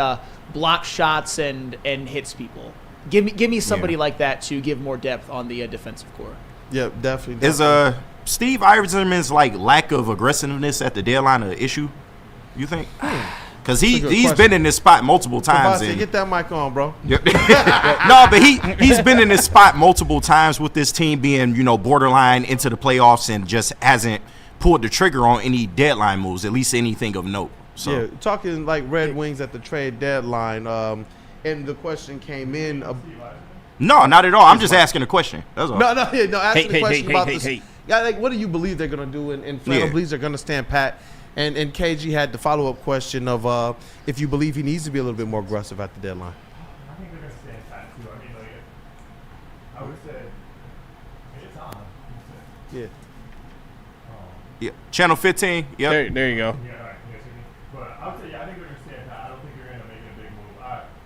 blocks shots and hits people. Give me somebody like that to give more depth on the defensive core. Yeah, definitely. Is Steve Yzerman's lack of aggressiveness at the deadline an issue, you think? Because Because he's been in this spot multiple times. Get that mic on, bro. Yep. No, but he's been in this spot multiple times with this team being, borderline into the playoffs and just hasn't pulled the trigger on any deadline moves, at least anything of note. So. Yeah, talking like Red Wings at the trade deadline, and the question came in. No, not at all. I'm just asking a question. That's all. No. Asking the question about this. Yeah, like, what do you believe they're gonna do? And Flannel believes they're gonna stand pat. And KG had the follow-up question of if you believe he needs to be a little bit more aggressive at the deadline. I think they're gonna stand pat too. I mean, I would say it's on. Yeah. Yeah. Channel 15. Yep. There you go. Yeah. But I would say, I think they're going to stand pat. I don't think they're going to make a big move.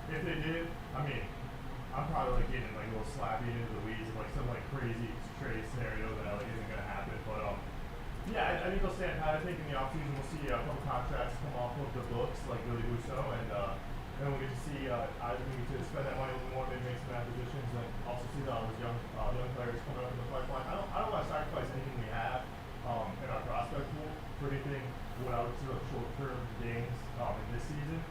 If they did, I'm probably getting a little slappy into the weeds of some crazy trade scenario that isn't going to happen. But I think they'll stand pat. I think in the offseason we'll see a couple contracts come off of the books like Billy Busso, and then we'll get to see either we need to spend that money a little more, maybe make some acquisitions, and also see those young players coming up in the pipeline. I don't want to sacrifice anything we have in our prospect pool for anything what I would consider short-term gains in this season.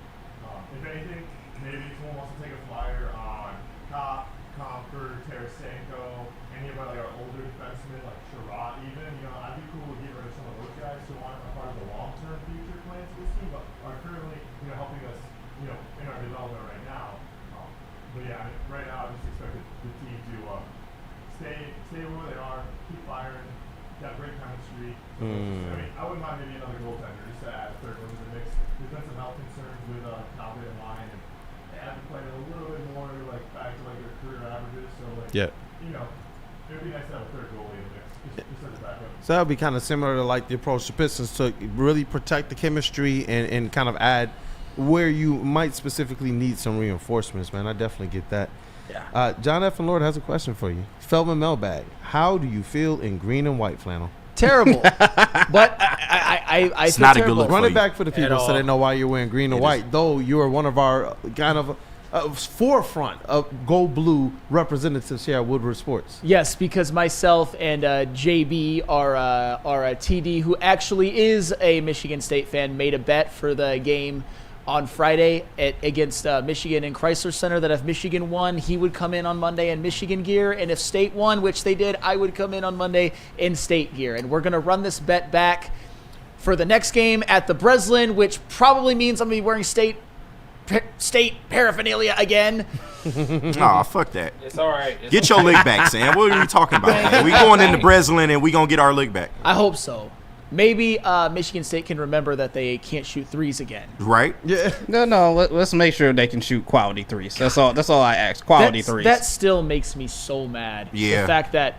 If anything, maybe someone wants to take a flyer on Kopp, Comfort, Tarasenko, any of our older defensemen like Sherrod even. I'd be cool to get rid of some of those guys who aren't a part of the long-term future plans of this team, but are currently helping us in our development right now. But yeah, right now I just expect the team to stay where they are, keep firing, got great chemistry. I wouldn't mind maybe another goaltender just to add a third one to the mix. There's been some health concerns with Calvin and line, and they have to play a little bit more back to their career averages. So it would be nice to have a third goalie in the mix, just as a backup. So that would be kind of similar to the approach the Pistons took, really protect the chemistry and kind of add where you might specifically need some reinforcements, man. I definitely get that. Yeah. John F. and Lord has a question for you. Feldman Mailbag. How do you feel in green and white flannel? Terrible. But I it's feel not terrible. a good look. Run it back for the people so they know why you're wearing green and white, though you are one of our kind of forefront of gold blue representatives here at Woodward Sports. Yes, because myself and JB, our TD, who actually is a Michigan State fan, made a bet for the game on Friday against Michigan in Crisler Center that if Michigan won, he would come in on Monday in Michigan gear, and if State won, which they did, I would come in on Monday in State gear. And we're going to run this bet back for the next game at the Breslin, which probably means I'm going to be wearing State paraphernalia again. Aw, fuck that. It's all right. Get your lick back, Sam. What are you talking about? We going into Breslin and we going to get our lick back. I hope so. Maybe Michigan State can remember that they can't shoot threes again. Right? Yeah. No. Let's make sure they can shoot quality threes. That's all I ask. Quality threes. That still makes me so mad. Yeah. The fact that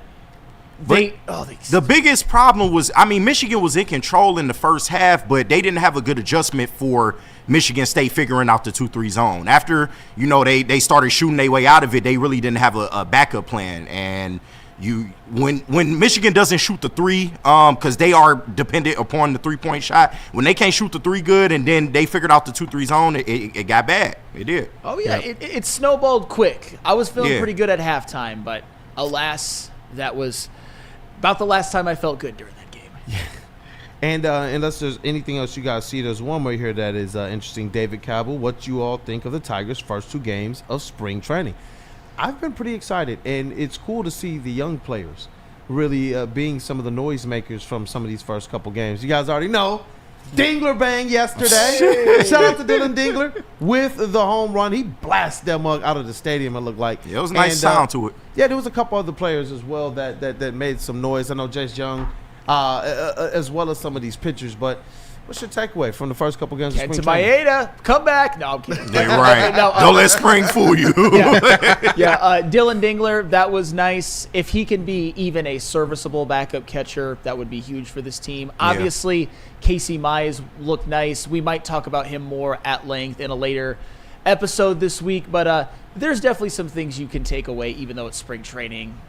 the biggest problem was, Michigan was in control in the first half, but they didn't have a good adjustment for Michigan State figuring out the 2-3 zone. After, they started shooting their way out of it, they really didn't have a backup plan. And when Michigan doesn't shoot the three, because they are dependent upon the 3-point shot, when they can't shoot the three good and then they figured out the 2-3 zone, it got bad. It did. Oh, yeah. Yep. It snowballed quick. I was feeling pretty good at halftime, but alas, that was about the last time I felt good during that game. Yeah. And unless there's anything else you guys see, there's one more here that is interesting. David Cabell, what you all think of the Tigers' first 2 games of spring training? I've been pretty excited, and it's cool to see the young players really being some of the noisemakers from some of these first couple games. You guys already know, Dingler bang yesterday. Shout out to Dylan Dingler with the home run. He blasted that mug out of the stadium, it looked like. Yeah, it was a nice sound to it. Yeah, there was a couple other players as well that made some noise. I know Jace Young, as well as some of these pitchers, but what's your takeaway from the first couple games of spring training? Maeda, come back. No, I'm kidding. Yeah, right. Don't let spring fool you. Dylan Dingler, that was nice. If he can be even a serviceable backup catcher, that would be huge for this team. Obviously, Casey Mize looked nice. We might talk about him more at length in a later episode this week, but there's definitely some things you can take away, even though it's spring training.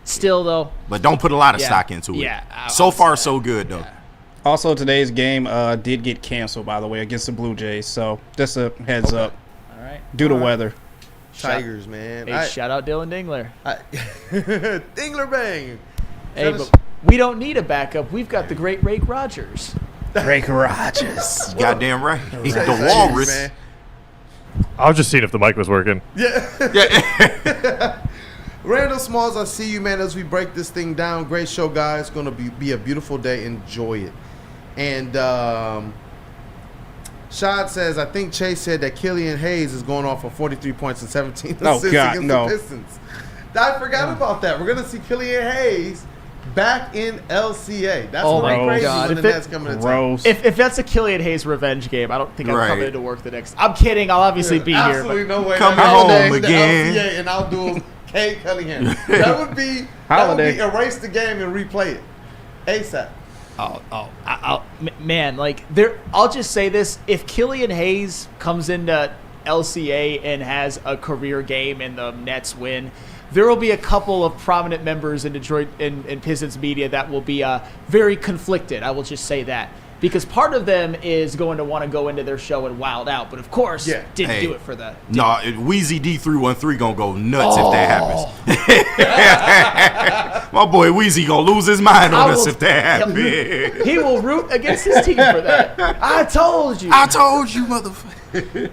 Still, though. But don't put a lot of stock into it. Yeah. So far, so good, though. Yeah. Also, today's game did get canceled, by the way, against the Blue Jays. So just a heads up. All right. Due to weather. Tigers, man. Hey, shout out Dylan Dingler. Dingler bang. Hey, but we don't need a backup. We've got the great Rake Rogers. Breaker Rogers. Goddamn right. He's the walrus. Man. I was just seeing if the mic was working. Yeah. Randall Smalls, I see you, man, as we break this thing down. Great show, guys. Going to be a beautiful day. Enjoy it. And Shad says, I think Chase said that Killian Hayes is going off for 43 points and 17 assists against the Pistons. I forgot about that. We're going to see Killian Hayes back in LCA. That's going to be crazy when the Nets coming to town. If that's a Killian Hayes revenge game, I don't think I'm coming into work the next. I'm kidding. I'll obviously be here. Absolutely no way. Coming home again. LCA, and I'll do Cade Cunningham. That would be erase the game and replay it ASAP. Man, like I'll just say this: if Killian Hayes comes into LCA and has a career game and the Nets win, there will be a couple of prominent members in Detroit and Pistons media that will be very conflicted. I will just say that. Because part of them is going to want to go into their show and wild out, but of course, didn't do it for that. No, Weezy D313 gonna go nuts if that happens. My boy Weezy gonna lose his mind on us if that happens. He will root against his team for that. I told you. I told you, motherfucker.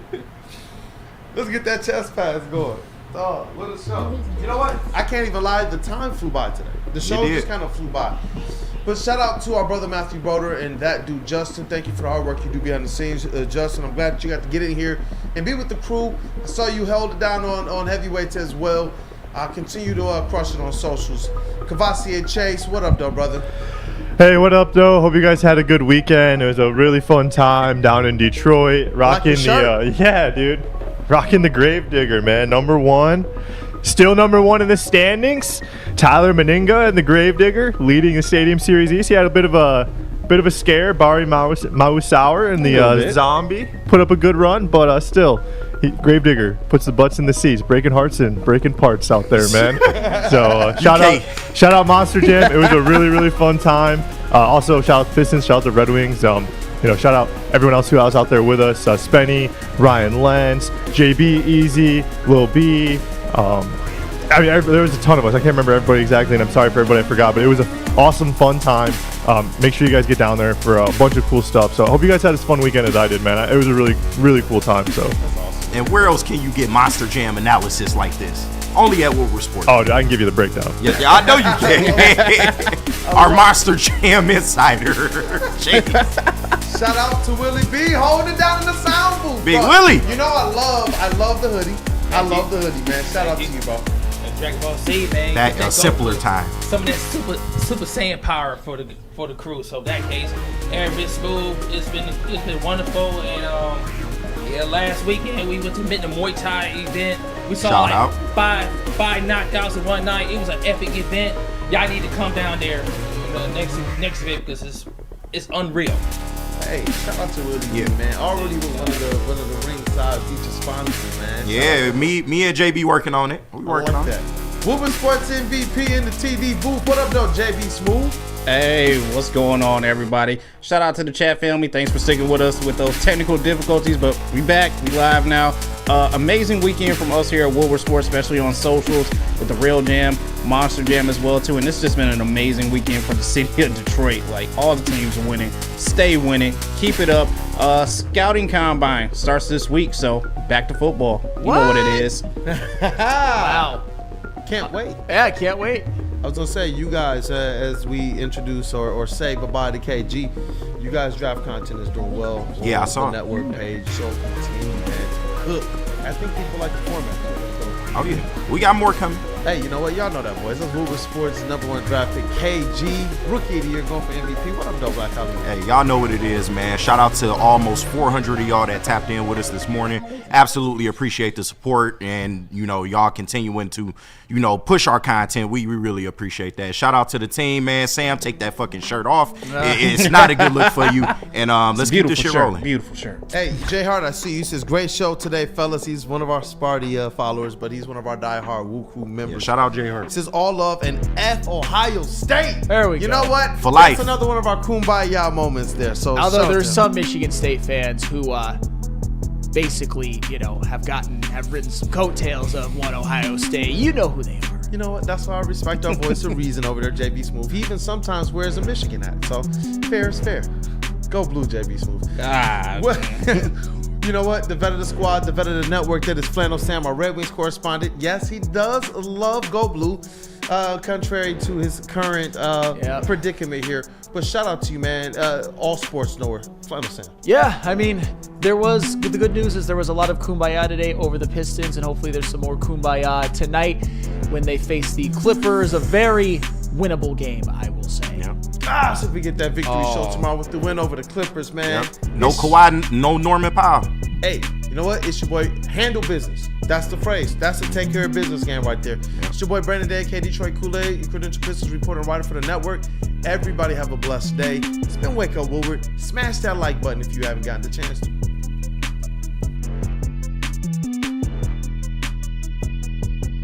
Let's get that chest pass going. Oh, what a show. You know what? I can't even lie. The time flew by today. The show just kind of flew by. But shout out to our brother Matthew Broder and that dude Justin. Thank you for the hard work you do behind the scenes, Justin. I'm glad that you got to get in here and be with the crew. I saw you held it down on heavyweights as well. Continue to crush it on socials. Cavassier Chase, what up, though, brother? Hey, what up, though? Hope you guys had a good weekend. It was a really fun time down in Detroit. Rocking rocking the Gravedigger, man. Number one. Still number one in the standings. Tyler Meninga and the Gravedigger leading the Stadium Series East. He had a bit of a scare. Barry Mausour and the Zombie put up a good run, but still, Gravedigger puts the butts in the seats, breaking hearts and breaking parts out there, man. So shout out Monster Jam. It was a really, really fun time. Also shout out Pistons, shout out the Red Wings. Shout out everyone else who was out there with us. Spenny, Ryan Lentz, JB Easy, Lil B. There was a ton of us. I can't remember everybody exactly, and I'm sorry for everybody I forgot, but it was an awesome, fun time. Make sure you guys get down there for a bunch of cool stuff. So I hope you guys had as fun weekend as I did, man. It was a really, really cool time. So. That's awesome. And where else can you get Monster Jam analysis like this? Only at Woodward Sports. Oh, I can give you the breakdown. Yeah, I know you can. Our Monster Jam insider. Shout out to Willie B holding it down in the sound booth. Big Willie. You know I love the hoodie. I love the hoodie, man. Shout out to you, bro. Dragon Ball Z, man. That a simpler time. Some of that super Saiyan power for the crew. So that case, Aaron been smooth. It's been wonderful. And last weekend we went to the Muay Thai event. We saw five knockouts in one night. It was an epic event. Y'all need to come down there next event because it's unreal. Hey, shout out to Willie, man. Already was one of the ringside feature sponsors, man. Yeah, me and JB working on it. We working on it. Woodward Sports MVP in the TD booth. What up, though, JB Smooth? Hey, what's going on, everybody? Shout out to the chat family. Thanks for sticking with us with those technical difficulties, but we back. We live now. Amazing weekend from us here at Woodward Sports, especially on socials with the Real Jam, Monster Jam as well, too. And it's just been an amazing weekend for the city of Detroit. Like, all the teams are winning. Stay winning. Keep it up. Scouting Combine starts this week, so back to football. You know what it is. Wow. Can't wait. Yeah, I can't wait. I was going to say, you guys, as we introduce or say goodbye to KG, you guys' draft content is doing well. Yeah, I saw the network page. So continue, man, to cook. I think people like the format. Oh, yeah. We got more coming. Hey, you know what? Y'all know that, boys. That's Woodward Sports' #1 draft pick, KG, Rookie of the Year, going for MVP. What up, though, Black Holly? Hey, y'all know what it is, man. Shout out to almost 400 of y'all that tapped in with us this morning. Absolutely appreciate the support and, y'all continuing to, push our content. We really appreciate that. Shout out to the team, man. Sam, take that fucking shirt off. It's not a good look for you. And let's keep this shit rolling. Beautiful shirt. Hey, Jay Hart, I see you. He says, great show today, fellas. He's one of our Sparty followers, but he's one of our diehard WUW Crew members. Yeah, shout out Jay Hart. He says, all love and F Ohio State. There we go. You know what? For life. That's another one of our kumbaya moments there. So, although there's some Michigan State fans who basically, have written some coattails of one Ohio State. You know who they are. You know what? That's why I respect our voice of reason over there, JB Smooth. He even sometimes wears a Michigan hat. So fair is fair. Go Blue, JB Smooth. Ah. You know what? The vet of the squad, the vet of the network, that is Flannel Sam, our Red Wings correspondent. Yes, he does love Go Blue, contrary to his current predicament here. But shout out to you, man. All sports knower, Flannel Sam. Yeah, I mean, the good news is there was a lot of kumbaya today over the Pistons, and hopefully there's some more kumbaya tonight when they face the Clippers. A very winnable game, I will say. Yeah. So if we get that victory show tomorrow with the win over the Clippers, man. Yep. No Kawhi, no Norman Powell. Hey, you know what? It's your boy, handle business. That's the phrase. That's the take care of business game right there. It's your boy, Brandon Day, Cade, Detroit Kool-Aid, your credential Pistons reporter and writer for the network. Everybody have a blessed day. It's been Wake Up Woodward. Smash that like button if you haven't gotten the chance to.